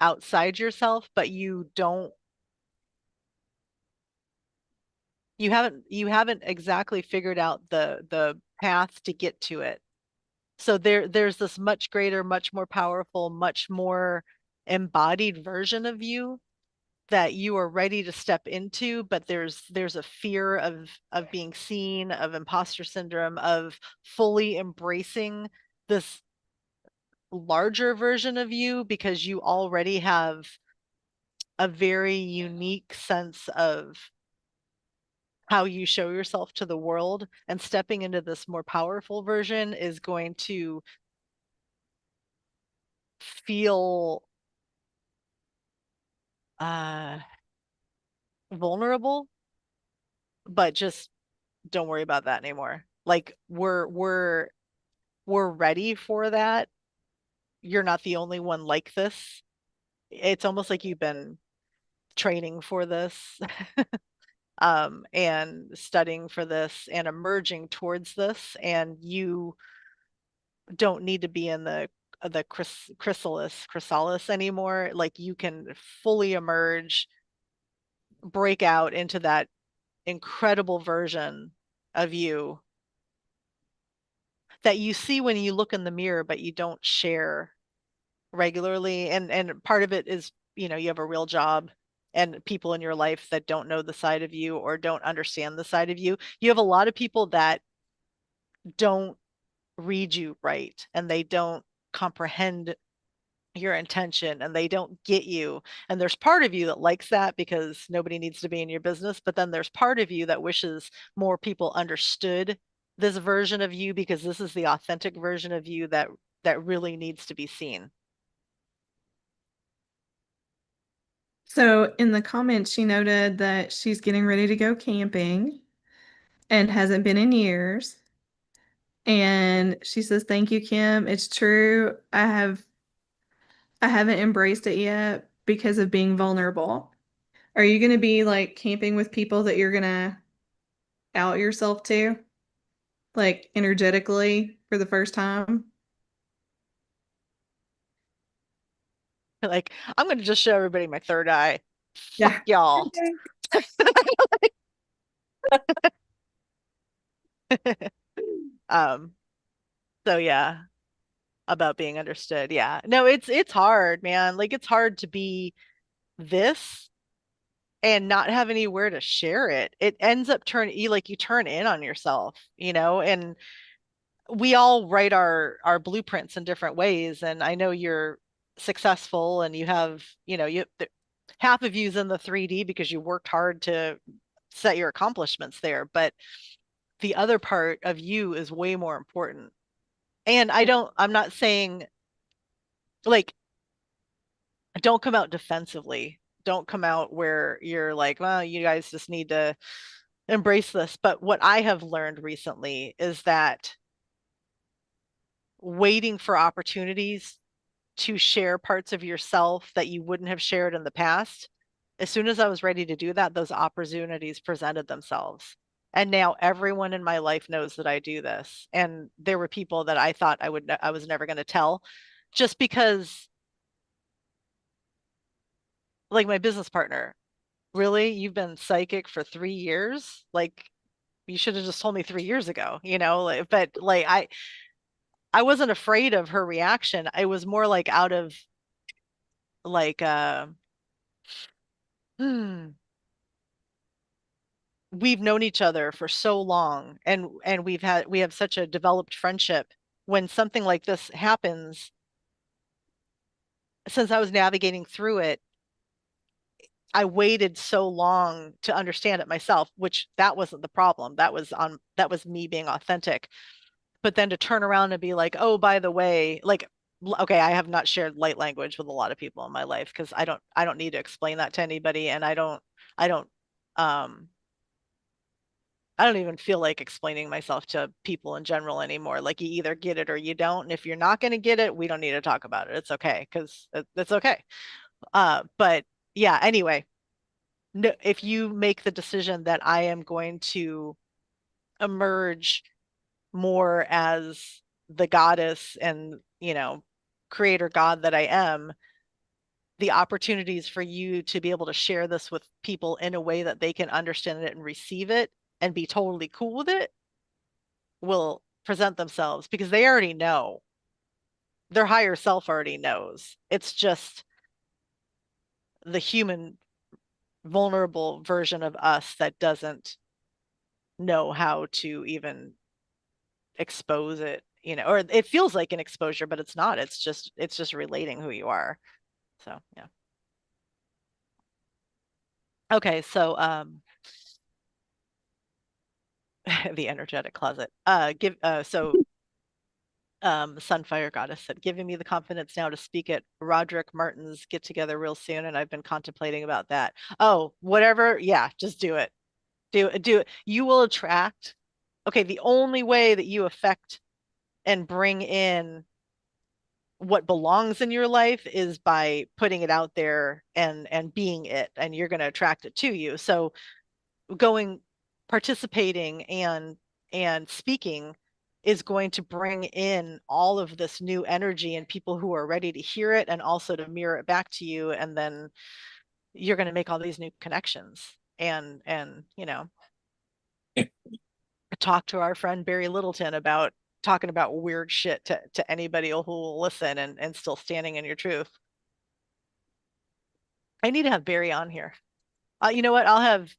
outside yourself, but you haven't exactly figured out the path to get to it. So there's this much greater, much more powerful, much more embodied version of you that you are ready to step into, but there's a fear of being seen, of imposter syndrome, of fully embracing this larger version of you because you already have a very unique sense of how you show yourself to the world, and stepping into this more powerful version is going to feel uh vulnerable, but just don't worry about that anymore. Like we're ready for that. You're not the only one like this. It's almost like you've been training for this, and studying for this and emerging towards this, and you don't need to be in the chrysalis anymore. Like you can fully emerge, break out into that incredible version of you that you see when you look in the mirror, but you don't share regularly. And part of it is, you have a real job and people in your life that don't know the side of you or don't understand the side of you. You have a lot of people that don't read you right and they don't comprehend your intention and they don't get you. And there's part of you that likes that because nobody needs to be in your business. But then there's part of you that wishes more people understood this version of you because this is the authentic version of you that really needs to be seen. So in the comments, she noted that she's getting ready to go camping and hasn't been in years. And she says, "Thank you, Kim. It's true. I haven't embraced it yet because of being vulnerable." Are you going to be like camping with people that you're going to out yourself to, like energetically for the first time? Like, I'm gonna just show everybody my third eye. Fuck Yeah. y'all. Okay. Um, so yeah, about being understood. Yeah. No, it's hard, man. Like it's hard to be this and not have anywhere to share it. It ends up turning you like you turn in on yourself, and we all write our blueprints in different ways. And I know you're successful and you have, half of you's in the 3D because you worked hard to set your accomplishments there, but the other part of you is way more important. And I'm not saying like, don't come out defensively. Don't come out where you're like, well, you guys just need to embrace this. But what I have learned recently is that waiting for opportunities to share parts of yourself that you wouldn't have shared in the past, as soon as I was ready to do that, those opportunities presented themselves. And now everyone in my life knows that I do this. And there were people that I thought I was never going to tell just because, like my business partner, really, you've been psychic for 3 years? Like you should have just told me 3 years ago, but like I wasn't afraid of her reaction. I was more like out of like hmm, we've known each other for so long and we have such a developed friendship. When something like this happens, since I was navigating through it, I waited so long to understand it myself, which that wasn't the problem. That was me being authentic. But then to turn around and be like, oh, by the way, like, okay, I have not shared light language with a lot of people in my life because I don't need to explain that to anybody. And I don't, um, I don't even feel like explaining myself to people in general anymore. Like you either get it or you don't. And if you're not going to get it, we don't need to talk about it. It's okay because it's okay. But yeah, anyway, no, if you make the decision that I am going to emerge more as the goddess and, creator God that I am, the opportunities for you to be able to share this with people in a way that they can understand it and receive it and be totally cool with it will present themselves because they already know. Their higher self already knows. It's just the human vulnerable version of us that doesn't know how to even expose it, or it feels like an exposure, but it's not. It's just relating who you are. So yeah. Okay, so the energetic closet. Give so Sunfire Goddess said, giving me the confidence now to speak at Roderick Martin's get together real soon, and I've been contemplating about that. Oh, whatever. Yeah, just do it. Do it. Do it. You will attract. Okay, the only way that you affect and bring in what belongs in your life is by putting it out there and being it, and you're going to attract it to you. So going participating and speaking is going to bring in all of this new energy and people who are ready to hear it and also to mirror it back to you, and then you're going to make all these new connections and talk to our friend Barry Littleton about talking about weird shit to anybody who will listen and still standing in your truth. I need to have Barry on here. You know what? I'll have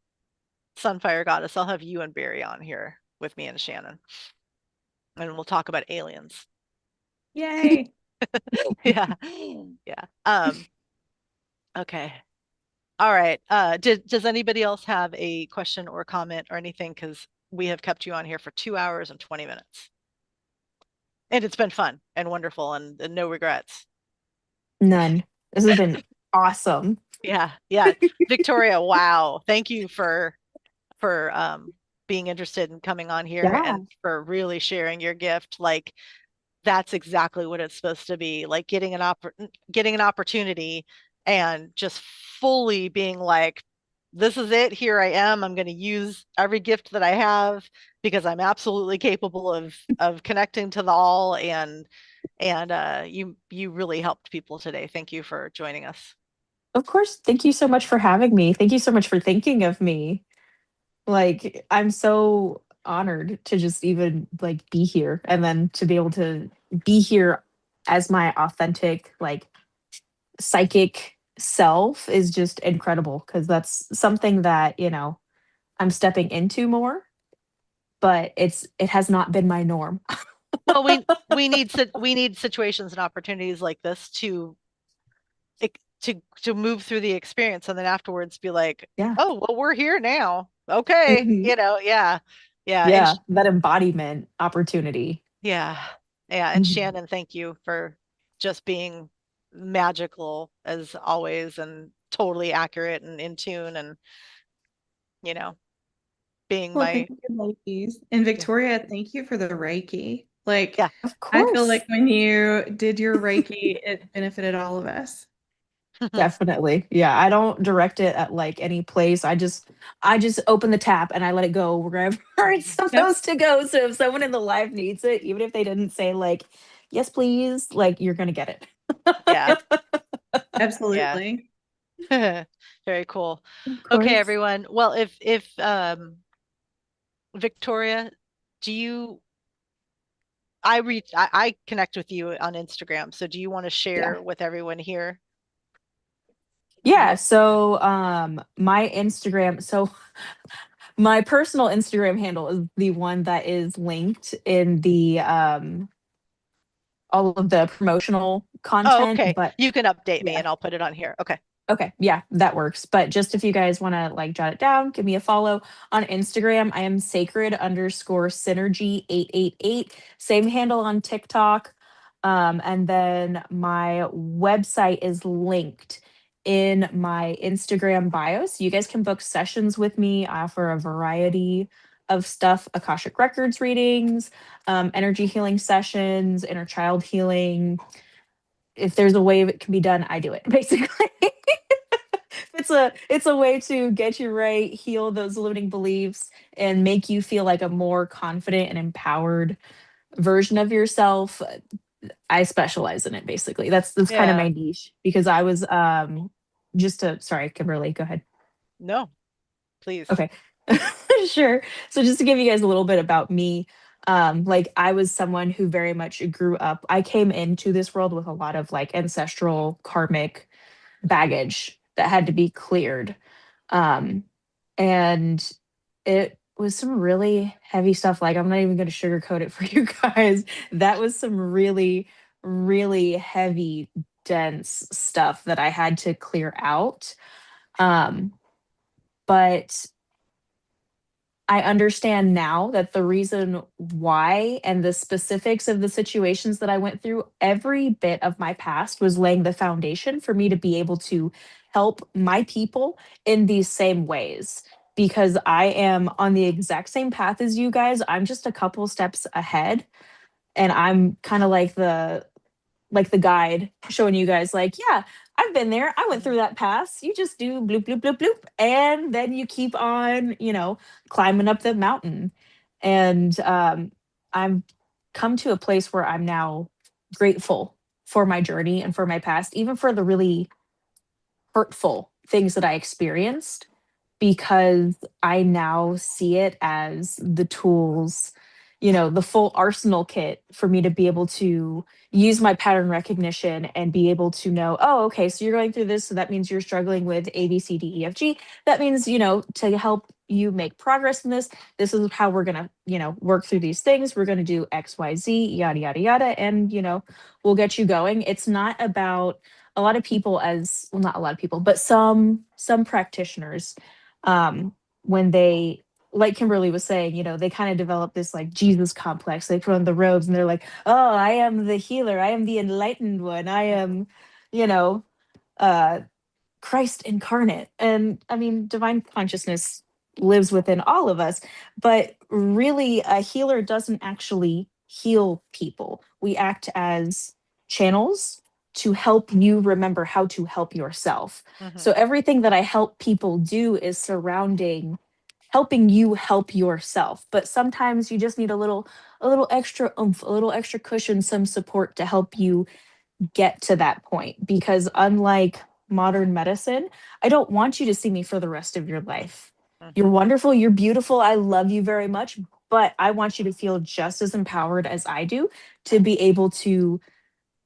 Sunfire Goddess. I'll have you and Barry on here with me and Shannon, and we'll talk about aliens. Yay. Yeah, yeah. Okay. All right. Does anybody else have a question or comment or anything? Because we have kept you on here for 2 hours and 20 minutes, and it's been fun and wonderful and no regrets. None. This has been awesome. Yeah, yeah. Victoria, wow. Thank you for being interested in coming on here Yeah. and for really sharing your gift. Like that's exactly what it's supposed to be. Like getting an opportunity and just fully being like, this is it. Here I am. I'm going to use every gift that I have because I'm absolutely capable of connecting to the all. And you really helped people today. Thank you for joining us. Of course. Thank you so much for having me. Thank you so much for thinking of me. Like, I'm so honored to just even like be here and then to be able to be here as my authentic, like psychic self is just incredible because that's something that, I'm stepping into more, but it has not been my norm. Well, we need situations and opportunities like this to move through the experience and then afterwards be like, Yeah. oh, well, we're here now. Okay, Mhm. yeah, yeah, Yeah, that embodiment opportunity. yeah, yeah. And Mhm. Shannon, thank you for just being magical as always and totally accurate and in tune and you know being Well, thank my you, ladies. And yeah Victoria, thank you for the Reiki. Like, yeah. Of I feel like course. when you did your Reiki, it benefited all of us. Definitely. Yeah, I don't direct it at like any place. I just open the tap and I let it go wherever it's Yep, supposed to go. So if someone in the live needs it, even if they didn't say like, yes, please, like you're gonna get Yeah, it. yeah. absolutely. Very cool. Of Okay, course. everyone. Well, if Victoria, do you I connect with you on Instagram, so do you want to Yeah. share with everyone here? Yeah. What? So my personal Instagram handle is the one that is linked in the all of the promotional Oh, content, okay. but You can update me yeah. and I'll put it on here. Okay. Okay, yeah, that works. But just if you guys want to like jot it down, give me a follow on Instagram. I am sacred_synergy 888. Same handle on TikTok. And then my website is linked in my Instagram bio. So you guys can book sessions with me. I offer a variety of stuff, Akashic Records readings, energy healing sessions, inner child healing. If there's a way it can be done, I do it basically. It's a way to get you right, heal those limiting beliefs, and make you feel like a more confident and empowered version of yourself. I specialize in it basically. That's kind of Yeah. my niche because I was just to sorry, Kimberly, go ahead. No, please. Okay. Sure. So just to give you guys a little bit about me, like I was someone who very much grew up. I came into this world with a lot of like ancestral karmic baggage that had to be cleared. Um, and it was some really heavy stuff. Like, I'm not even going to sugarcoat it for you guys. That was some really, really heavy, dense stuff that I had to clear out. Um, but I understand now that the reason why and the specifics of the situations that I went through, every bit of my past was laying the foundation for me to be able to help my people in these same ways. Because I am on the exact same path as you guys. I'm just a couple steps ahead. And I'm kind of like the guide showing you guys like, yeah, I've been there. I went through that pass. You just do bloop bloop bloop bloop and then you keep on, climbing up the mountain. And I've come to a place where I'm now grateful for my journey and for my past, even for the really hurtful things that I experienced, because I now see it as the tools, the full arsenal kit for me to be able to use my pattern recognition and be able to know, oh, okay, so you're going through this. So that means you're struggling with A, B, C, D, E, F, G. That means, to help you make progress in this, this is how we're going to, work through these things. We're going to do X, Y, Z, yada, yada, yada. And, we'll get you going. It's not about a lot of people as well, not a lot of people, but some practitioners, when they, like Kimberly was saying, they kind of develop this like Jesus complex. They put on the robes and they're like, oh, I am the healer, I am the enlightened one, I am, you know uh Christ incarnate. And I mean, divine consciousness lives within all of us, but really a healer doesn't actually heal people. We act as channels to help you remember how to help yourself. Hmm. So everything that I help people do is surrounding helping you help yourself. But sometimes you just need a little extra oomph, a little extra cushion, some support to help you get to that point. Because unlike modern medicine, I don't want you to see me for the rest of your life. You're Hmm. wonderful, you're beautiful, I love you very much, but I want you to feel just as empowered as I do to be able to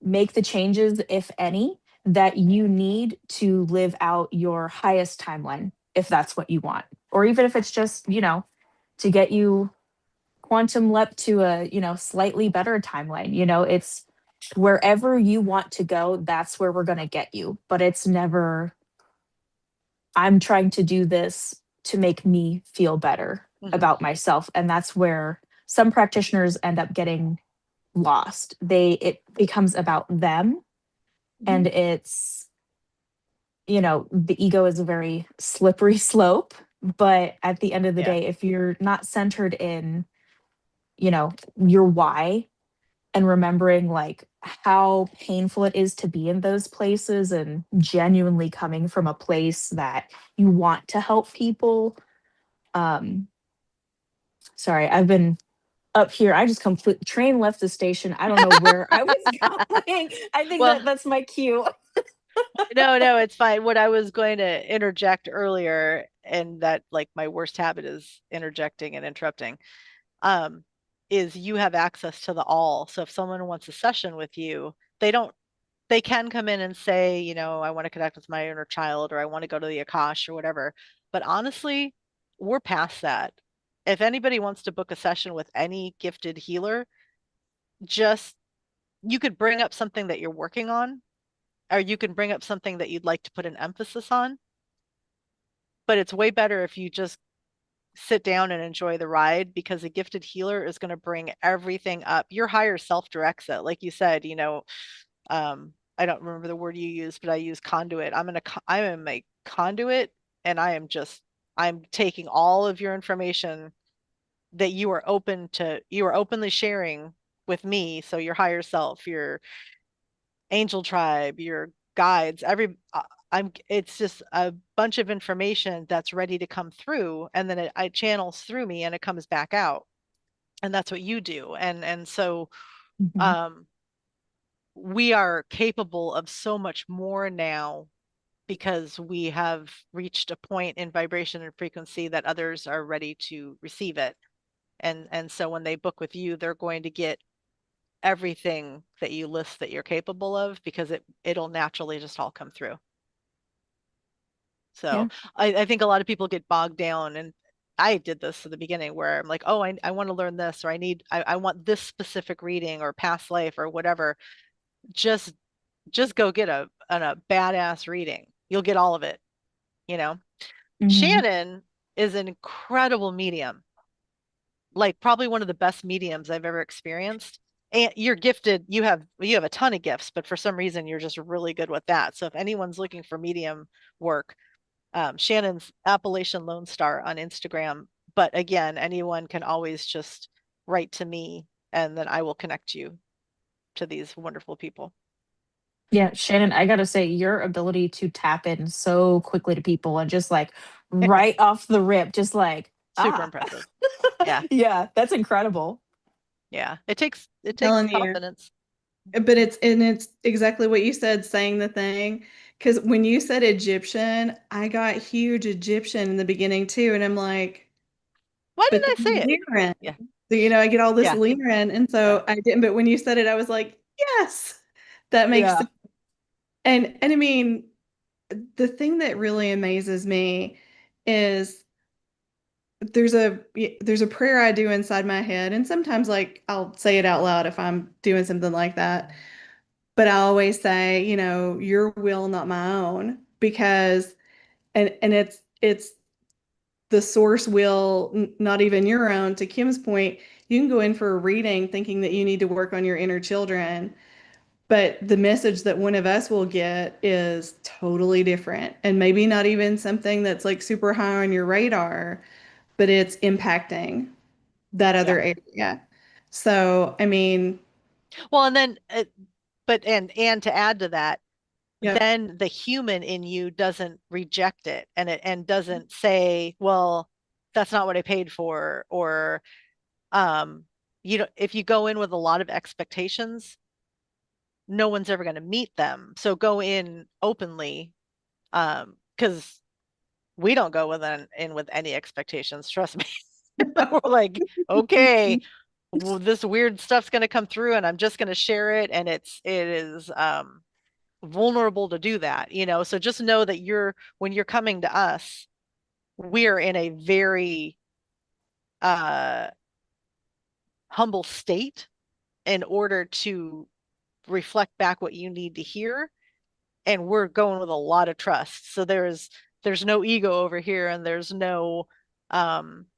make the changes, if any, that you need to live out your highest timeline, if that's what you want. Or even if it's just, to get you quantum leap to a, slightly better timeline. It's wherever you want to go, that's where we're going to get you. But it's never, I'm trying to do this to make me feel better Hmm. about myself. And that's where some practitioners end up getting lost. It becomes about them, and Mhm. it's, the ego is a very slippery slope. But at the end of the Yeah. day, if you're not centered in, your why, and remembering like how painful it is to be in those places and genuinely coming from a place that you want to help people. um Sorry, I've been up here. I just complete train left the station. I don't know where I was going. I think Well, that's my cue. no, no, it's fine. What I was going to interject earlier, and that like my worst habit is interjecting and interrupting, um, is you have access to the all. So if someone wants a session with you, they can come in and say, I want to connect with my inner child, or I want to go to the Akash or whatever. But honestly, we're past that. If anybody wants to book a session with any gifted healer, just you could bring up something that you're working on, or you can bring up something that you'd like to put an emphasis on. But it's way better if you just sit down and enjoy the ride, because a gifted healer is going to bring everything up. Your higher self directs it. Like you said, I don't remember the word you used, but I use conduit. I am a conduit, and I'm taking all of your information that you are openly sharing with me. So your higher self, your angel tribe, your guides, it's just a bunch of information that's ready to come through, and then it channels through me and it comes back out. And that's what you do. And so Mhm. um we are capable of so much more now, because we have reached a point in vibration and frequency that others are ready to receive it. And so when they book with you, they're going to get everything that you list that you're capable of, because it'll naturally just all come through. Yeah. So I think a lot of people get bogged down, and I did this at the beginning where I'm like, oh, I want to learn this, or I want this specific reading or past life or whatever. Just just go get a badass reading. You'll get all of it, you know. Hmm. Shannon is an incredible medium, like probably one of the best mediums I've ever experienced. And you're gifted, you have a ton of gifts, but for some reason you're just really good with that. So if anyone's looking for medium work, Shannon's Appalachian Lonestar on Instagram. But again, anyone can always just write to me, and then I will connect you to these wonderful people. Yeah, Shannon, I gotta say, your ability to tap in so quickly to people and just like right off the rip, just like, Super ah. impressive. Yeah. Yeah, that's incredible. Yeah. It takes Telling you. confidence. But it's exactly what you said, saying the thing. Because when you said Egyptian, I got huge Egyptian in the beginning too, and I'm like, Why but didn't I then say it? Lyran. Yeah. So, I get all this Yeah. Lyran, and Yeah. so I didn't. But when you said it, I was like, yes, that makes Yeah. sense. And I mean, the thing that really amazes me is there's a there's a prayer I do inside my head, and sometimes like I'll say it out loud if I'm doing something like that. But I always say, your will, not my own, because and it's the source will, not even your own. To Kim's point, you can go in for a reading thinking that you need to work on your inner children, but the message that one of us will get is totally different, and maybe not even something that's like super high on your radar, but it's impacting that Yeah. other area. So, I mean, Well, and then but and to add to that, Yep. then the human in you doesn't reject it and doesn't say, well, that's not what I paid for, or you know, if you go in with a lot of expectations, no one's ever going to meet them. So go in openly, because we don't go in with any expectations, trust me. We're like, okay, well, this weird stuff's going to come through and I'm just going to share it, and it is vulnerable to do that, you know. So just know that when you're coming to us, we're in a very uh humble state in order to reflect back what you need to hear, and we're going with a lot of trust. So there's no ego over here, and there's no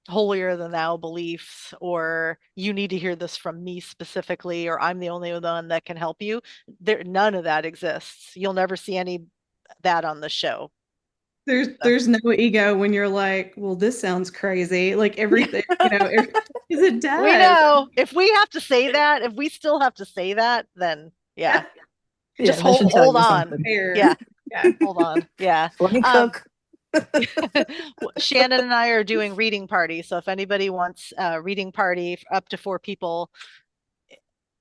holier than thou beliefs, or you need to hear this from me specifically, or I'm the only one that can help you. There, none of that exists. You'll never see any that on the show. So. There's no ego when you're like, well, this sounds crazy. Like everything, you know, because it We does. know if we have to say that, if we still have to say that, then yeah, just Yeah, that should tell hold you on. something. Yeah, Fair. Yeah. hold on. Yeah. Let me Um, cook. Shannon and I are doing reading party. So if anybody wants a reading party up to 4 people,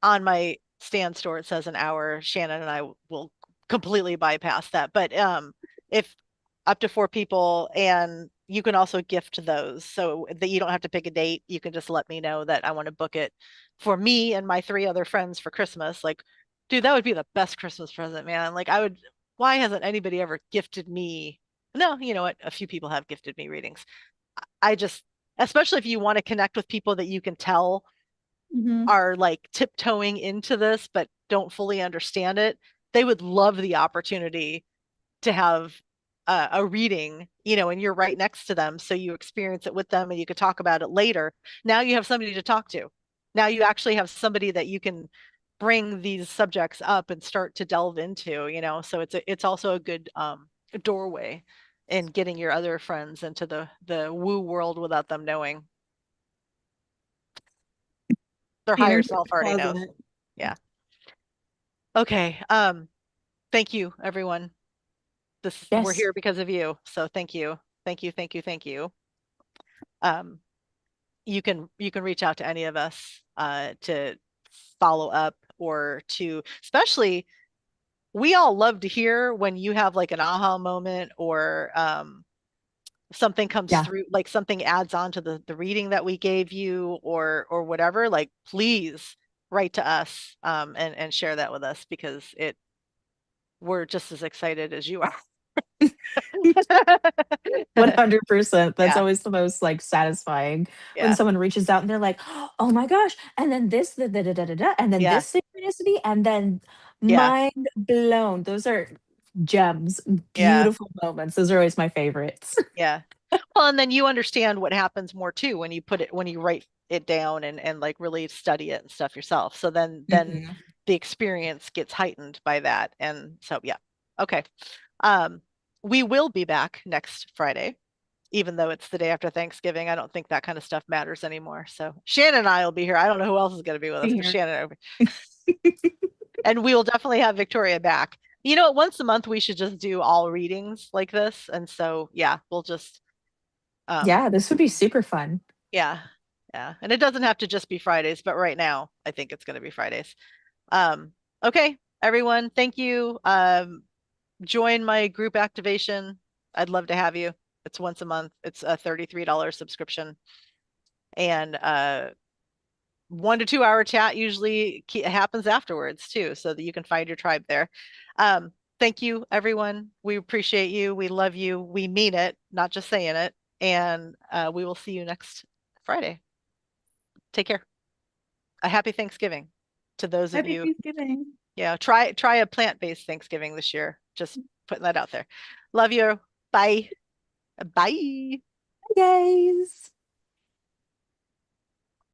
on my stand store, it says an hour. Shannon and I will completely bypass that. But if up to 4 people, and you can also gift those so that you don't have to pick a date. You can just let me know that I want to book it for me and my 3 other friends for Christmas. Like, dude, that would be the best Christmas present, man. Like, I would, why hasn't anybody ever gifted me? No, you know what? A few people have gifted me readings. I just, especially if you want to connect with people that you can tell Hmm. are like tiptoeing into this but don't fully understand it, they would love the opportunity to have a reading, you know, and you're right next to them. So you experience it with them and you could talk about it later. Now you have somebody to talk to. Now you actually have somebody that you can bring these subjects up and start to delve into, you know. So it's also a good doorway in getting your other friends into the woo world without them knowing. Their higher Peanut in self the already knows. closet. Yeah. Okay. Thank you, everyone. We're Yes. here because of you. So thank you. Thank you, thank you, thank you. Um, you can reach out to any of us to follow up, or to, especially, we all love to hear when you have like an aha moment, or something comes Yeah. through, like something adds on to the reading that we gave you, or whatever. Like, please write to us and share that with us, because we're just as excited as you are. 100%. That's Yeah, always the most like satisfying when yeah, someone reaches out and they're like, "Oh my gosh!" And then this, da, da, da, da, da, and then yeah, this synchronicity, and then yeah, mind blown. Those are gems, yeah, beautiful moments. Those are always my favorites. yeah. Well, and then you understand what happens more too when you write it down and like really study it and stuff yourself. So then Mhm. the experience gets heightened by that. And so yeah. Okay. Um, we will be back next Friday, even though it's the day after Thanksgiving. I don't think that kind of stuff matters anymore. So Shannon and I will be here. I don't know who else is going to be with us, Be but here. Shannon, and we will definitely have Victoria back. You know, once a month we should just do all readings like this. And so yeah, we'll just um Yeah, this would be super fun. yeah, yeah. And it doesn't have to just be Fridays, but right now I think it's going to be Fridays. Um, okay, everyone, thank you. Join my group activation. I'd love to have you. It's once a month. It's a $33 subscription. And 1 to 2 hour chat usually happens afterwards too, so that you can find your tribe there. Thank you, everyone. We appreciate you. We love you. We mean it, not just saying it. And we will see you next Friday. Take care. A happy Thanksgiving to those of Happy you. Thanksgiving. Yeah, try a plant-based Thanksgiving this year. Just putting that out there. Love you. Bye. Bye. Bye, guys.